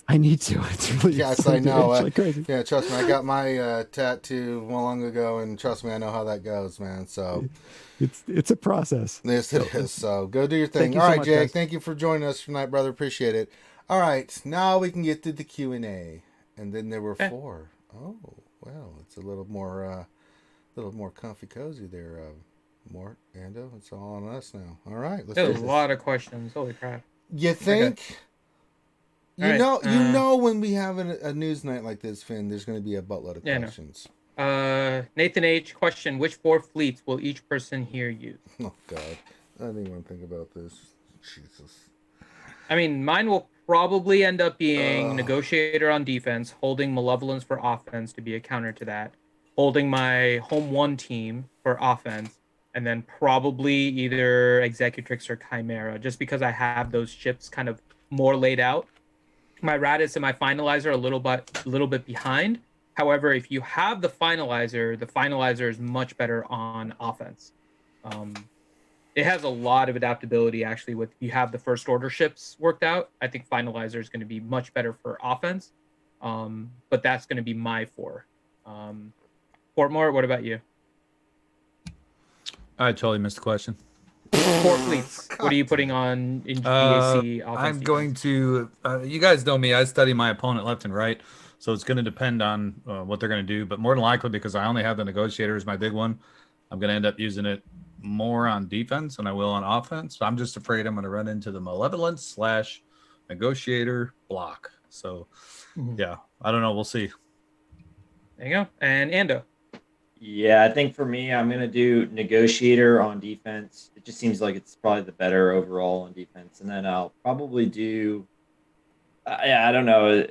I need to. It's really Yes, I know. It's like crazy. Yeah, trust me. I got my tattoo long ago, and trust me, I know how that goes, man. So It's a process. yes, it is. So go do your Thank thing. you All so right, much, Jake. guys. Thank you for joining us tonight, brother. Appreciate it. All right, now we can get to the Q&A, and then there were 4. Oh, well, it's a little more comfy, cozy there. Mort, Ando, it's all on us now. All right, let's do There's this. a lot of questions. Holy crap! You think? Okay. You know when we have a news night like this, Finn, there's going to be a buttload of questions. Nathan H. question: which 4 fleets will each person here use? Oh God, I didn't even think about this. Jesus. I mean, mine will probably end up being Negotiator on defense, holding Malevolence for offense to be a counter to that, holding my Home 1 team for offense, and then probably either Executrix or Chimera, just because I have those ships kind of more laid out. My Radis and my Finalizer are a little bit behind. However, if you have the Finalizer is much better on offense. It has a lot of adaptability, actually, with you have the first order ships worked out. I think Finalizer is going to be much better for offense. But that's going to be my 4. Portmore, what about you? I totally missed the question. 4 fleets. What are you putting on in GAC? I'm going to. You guys know me. I study my opponent left and right, so it's going to depend on what they're going to do. But more than likely, because I only have the Negotiator as my big one, I'm going to end up using it more on defense than I will on offense. So I'm just afraid I'm going to run into the Malevolence / Negotiator block. So, yeah, I don't know. We'll see. There you go. And Ando. Yeah, I think for me, I'm going to do Negotiator on defense. It just seems like it's probably the better overall on defense. And then I'll probably do, I don't know.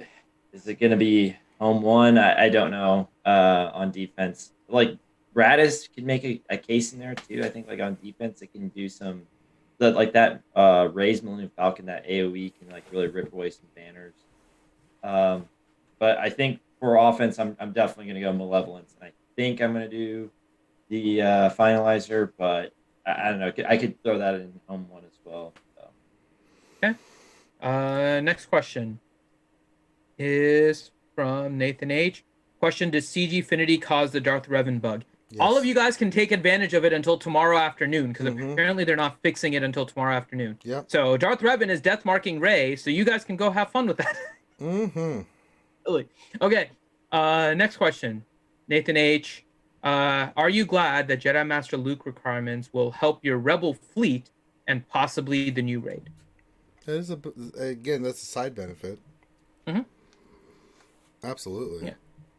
Is it going to be Home 1? I don't know on defense. Like, Radis can make a case in there, too. I think, like, on defense, it can do some, that Ray's Millennium Falcon, that AoE can, like, really rip away some banners. But I think for offense, I'm definitely going to go Malevolence. And I think I'm going to do the Finalizer, but I don't know. I could throw that in Home 1 as well. So. Okay. Next question is from Nathan H. Question: does CG Finity cause the Darth Revan bug? Yes. All of you guys can take advantage of it until tomorrow afternoon, because apparently they're not fixing it until tomorrow afternoon. Yep. So Darth Revan is death marking Rey, so you guys can go have fun with that. Really. Okay. Next question. Nathan H. Are you glad that Jedi Master Luke requirements will help your Rebel fleet and possibly the new raid? That is that's a side benefit. Absolutely. Yeah.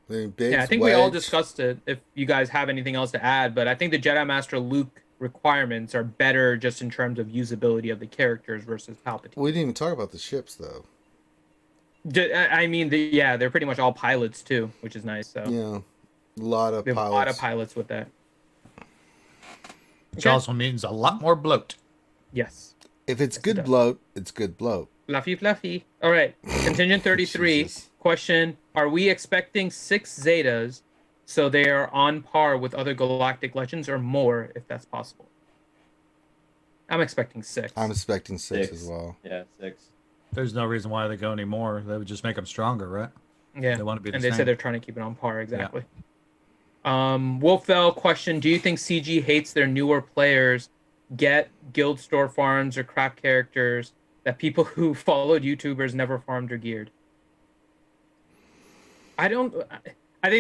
I think we all discussed it. If you guys have anything else to add, but I think the Jedi Master Luke requirements are better just in terms of usability of the characters versus Palpatine. We didn't even talk about the ships, though. I mean, they're pretty much all pilots too, which is nice. So yeah, a lot of pilots with that. Which also means a lot more bloat. Yes. If it's good bloat, it's good bloat. Fluffy. All right. Contingent 33. Question: are we expecting 6 Zetas so they are on par with other Galactic Legends or more, if that's possible? I'm expecting 6. I'm expecting 6 as well. Yeah, 6. There's no reason why they go anymore. They would just make them stronger, right? Yeah. They want to be the and same. They said they're trying to keep it on par, exactly. Yeah. Wolfell question: do you think CG hates their newer players get guild store farms or crap characters that people who followed YouTubers never farmed or geared? I think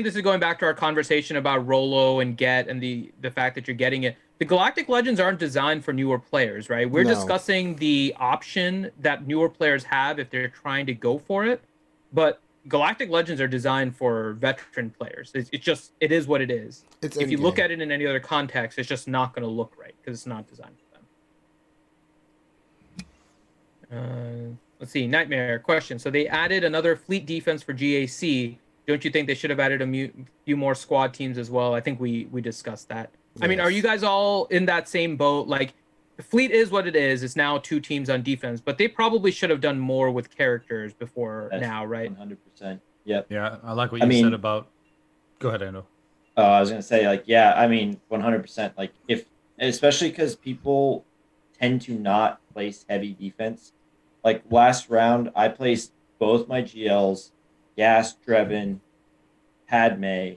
this is going back to our conversation about Rolo and Get and the fact that you're getting it. The Galactic Legends aren't designed for newer players, right? We're discussing the option that newer players have if they're trying to go for it. But Galactic Legends are designed for veteran players. It is what it is. If you look at it in any other context, it's just not going to look right because it's not designed for them. Let's see. Nightmare question. So they added another fleet defense for GAC. Don't you think they should have added a few more squad teams as well? I think we discussed that. Yes. I mean, are you guys all in that same boat? Like, the fleet is what it is. It's now 2 teams on defense, but they probably should have done more with characters before now, right? 100%. Yep. Yeah, I like what you said about. Go ahead, Ando. I was gonna say, 100%. Like, especially because people tend to not place heavy defense. Like last round, I placed both my GLs, Gas, Drebin, Padme,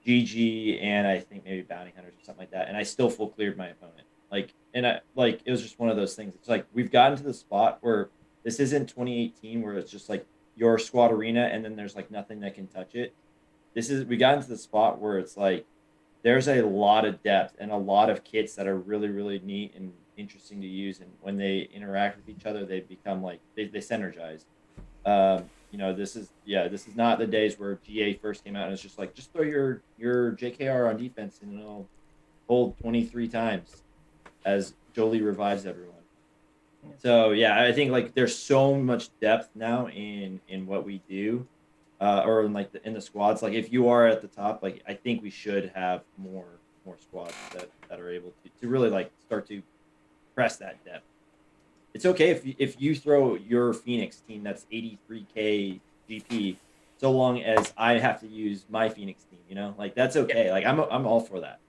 GG, and I think maybe Bounty Hunters or something like that, and I still full cleared my opponent. It was just one of those things. It's like we've gotten to the spot where this isn't 2018 where it's just like your squad arena and then there's like nothing that can touch it. We got into the spot where it's like there's a lot of depth and a lot of kits that are really, really neat and interesting to use, and when they interact with each other, they become like they synergize. This is not the days where GA first came out and it's just like just throw your JKR on defense and it'll hold 23 times as Jolie revives everyone. So yeah, I think like there's so much depth now in what we do, or in like in the squads. Like if you are at the top, like I think we should have more squads that are able to really like start to press that depth. It's okay if you throw your Phoenix team that's 83k GP, so long as I have to use my Phoenix team, like that's okay. Like I'm all for that.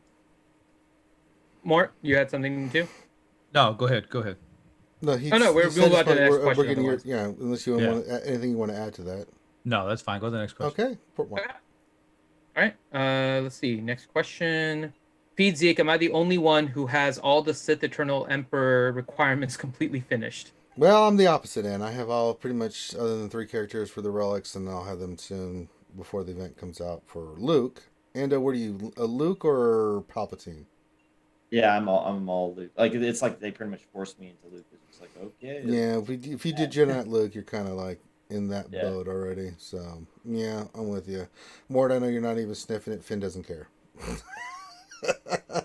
Mort, you had something too? No, go ahead. No, we're about to the next question. Unless you want anything you want to add to that. No, that's fine. Go to the next question. Okay. All right. Let's see. Next question. Feed Zeke, am I the only one who has all the Sith Eternal Emperor requirements completely finished? Well, I'm the opposite end. I have all pretty much, other than 3 characters for the relics, and I'll have them soon before the event comes out for Luke. And what are you, Luke or Palpatine? Yeah, I'm all Luke. Like it's like they pretty much forced me into Luke. It's like okay. Yeah, if you did Jedi Luke, you're kind of like in that boat already. So yeah, I'm with you. Mort, I know you're not even sniffing it. Finn doesn't care.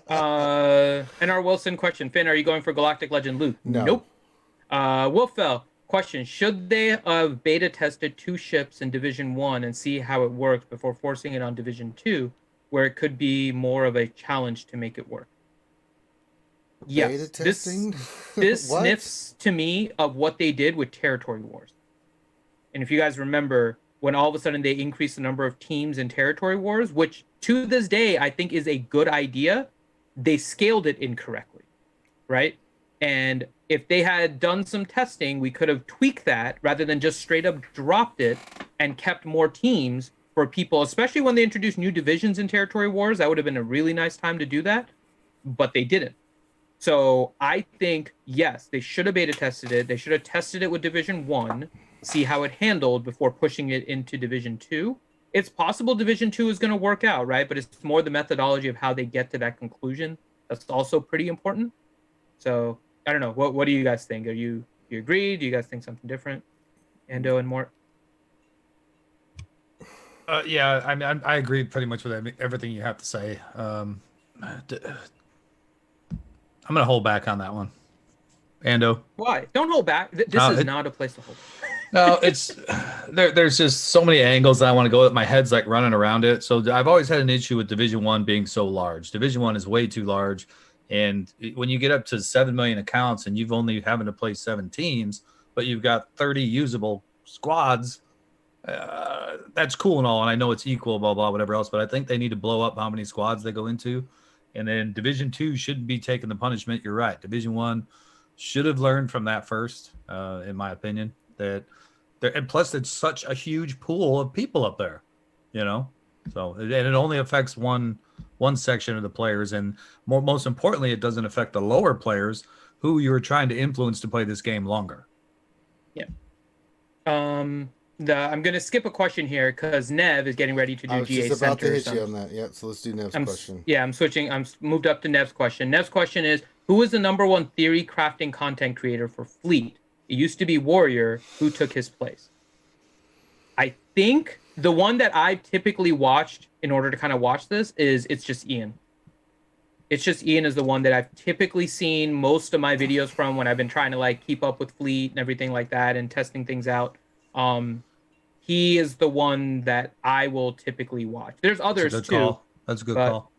And our Wilson question. Finn, are you going for Galactic Legend Luke? No. Nope. Wolfell question. Should they have beta tested 2 ships in Division 1 and see how it works before forcing it on Division 2, where it could be more of a challenge to make it work? Yes. Beta testing? This sniffs to me of what they did with Territory Wars. And if you guys remember, when all of a sudden they increased the number of teams in Territory Wars, which to this day I think is a good idea, they scaled it incorrectly, right? And if they had done some testing, we could have tweaked that rather than just straight up dropped it and kept more teams for people, especially when they introduced new divisions in Territory Wars. That would have been a really nice time to do that, but they didn't. So I think, yes, they should have beta tested it. They should have tested it with Division 1, see how it handled before pushing it into Division 2. It's possible Division 2 is going to work out, right? But it's more the methodology of how they get to that conclusion. That's also pretty important. So I don't know. What do you guys think? Do you agree? Do you guys think something different? Ando and Mort? Yeah, I mean, I agree pretty much with everything you have to say. I'm going to hold back on that one. Ando? Why? Don't hold back. This is not a place to hold back. No, it's there's just so many angles that I want to go with. My head's like running around it. So I've always had an issue with Division 1 being so large. Division 1 is way too large. And when you get up to 7 million accounts and you've only having to play 7 teams, but you've got 30 usable squads, that's cool and all. And I know it's equal, blah, blah, whatever else. But I think they need to blow up how many squads they go into. And then Division 2 shouldn't be taking the punishment. You're right. Division 1 should have learned from that first, in my opinion. And plus, it's such a huge pool of people up there, So, and it only affects one section of the players, and most importantly, it doesn't affect the lower players who you're trying to influence to play this game longer. Yeah. I'm gonna skip a question here because Nev is getting ready to do GA Center. I was just about to hit you on that. Yeah, so let's do Nev's question. Yeah, I'm switching. I'm moved up to Nev's question. Nev's question is: who is the #1 theory crafting content creator for Fleet? It used to be Warrior. Who took his place? I think the one that I've typically watched in order to kind of watch this is It's Just Ian. It's Just Ian is the one that I've typically seen most of my videos from when I've been trying to like keep up with Fleet and everything like that and testing things out. He is the one that I will typically watch. There's others too. Call. That's a good call.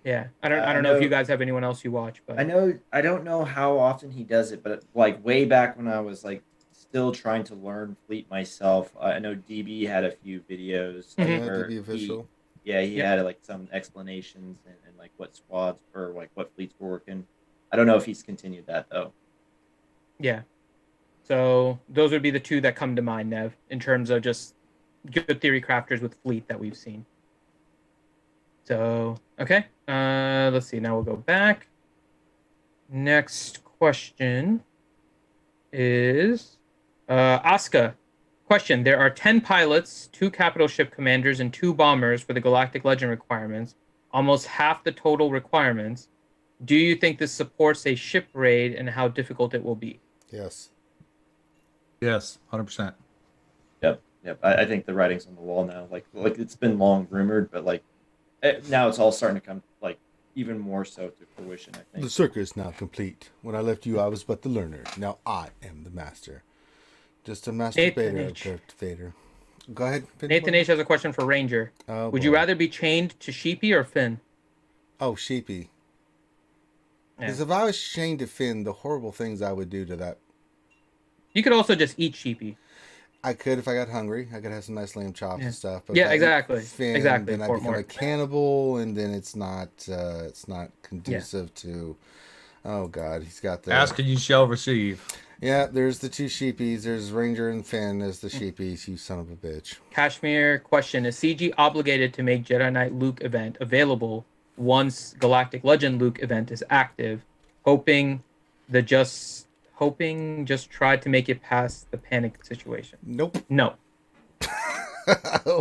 Yeah, I don't know if you guys have anyone else you watch, but I don't know how often he does it, but like way back when I was like still trying to learn Fleet myself, I know DB had a few videos. DB official. He had like some explanations and like what squads or like what fleets were working. I don't know if he's continued that though. Yeah. So those would be the two that come to mind, Nev, in terms of just good theory crafters with fleet that we've seen. So, okay. Let's see. Now we'll go back. Next question is Asuka. Question. There are 10 pilots, 2 capital ship commanders, and 2 bombers for the Galactic Legend requirements. Almost half the total requirements. Do you think this supports a ship raid, and how difficult it will be? Yes. Yes, 100%. Yep. I think the writing's on the wall now. Like it's been long rumored, but like now it's all starting to come like even more so to fruition. I think The circuit is now complete. When I left you, I was but the learner. Now I am the master. Just a masturbator of Darth Vader. Go ahead. Finn. Nathan H has a question for Ranger. Oh, Would you rather be chained to Sheepy or Finn? Oh, Sheepy. Yeah. Because if I was chained to Finn, the horrible things I would do to that. You could also just eat Sheepy. I could if I got hungry. I could have some nice lamb chops and stuff. But Yeah, if I eat exactly. Finn, Exactly. then I become a cannibal, and then it's not conducive to. Oh God, he's got the. Ask and you shall receive. Yeah, there's the 2 sheepies. There's Ranger and Finn as the sheepies. You son of a bitch. Kashmir question: Is CG obligated to make Jedi Knight Luke event available once Galactic Legend Luke event is active? Hoping just tried to make it past the panic situation. Nope. No.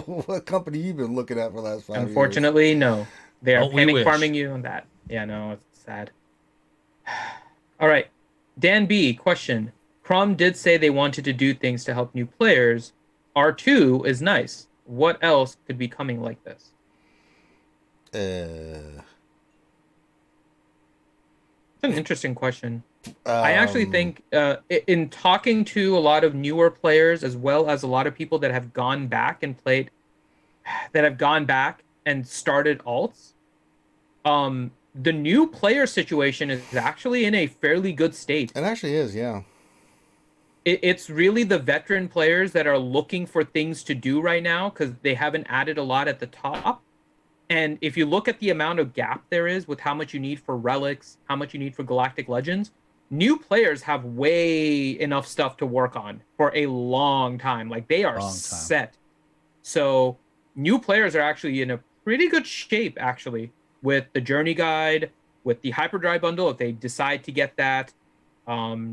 What company you been looking at for the last 5 years? Unfortunately, no. They are Don't we panic wish. farming you on that. Yeah, no, it's sad. All right. Dan B, question. Crom did say they wanted to do things to help new players. R2 is nice. What else could be coming like this? Uh, It's an interesting question. I actually think in talking to a lot of newer players, as well as a lot of people that have gone back and played, that have gone back and started alts, the new player situation is actually in a fairly good state. It actually is, yeah. It's really the veteran players that are looking for things to do right now because they haven't added a lot at the top. And if you look at the amount of gap there is with how much you need for relics, how much you need for Galactic Legends, new players have way enough stuff to work on for a long time. Like they are set. So new players are actually in a pretty good shape, actually, with the Journey Guide, with the Hyperdrive bundle, if they decide to get that,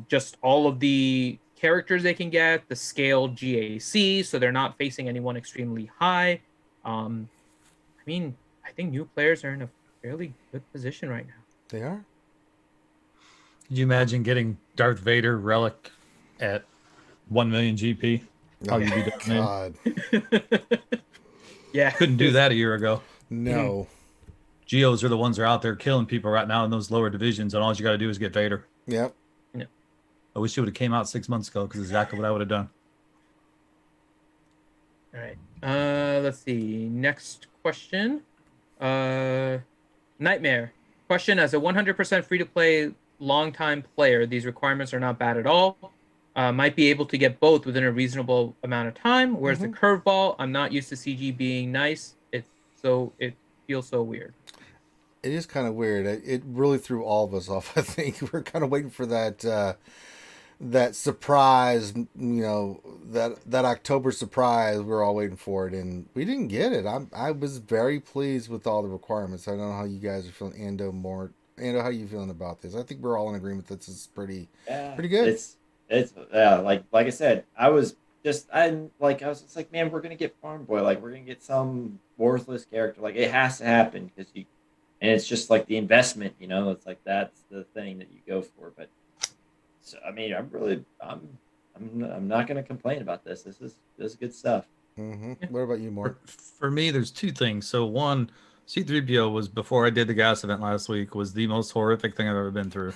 just all of the characters they can get, the scaled GAC, so they're not facing anyone extremely high. I mean, I think new players are in a fairly good position right now. They are? Could you imagine getting Darth Vader relic at 1 million GP? Oh, you'd be done, God. Yeah. Couldn't do that a year ago. No. Geos are the ones that are out there killing people right now in those lower divisions, and all you got to do is get Vader. Yep. Yeah. I wish it would have came out 6 months ago because exactly what I would have done. All right. Let's see. Next question. Nightmare. Question: As a 100% free-to-play long-time player, these requirements are not bad at all. Might be able to get both within a reasonable amount of time. Whereas the curveball, I'm not used to CG being nice. It feels so weird. It is kind of weird. It really threw all of us off. I think we're kind of waiting for that surprise, that October surprise. We're all waiting for it, and we didn't get it. I was very pleased with all the requirements. I don't know how you guys are feeling, Ando, how are you feeling about this? I think we're all in agreement that this is pretty good. It's like I said, I was just like, man, we're gonna get Farm Boy, like we're gonna get some worthless character, like it has to happen because and it's just like the investment, it's like that's the thing that you go for. But so I mean, I'm not gonna complain about this. This is good stuff. What about you, Mort? For me, there's two things. So one, C-3PO was, before I did the gas event last week, was the most horrific thing I've ever been through,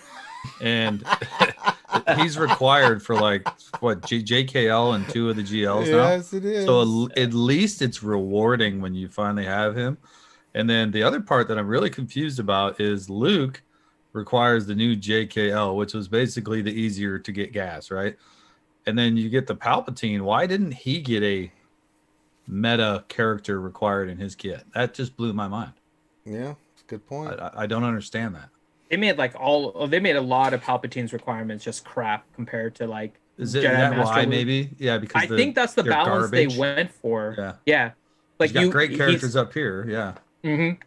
and he's required for like what JKL and 2 of the GLs now. Yes, it is. So at least it's rewarding when you finally have him. And then the other part that I'm really confused about is Luke requires the new JKL, which was basically the easier to get gas, right? And then you get the Palpatine. Why didn't he get a meta character required in his kit? That just blew my mind. Yeah, it's a good point. I don't understand that. They made a lot of Palpatine's requirements just crap compared to like Is it Jedi that Master why? Luke. Maybe. Yeah, because I think that's the they're balance garbage. they went for. Yeah. Yeah. Like Like you got great characters up here. Yeah. Mm-hmm.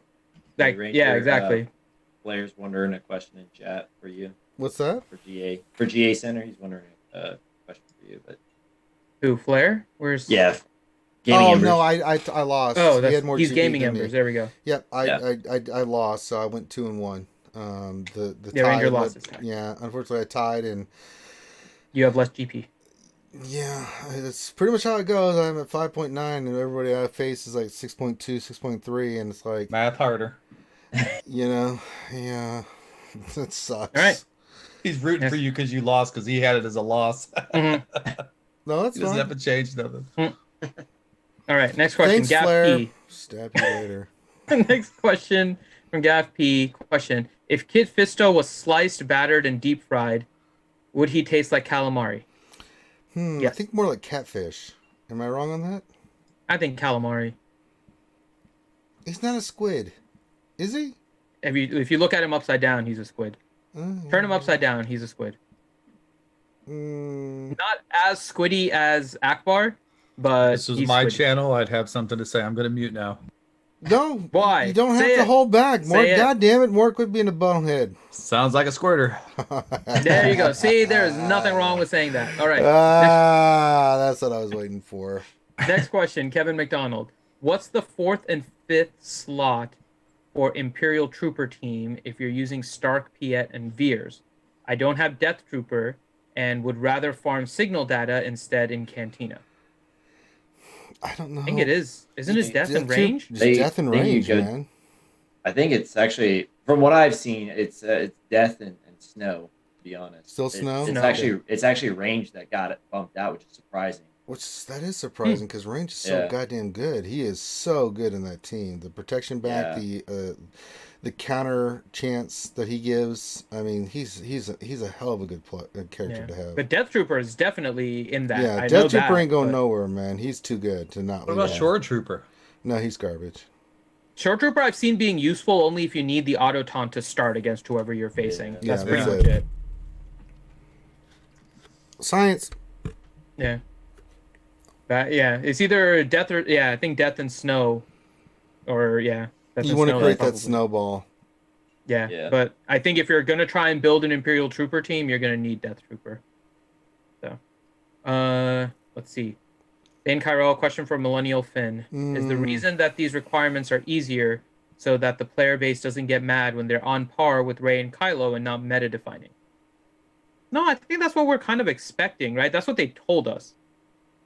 Hey, Like Ranger, yeah, exactly. Blair's wondering a question in chat for you. What's that? For GA Center, he's wondering a question for you. But Who, Flair? Where's yeah. Gaming Oh Embers. no, I lost. Oh, He had more he's GP gaming than me. embers. There we go. Yep, I lost, so I went 2-1. The Yeah, tie Ranger lost his tie. Yeah, unfortunately I tied, and You have less GP. yeah, that's pretty much how it goes. I'm at 5.9, and everybody I face is like 6.2, 6.3, and it's like Math harder. yeah, that sucks. All right. He's rooting for you because you lost because he had it as a loss. Mm-hmm. No, that's He doesn't fine. have to change nothing. All right, next question. Thanks, Gav Flair. P. Stab you later. Next question from Gav P. Question: if Kit Fisto was sliced, battered, and deep fried, would he taste like calamari? I Yes. think more like catfish. Am I wrong on that? I think calamari. He's not a squid, is he? If you look at him upside down, he's a squid. Turn him upside down, he's a squid. Not as squiddy as Akbar, but This was he's my squiddy. channel. I'd have something to say. I'm going to mute now. No. Why? You don't have Say to it. hold back. More, Say it. God damn it, more could be in a bonehead. Sounds like a squirter. There you go. See, there is nothing wrong with saying that. All right. That's what I was waiting for. Next question, Kevin McDonald. What's the 4th and 5th slot for Imperial Trooper team if you're using Stark, Piet, and Veers? I don't have Death Trooper and would rather farm signal data instead in Cantina. I don't know. I think it is. Isn't it Death and Range? Death and Range, man. I think it's actually, from what I've seen, it's Death and Snow. To be honest, Still Snow. It's actually Range that got it bumped out, which is surprising. That is surprising because Range is so goddamn good. He is so good in that team. The protection back, the counter chance that he gives. I mean, he's a hell of a good character to have. But Death Trooper is definitely in that. Yeah, I know Death Trooper that, ain't going but nowhere, man. He's too good to not. What about Shore Trooper? No, he's garbage. Shore Trooper I've seen being useful only if you need the auto taunt to start against whoever you're facing. Yeah, That's pretty that's much it. Science. Yeah. It's either Death or I think Death and Snow, or Death You and want to Snow, create probably. that snowball. Yeah, but I think if you're gonna try and build an Imperial Trooper team, you're gonna need Death Trooper. So, let's see. Dan Kyrell, question for Millennial Finn: is the reason that these requirements are easier so that the player base doesn't get mad when they're on par with Rey and Kylo and not meta defining? No, I think that's what we're kind of expecting, right? That's what they told us.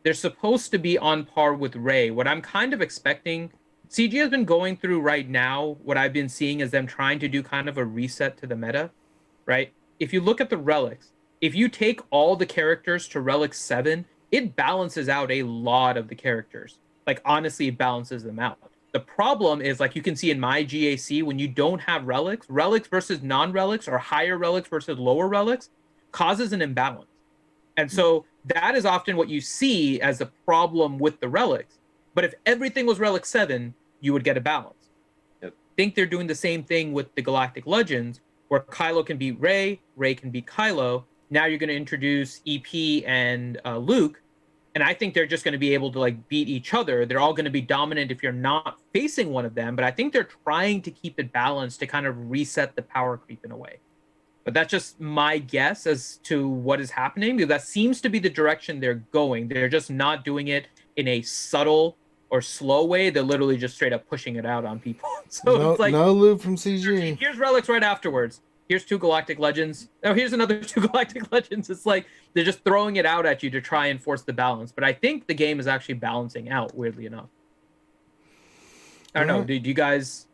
They're supposed to be on par with Rey. What I'm kind of expecting, CG has been going through right now, what I've been seeing is them trying to do kind of a reset to the meta, right? If you look at the relics, if you take all the characters to Relic 7, it balances out a lot of the characters. Like, honestly, it balances them out. The problem is, like you can see in my GAC, when you don't have relics versus non-relics or higher relics versus lower relics causes an imbalance. And so that is often what you see as a problem with the relics. But if everything was Relic 7, you would get a balance. Yep. I think they're doing the same thing with the Galactic Legends, where Kylo can beat Rey, Rey can beat Kylo. Now you're going to introduce EP and Luke, and I think they're just going to be able to like beat each other. They're all going to be dominant if you're not facing one of them, but I think they're trying to keep it balanced to kind of reset the power creep in a way. But that's just my guess as to what is happening, because that seems to be the direction they're going. They're just not doing it in a subtle or slow way. They're literally just straight up pushing it out on people. So it's like no loop from CG. Here's relics right afterwards. Here's 2 Galactic Legends. Oh, here's another 2 Galactic Legends. It's like they're just throwing it out at you to try and force the balance. But I think the game is actually balancing out, weirdly enough. I don't know. Do you guys?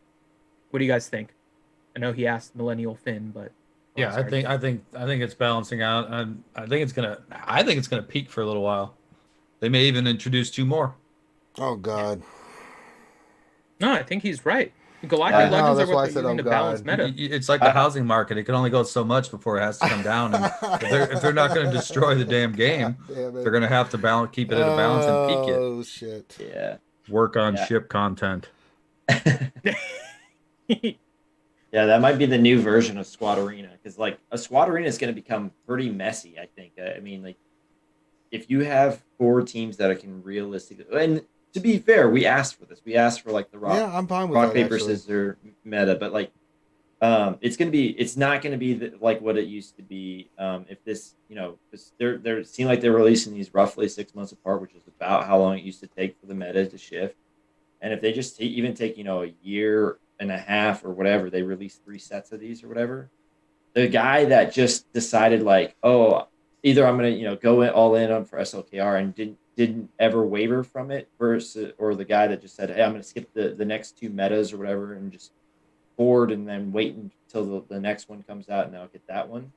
What do you guys think? I know he asked Millennial Finn, but yeah, I think it's balancing out, and I think it's gonna peak for a little while. They may even introduce 2 more. Oh God. No, I think he's right. Galactic Legends are what they're using to God. balance meta. It's like the housing market; it can only go so much before it has to come down. And if they're not going to destroy the damn game, they're going to have to keep it at a balance and peak it. Oh shit! Yeah. Work on ship content. Yeah, that might be the new version of Squad Arena, because like a Squad Arena is going to become pretty messy. I think. I mean, like if you have 4 teams that can realistically, and to be fair, we asked for this. We asked for like the I'm fine with rock that, paper actually. scissors meta, but like it's not gonna be like what it used to be. If this, because they're seem like they're releasing these roughly 6 months apart, which is about how long it used to take for the meta to shift. And if they just even take a year and a half or whatever, they release 3 sets of these or whatever. The guy that just decided like, oh, either I'm gonna go all in on for SLKR and didn't ever waver from it, versus, or the guy that just said, hey, I'm gonna skip the next 2 metas or whatever and just board and then wait until the next one comes out and I'll get that one.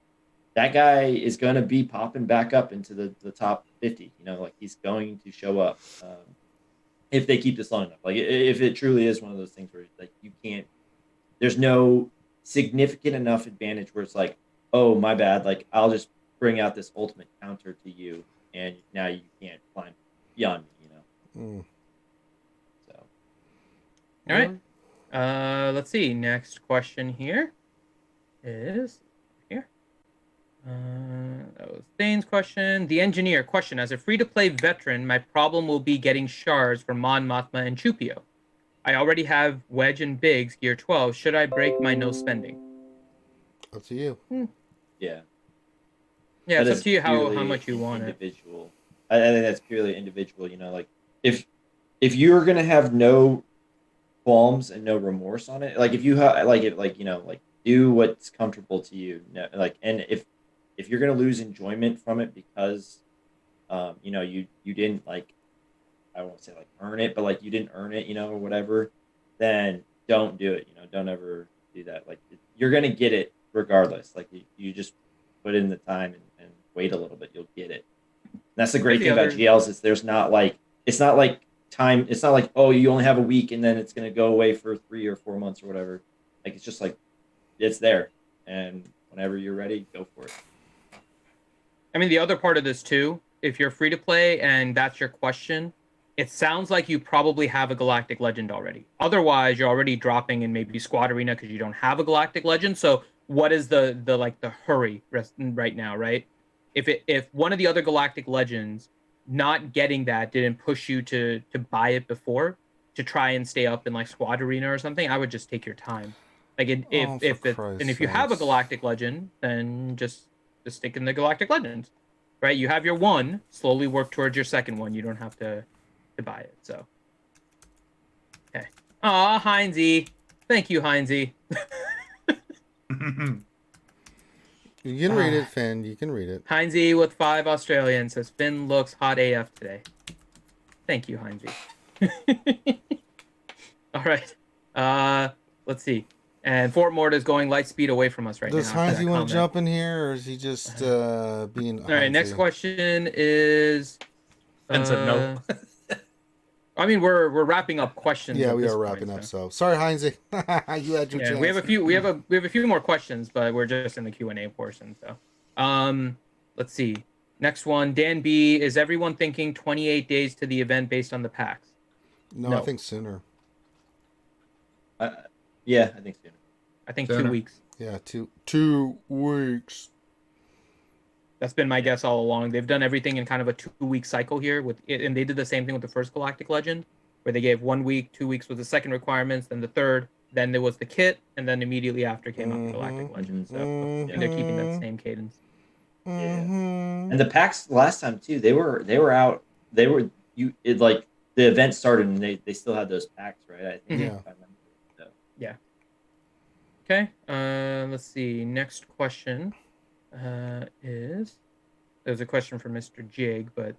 That guy is going to be popping back up into the top 50. Like he's going to show up if they keep this long enough. Like if it truly is one of those things where like you can't, there's no significant enough advantage where it's like, oh, my bad. Like I'll just bring out this ultimate counter to you and now you can't climb beyond me, So. All right. Let's see. Next question here is here. That was Thane's question. The engineer question: as a free-to-play veteran, my problem will be getting shards for Mon Mothma and Chupio. I already have Wedge and Biggs gear 12. Should I break my no spending? Up to you. Yeah. Yeah, That it's up to you how purely much you want individual. I think that's purely individual. Like if you're gonna have no qualms and no remorse on it, like if you do what's comfortable to you. Like, and if you're gonna lose enjoyment from it because, you didn't like, I won't say like earn it, but like you didn't earn it, or whatever, then don't do it. Don't ever do that. Like you're gonna get it regardless. Like you just put in the time and wait a little bit, you'll get it. And that's the great thing about GLs is it's not like time. It's not like, oh, you only have a week and then it's gonna go away for 3 or 4 months or whatever. Like it's just like it's there, and whenever you're ready, go for it. I mean, the other part of this too, if you're free to play and that's your question, it sounds like you probably have a Galactic Legend already. Otherwise, you're already dropping in maybe Squad Arena because you don't have a Galactic Legend. So what is the hurry right now, right? If one of the other Galactic Legends not getting that didn't push you to buy it before, to try and stay up in like Squad Arena or something, I would just take your time. Like if you have a Galactic Legend, then just stick in the Galactic Legends, right? You have your one, slowly work towards your second one. You don't have to buy it. So, okay. Aw, Heinzie. Thank you, Heinzie. You can read it, Finn. You can read it. Heinzie with 5 Australian says Finn looks hot AF today. Thank you, Heinzie. All right. Let's see. And Fort Mort is going light speed away from us right now. Does Heinzie want to jump in here, or is he just being? All right. Next question is. And said no. I mean, we're wrapping up questions. Yeah, we are wrapping up. So sorry, Heinzie. You had your chance. We have a few more questions, but we're just in the Q&A portion. So, let's see. Next one, Dan B. Is everyone thinking 28 days to the event based on the packs? No, I think sooner. Yeah, I think sooner. I think 2 weeks. Yeah, 2 weeks. That's been my guess all along. They've done everything in kind of a 2-week cycle here and they did the same thing with the first Galactic Legend, where they gave 1 week, 2 weeks with the second requirements, then the third, then there was the kit, and then immediately after came out the Galactic Legend. So they're keeping that same cadence. Yeah. And the packs last time too, they were out. The event started and they still had those packs, right? I think. Yeah. So. Yeah. Okay. Let's see. Next question is there's a question for Mr. Jig, but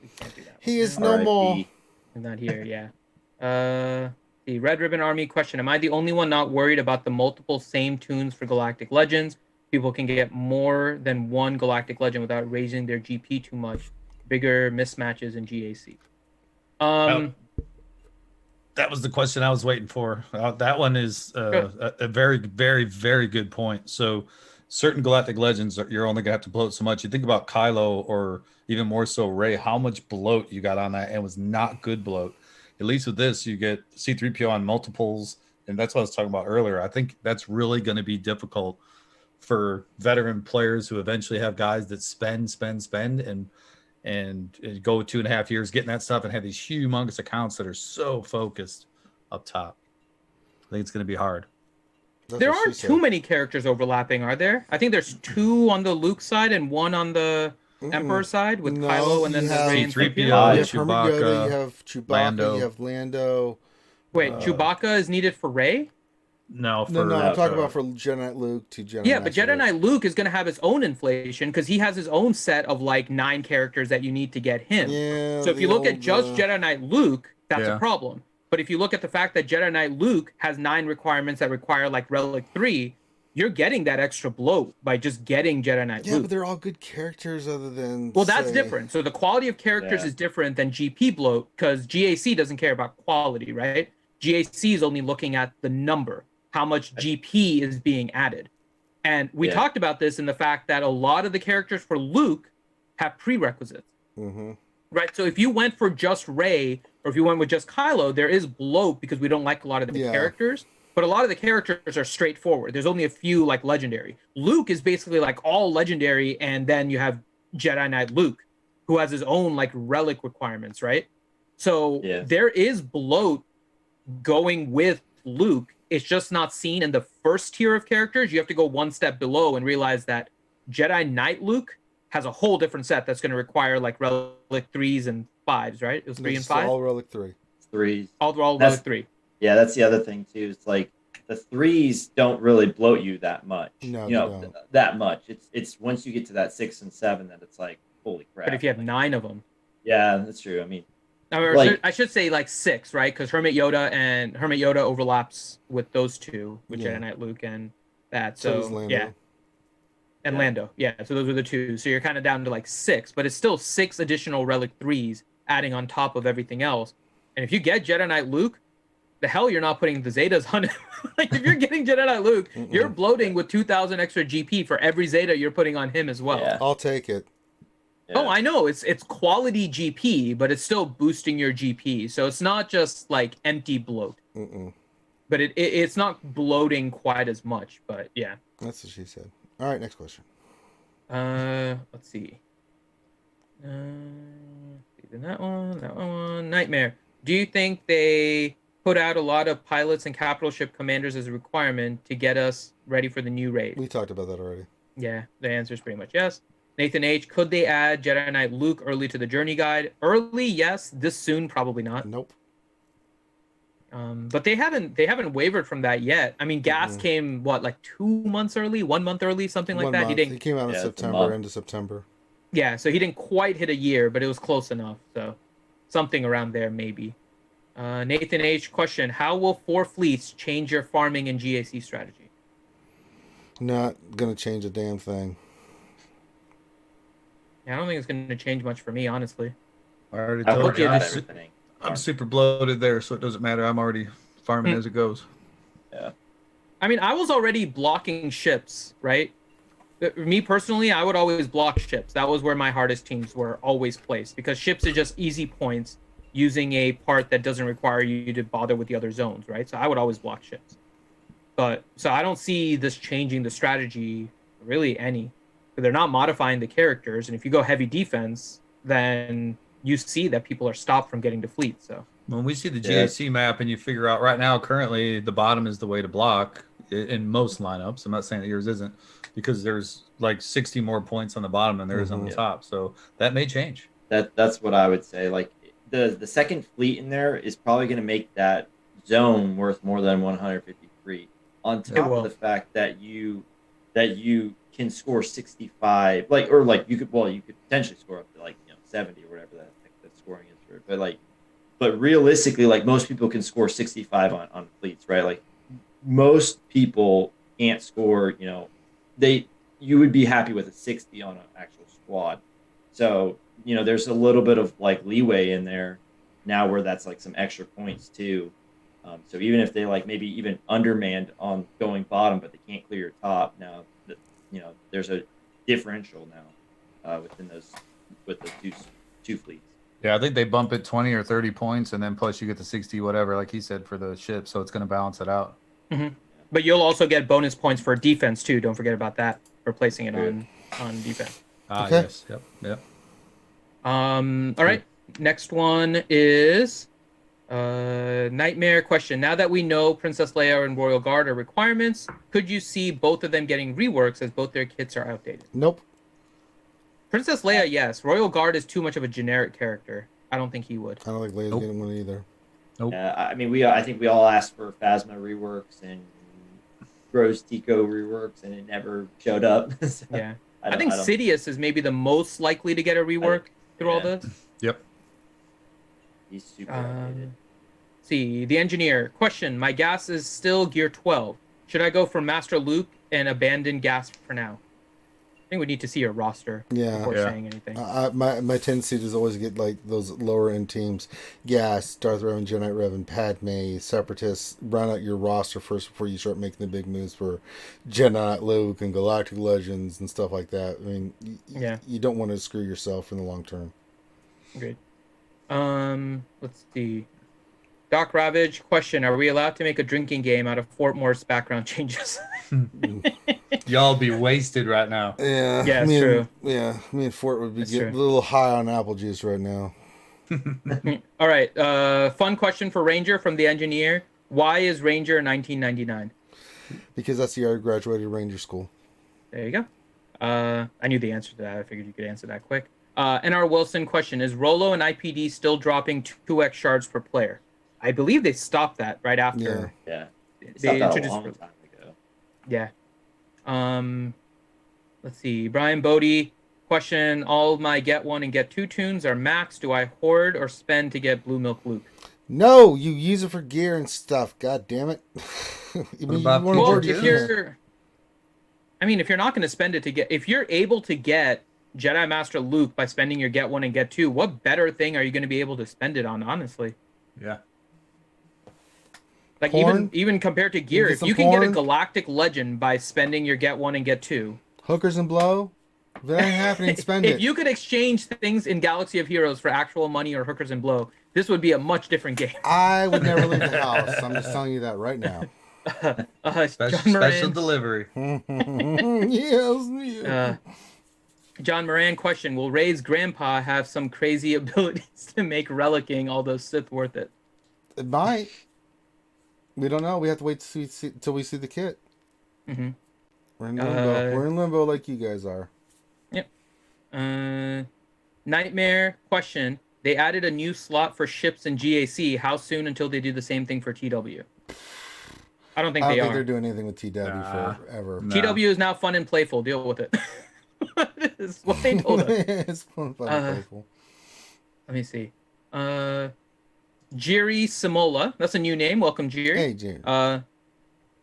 we can't do that. He is no more. I'm not here. Yeah. The Red Ribbon Army question: am I the only one not worried about the multiple same tunes for Galactic Legends? People can get more than one Galactic Legend without raising their GP too much. Bigger mismatches in GAC. That was the question I was waiting for. That one is a very, very, very good point. So certain Galactic Legends, you're only going to have to bloat so much. You think about Kylo or even more so Rey, how much bloat you got on that, and it was not good bloat. At least with this, you get C-3PO on multiples, and that's what I was talking about earlier. I think that's really going to be difficult for veteran players who eventually have guys that spend, and and go 2.5 years getting that stuff and have these humongous accounts that are so focused up top. I think it's going to be hard. There aren't too many characters overlapping, are there? I think there's 2 on the Luke side and 1 on the Emperor side with Kylo and then the Rey and C-3PO, you have Chewbacca, Hermit Yoda, you have Chewbacca, Lando. you have Lando. Wait, Chewbacca is needed for Rey? No, I'm talking about for Jedi Knight Luke to Jedi Yeah, Knight but Jedi Knight Luke is going to have his own inflation because he has his own set of like 9 characters that you need to get him. Yeah, so if you look at just Jedi Knight Luke, that's a problem. But if you look at the fact that Jedi Knight Luke has 9 requirements that require like Relic 3, you're getting that extra bloat by just getting Jedi Knight Luke. Yeah, but they're all good characters other than... Well, that's different. So the quality of characters is different than GP bloat because GAC doesn't care about quality, right? GAC is only looking at the number, how much GP is being added. And we talked about this in the fact that a lot of the characters for Luke have prerequisites. Mm-hmm. Right? So if you went for just Rey or if you went with just Kylo, there is bloat because we don't like a lot of the characters. But a lot of the characters are straightforward. There's only a few like legendary. Luke is basically like all legendary, and then you have Jedi Knight Luke, who has his own like relic requirements, right? So there is bloat going with Luke. It's just not seen in the first tier of characters. You have to go one step below and realize that Jedi Knight Luke has a whole different set that's going to require like relic 3s and 5s, right? It was 3 and 5. All relic 3. 3s. All relic 3. Yeah, that's the other thing too. It's like the 3s don't really bloat you that much. No, that much. It's once you get to that 6 and 7 that it's like holy crap. But if you have 9 of them. Yeah, that's true. I mean, I should say like 6, right? Because Hermit Yoda overlaps with those 2, with Jedi Knight Luke and that. So Lando. And Lando. Yeah, so those are the 2. So you're kind of down to like 6, but it's still 6 additional relic 3s adding on top of everything else. And if you get Jedi Knight Luke, the hell you're not putting the Zetas on him. Like if you're getting Jedi Knight Luke, you're bloating with 2,000 extra GP for every Zeta you're putting on him as well. Yeah. I'll take it. Yeah. Oh, I know it's quality GP, but it's still boosting your GP. So it's not just like empty bloat. But it's not bloating quite as much. But yeah, that's what she said. All right, next question. Let's see. That one. Nightmare. Do you think they put out a lot of pilots and capital ship commanders as a requirement to get us ready for the new raid? We talked about that already. Yeah, the answer is pretty much yes. Nathan H, could they add Jedi Knight Luke early to the journey guide? Early, yes. This soon, probably not. Nope. But they haven't wavered from that yet. I mean, Gas came like 2 months early, 1 month early, something like that. He came out in September, end of September. Yeah, so he didn't quite hit a year, but it was close enough. So something around there, maybe. Nathan H, question: how will 4 fleets change your farming and GAC strategy? Not gonna change a damn thing. Yeah, I don't think it's gonna change much for me, honestly. I already told you I'm super bloated there, so it doesn't matter. I'm already farming as it goes. Yeah. I mean, I was already blocking ships, right? Me personally, I would always block ships. That was where my hardest teams were always placed because ships are just easy points using a part that doesn't require you to bother with the other zones, right? So I would always block ships. But so I don't see this changing the strategy really any. They're not modifying the characters, and if you go heavy defense, then you see that people are stopped from getting to fleet. So when we see the GAC map and you figure out right now, currently the bottom is the way to block in most lineups. I'm not saying that yours isn't, because there's like 60 more points on the bottom than there is on the top. So that may change. That's what I would say. Like the second fleet in there is probably going to make that zone worth more than 153. On top of the fact that you can score 65, you could potentially score up to 70 or whatever that scoring is for it. But realistically, most people can score 65 on fleets, right? Like most people can't score, you would be happy with a 60 on an actual squad. So, there's a little bit of leeway in there now where that's some extra points too. So even if they maybe even undermanned on going bottom, but they can't clear your top now, there's a differential now with the two fleets. Yeah, I think they bump it 20 or 30 points, and then plus you get the 60 whatever, like he said, for the ship. So it's going to balance it out. Mm-hmm. But you'll also get bonus points for defense too. Don't forget about that for placing it on defense. Yes. Yep. All right. Next one is Nightmare question. Now that we know Princess Leia and Royal Guard are requirements, could you see both of them getting reworks as both their kits are outdated? Nope. Princess Leia, yes. Royal Guard is too much of a generic character. I don't think he would. I don't think Leia's getting one either. Nope. I mean, I think we all asked for Phasma reworks and Rose Tico reworks, and it never showed up. So Yeah. I think Sidious is maybe the most likely to get a rework through all this. Yep. He's super outdated. See, the engineer. Question. My gas is still gear 12. Should I go for Master Luke and abandon gas for now? I think we need to see your roster before saying anything. My tendency is always get like those lower end teams. Gas, Darth Revan, Jedi Revan, Padme, Separatists. Run out your roster first before you start making the big moves for Jedi Luke and Galactic Legends and stuff like that. I mean, you don't want to screw yourself in the long term. Great. Let's see. Doc Ravage question: are we allowed to make a drinking game out of Fort Morse background changes? Y'all be wasted right now. Yeah, yeah, it's true. Me and Fort would be getting a little high on apple juice right now. All right. Fun question for Ranger from the engineer. Why is Ranger 1999? Because that's the year I graduated Ranger school. There you go. I knew the answer to that. I figured you could answer that quick. NR Wilson question: is Rolo and IPD still dropping 2x shards per player? I believe they stopped that right after. Yeah. They introduced a long time ago. Yeah. Let's see. Brian Bodie question: all of my get 1 and get 2 tunes are max. Do I hoard or spend to get Blue Milk Luke? No, you use it for gear and stuff. God damn it. If you're not going to spend it to get, if you're able to get Jedi Master Luke by spending your get 1 and get 2, what better thing are you going to be able to spend it on, honestly? Yeah. Like even compared to gear, if you can get a Galactic Legend by spending your get 1 and get 2. Hookers and blow? If that ain't happening, spend it. If you could exchange things in Galaxy of Heroes for actual money or hookers and blow, this would be a much different game. I would never leave the house. I'm just telling you that right now. Special delivery. Yes. John Moran question: will Ray's grandpa have some crazy abilities to make relicking all those Sith worth it? It might. We don't know. We have to wait to see till we see the kit. Mm-hmm. We're in limbo. We're in limbo like you guys are. Yep. Nightmare question: they added a new slot for ships in GAC. How soon until they do the same thing for TW? I don't think they are. I don't think they're doing anything with TW forever. TW is now fun and playful. Deal with it. Is what they told us. It's fun and playful. Let me see. Jiri Simola. That's a new name. Welcome, Jiri. Hey, Jiri.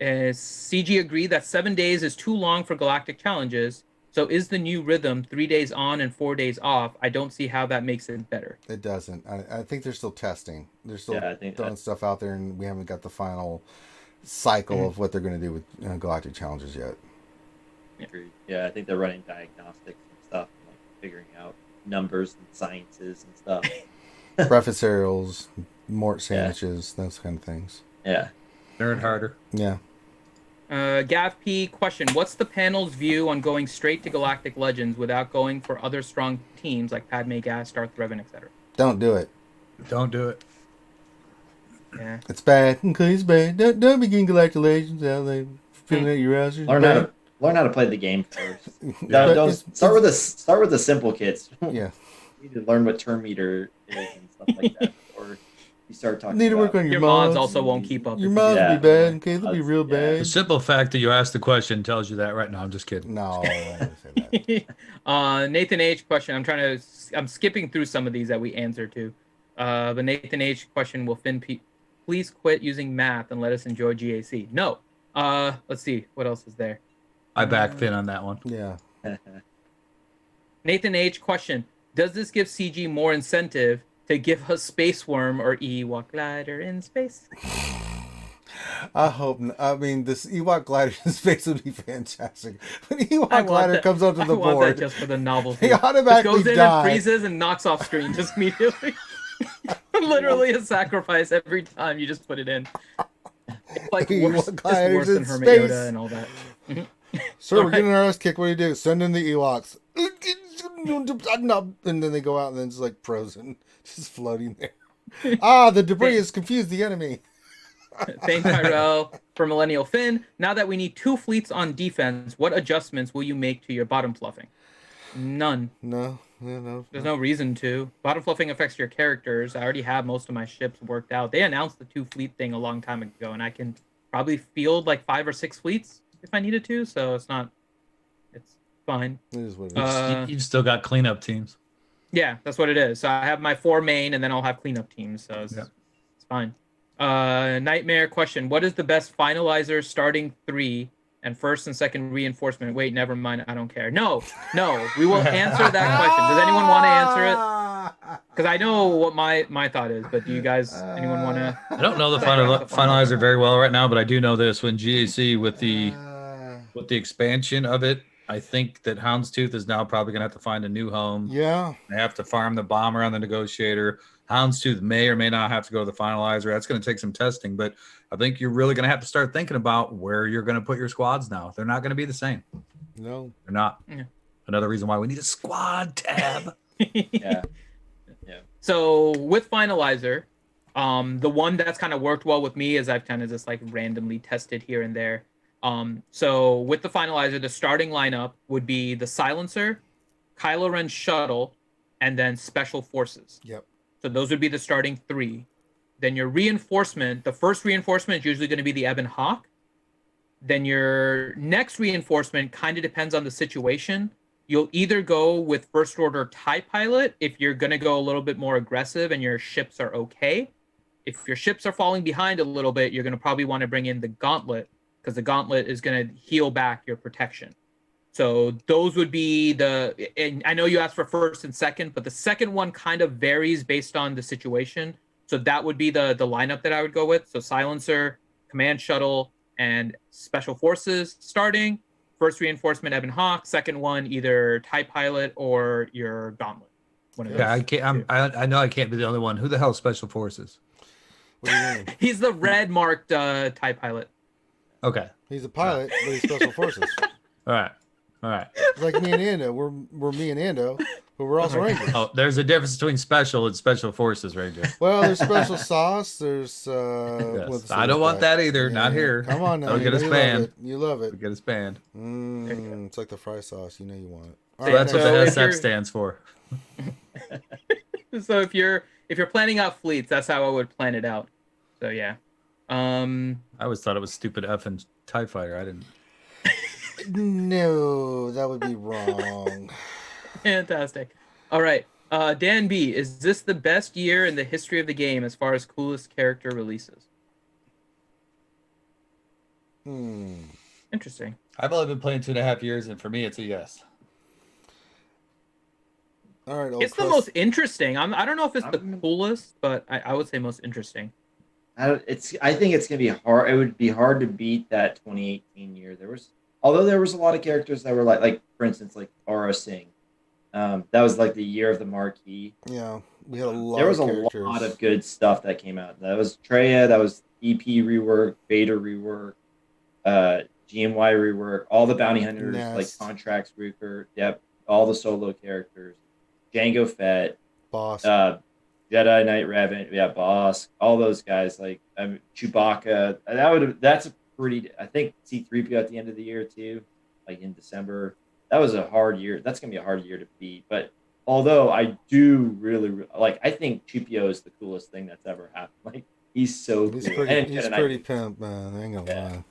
CG agreed that 7 days is too long for Galactic challenges. So is the new rhythm 3 days on and 4 days off? I don't see how that makes it better. It doesn't. I think they're still testing. They're still throwing stuff out there, and we haven't got the final cycle of what they're going to do with Galactic challenges yet. Yeah, I think they're running diagnostics and stuff, and like figuring out numbers and sciences and stuff. Breakfast cereals, mort sandwiches, those kind of things. Yeah. Nerd harder. Yeah. Gav P question: what's the panel's view on going straight to Galactic Legends without going for other strong teams like Padme, Gas, Darth Revan, etc.? Don't do it. Don't do it. Yeah. It's bad. Okay, it's bad. Don't begin Galactic Legends out there filling out your rosters. Learn how to play the game first. Don't start with the simple kits. Yeah. You need to learn what term meter is and stuff like that before you start talking. Need to work on your mods. Also won't keep up. Your mods will be bad. Okay, they'll be real bad. The simple fact that you asked the question tells you that right now. I'm just kidding. No, I won't say that. Nathan H question. I'm skipping through some of these that we answered to. But Nathan H question: will Finn please quit using math and let us enjoy GAC? No. Let's see what else is there. I back Finn on that one. Yeah. Nathan H question: does this give CG more incentive to give us Space Worm or Ewok Glider in space? I hope. I mean, this Ewok Glider in space would be fantastic. When Ewok Glider comes up to the board, I want that just for the novelty. He automatically goes in and freezes and knocks off screen just immediately. Literally a sacrifice every time you just put it in. It's like worse than Hermit Yoda and all that. Sir, we're getting our ass kicked. What do you do? Send in the Ewoks. and then they go out and then it's like frozen, just floating there. The debris has confused the enemy. Thanks, Tyrell. For Millennial Finn, now that we need 2 fleets on defense, what adjustments will you make to your bottom fluffing? None. No. There's no reason to. Bottom fluffing affects your characters. I already have most of my ships worked out. They announced the 2 fleet thing a long time ago, and I can probably field like 5 or 6 fleets if I needed to, so it's fine. It is what it is. You've still got cleanup teams. Yeah, that's what it is. So I have my 4 main, and then I'll have cleanup teams, so it's fine. Nightmare question: what is the best finalizer starting 3 and first and second reinforcement? Wait, never mind. I don't care. No. We will answer that question. Does anyone want to answer it? Because I know what my thought is, but do you guys? Anyone want to? I don't know the finalizer very well right now, but I do know this: when GAC with the expansion of it, I think that Houndstooth is now probably going to have to find a new home. Yeah, they have to farm the bomber on the negotiator. Houndstooth may or may not have to go to the finalizer. That's going to take some testing, but I think you're really going to have to start thinking about where you're going to put your squads now. They're not going to be the same. No, they're not. Yeah. Another reason why we need a squad tab. Yeah. So with finalizer, the one that's kind of worked well with me is I've kind of just like randomly tested here and there. So with the finalizer, the starting lineup would be the silencer, Kylo Ren shuttle, and then special forces. Yep. So those would be the starting 3. Then your reinforcement, the first reinforcement is usually going to be the Ebon Hawk. Then your next reinforcement kind of depends on the situation. You'll either go with first order TIE pilot if you're going to go a little bit more aggressive and your ships are okay. If your ships are falling behind a little bit, you're going to probably want to bring in the gauntlet, because the gauntlet is going to heal back your protection. So those would be and I know you asked for first and second, but the second one kind of varies based on the situation. So that would be the lineup that I would go with. So silencer, command shuttle, and special forces starting. First reinforcement, Ebon Hawk. Second one, either TIE pilot or your gauntlet. Yeah, I can't. I know I can't be the only one. Who the hell is special forces? What do you mean? He's the red marked TIE pilot. Okay. He's a pilot, but he's special forces. All right. Like me and Ando. We're me and Ando, but we're also Rangers. Oh, there's a difference between special and special forces, Ranger. Well, there's special sauce. There's yes. I don't want that either. Yeah. Not here. Come on now. Don't get us banned. You love it. Don't get us banned. It's like the fry sauce. You know you want it. So that's what the SF stands for. So if you're planning out fleets, that's how I would plan it out. So yeah. I always thought it was stupid effing TIE fighter. I didn't. No, that would be wrong. Fantastic. All right. Dan B, is this the best year in the history of the game as far as coolest character releases? Interesting. I've only been playing 2.5 years, and for me, it's a yes. All right. It's the most interesting. I don't know if it's the coolest, but I would say most interesting. I think it's gonna be hard. It would be hard to beat that 2018 year. Although there was a lot of characters that were like for instance, like Aura Singh. That was like the year of the marquee. Yeah, we had a lot. There was a lot of good stuff that came out. That was Traya. That was EP rework, Beta rework, GMY rework. All the bounty hunters, like contracts rework. Yep, all the solo characters. Jango Fett, Boss, Jedi Knight Revan, Boss. All those guys like Chewbacca. That's a pretty. I think C-3PO at the end of the year too, like in December. That was a hard year. That's gonna be a hard year to beat. But although I do really like, I think Chewbacca is the coolest thing that's ever happened. Like he's so cool. He's pretty pimp, man. I ain't gonna lie.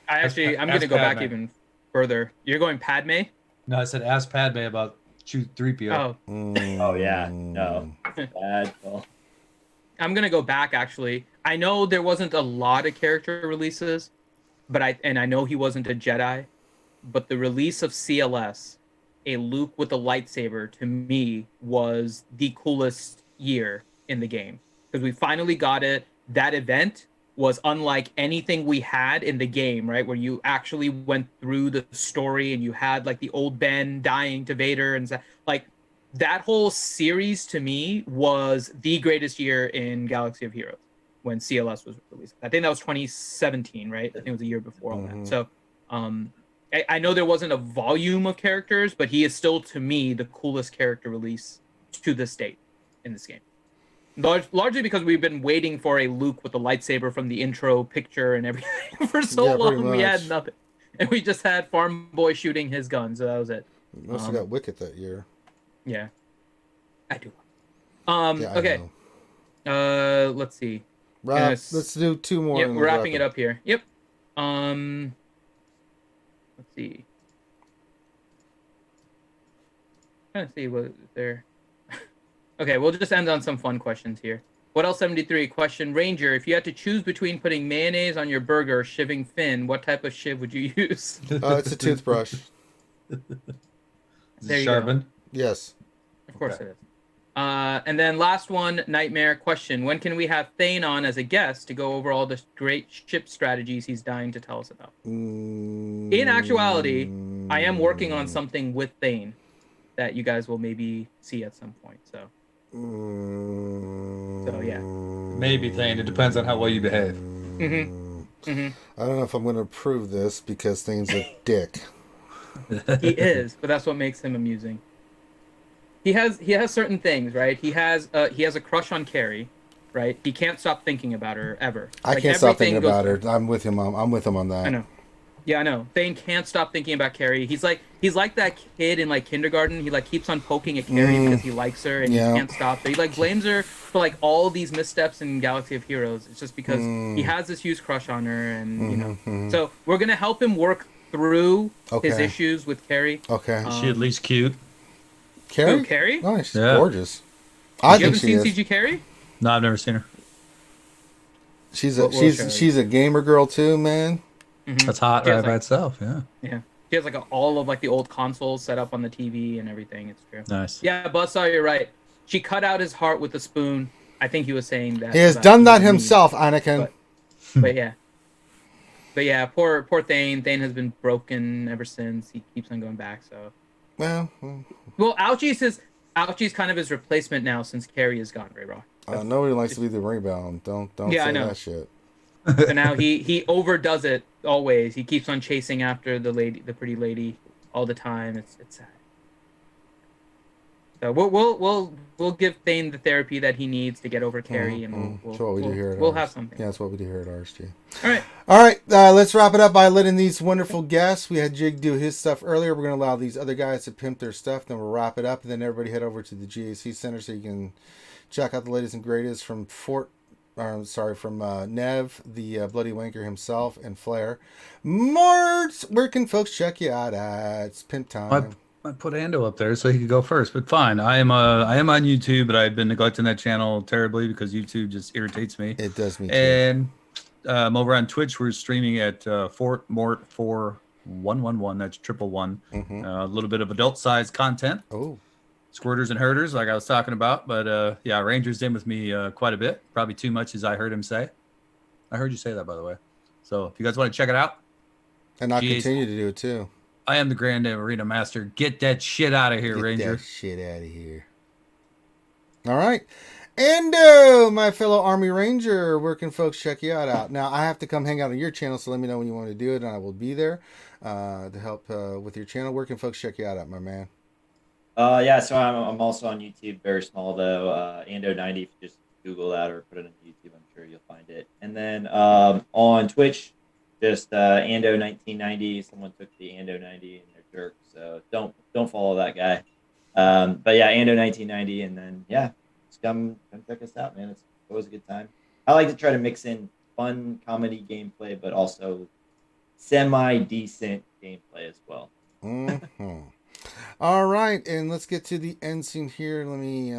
I'm gonna go back even further. You're going Padme? No, I said ask Padme about C-3PO. Oh yeah, no, bad call. I'm gonna go back actually. I know there wasn't a lot of character releases, but I know he wasn't a Jedi, but the release of CLS, a Luke with a lightsaber, to me was the coolest year in the game because we finally got it. That event was unlike anything we had in the game, right? Where you actually went through the story and you had like the old Ben dying to Vader and like that whole series to me was the greatest year in Galaxy of Heroes when CLS was released. I think that was 2017, right? I think it was a year before all that. So I know there wasn't a volume of characters, but he is still, to me, the coolest character release to this date in this game. Largely because we've been waiting for a Luke with the lightsaber from the intro picture and everything for so long. We had nothing. And we just had Farm Boy shooting his gun, so that was it. You also got Wicket that year. Yeah. I do. Yeah, okay. Let's see. Let's do 2 more. Yeah, we're wrapping it up here. Yep. Let's see. Trying to see what there. Okay, we'll just end on some fun questions here. What else? 73 question. Ranger, if you had to choose between putting mayonnaise on your burger or shivving Finn, what type of shiv would you use? It's a toothbrush. There you Sharpen? go. Yes. Of course it is. And then last one, Nightmare question. When can we have Thane on as a guest to go over all the great ship strategies he's dying to tell us about? In actuality, I am working on something with Thane that you guys will maybe see at some point. So yeah. Maybe Thane. It depends on how well you behave. I don't know if I'm going to approve this because Thane's a dick. He is, but that's what makes him amusing. He has certain things, right? He has a crush on Carrie, right? He can't stop thinking about her ever. I can't stop thinking about her. I'm with him on that. I know. Yeah, I know. Thane can't stop thinking about Carrie. He's like that kid in like kindergarten. He like keeps on poking at Carrie because he likes her and he can't stop. But he like blames her for like all these missteps in Galaxy of Heroes. It's just because he has this huge crush on her, and you know. So we're gonna help him work through his issues with Carrie. Okay. Is she at least cute? Carrie? Oh, Carrie? Oh, she's gorgeous. I think she is. You haven't seen CG Carrie? No, I've never seen her. She's a gamer girl too, man. That's hot right by itself. Yeah. Yeah. She has like all of like the old consoles set up on the TV and everything. It's true. Nice. Yeah, Buzzsaw, you're right. She cut out his heart with a spoon. I think he was saying that. He has done that himself, Anakin. But yeah, poor Thane. Thane has been broken ever since. He keeps on going back. So. Well, Ouchie's kind of his replacement now since Carrie is gone, Ray Rock. Nobody likes to be the rebound. Don't say that shit. So now he overdoes it always. He keeps on chasing after the pretty lady all the time. It's sad. So we'll give Thane the therapy that he needs to get over Carrie, and we'll have something. Yeah, that's what we do here at RSG. All right. Let's wrap it up by letting these wonderful guests. We had Jig do his stuff earlier. We're going to allow these other guys to pimp their stuff. Then we'll wrap it up, and then everybody head over to the GAC Center so you can check out the latest and greatest from Nev, the Bloody Wanker himself, and Flair. Mort, where can folks check you out at? It's pimp time. I put Ando up there so he could go first, but fine. I am on YouTube, but I've been neglecting that channel terribly because YouTube just irritates me. It does me too. And I'm over on Twitch. We're streaming at Fort Mort 4111. That's 111. A little bit of adult size content. Oh. Squirters and herders, like I was talking about. But yeah, Ranger's in with me quite a bit. Probably too much, as I heard him say. I heard you say that, by the way. So if you guys want to check it out. And I'll continue to do it too. I am the Grand Arena Master. Get that shit out of here, Ranger. Get that shit out of here. All right. And my fellow Army Ranger, where can folks check you out? Now, I have to come hang out on your channel, so let me know when you want to do it, and I will be there to help with your channel. Where can folks check you out, my man? Yeah, so I'm also on YouTube, very small though. Ando90, if you just Google that or put it on YouTube, I'm sure you'll find it. And then on Twitch, just Ando1990. Someone took the Ando90 and they're jerks, so don't follow that guy. But yeah, Ando1990, and then yeah, just come check us out, man. It's always a good time. I like to try to mix in fun comedy gameplay, but also semi-decent gameplay as well. All right, and let's get to the end scene here. Let me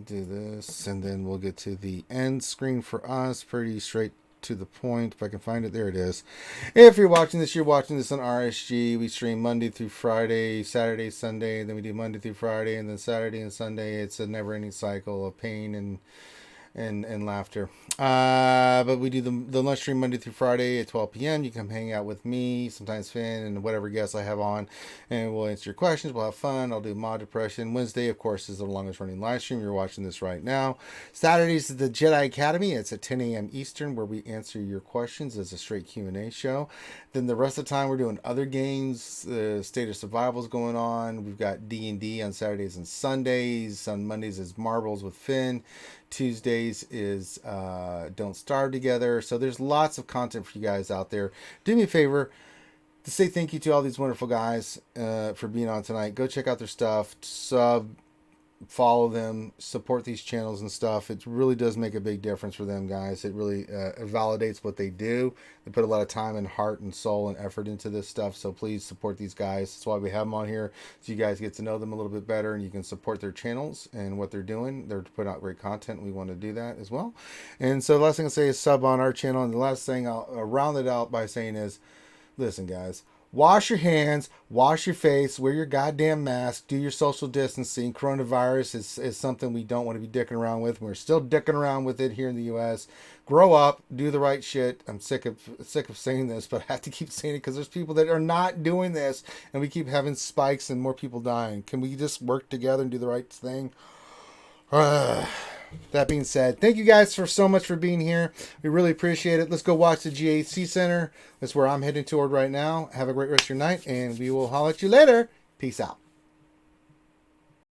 do this, and then we'll get to the end screen for us. Pretty straight to the point. If I can find it, there it is. If you're watching this on RSG. We stream Monday through Friday, Saturday, Sunday, then we do Monday through Friday, and then Saturday and Sunday. It's a never-ending cycle of pain and and laughter. But we do the lunch stream Monday through Friday at 12 p.m. You can come hang out with me, sometimes Finn, and whatever guests I have on, and we'll answer your questions. We'll have fun. I'll do mod depression. Wednesday, of course, is the longest running live stream. You're watching this right now. Saturdays is the Jedi Academy. It's at 10 a.m. Eastern, where we answer your questions as a straight Q&A show. Then the rest of the time, we're doing other games. State of Survival is going on. We've got D&D on Saturdays and Sundays. On Mondays is Marbles with Finn. Tuesdays is Don't Starve Together. So there's lots of content for you guys out there. Do me a favor to say thank you to all these wonderful guys for being on tonight. Go check out their stuff, sub, follow them, support these channels and stuff. It really does make a big difference for them, guys. It really validates what they do. They put a lot of time and heart and soul and effort into this stuff, so please support these guys. That's why we have them on here, so you guys get to know them a little bit better and you can support their channels and what they're doing. They're putting out great content. We want to do that as well. And so the last thing I'll say is sub on our channel, and the last thing I'll round it out by saying is, listen, guys, wash your hands, wash your face, wear your goddamn mask, do your social distancing. Coronavirus is something we don't want to be dicking around with. We're still dicking around with it here in the U.S. Grow up, do the right shit. I'm sick of saying this, but I have to keep saying it because there's people that are not doing this, and we keep having spikes and more people dying. Can we just work together and do the right thing? That being said, thank you guys so much for being here. We really appreciate it. Let's go watch the GAC Center. That's where I'm heading toward right now. Have a great rest of your night, and we will holler at you later. Peace out.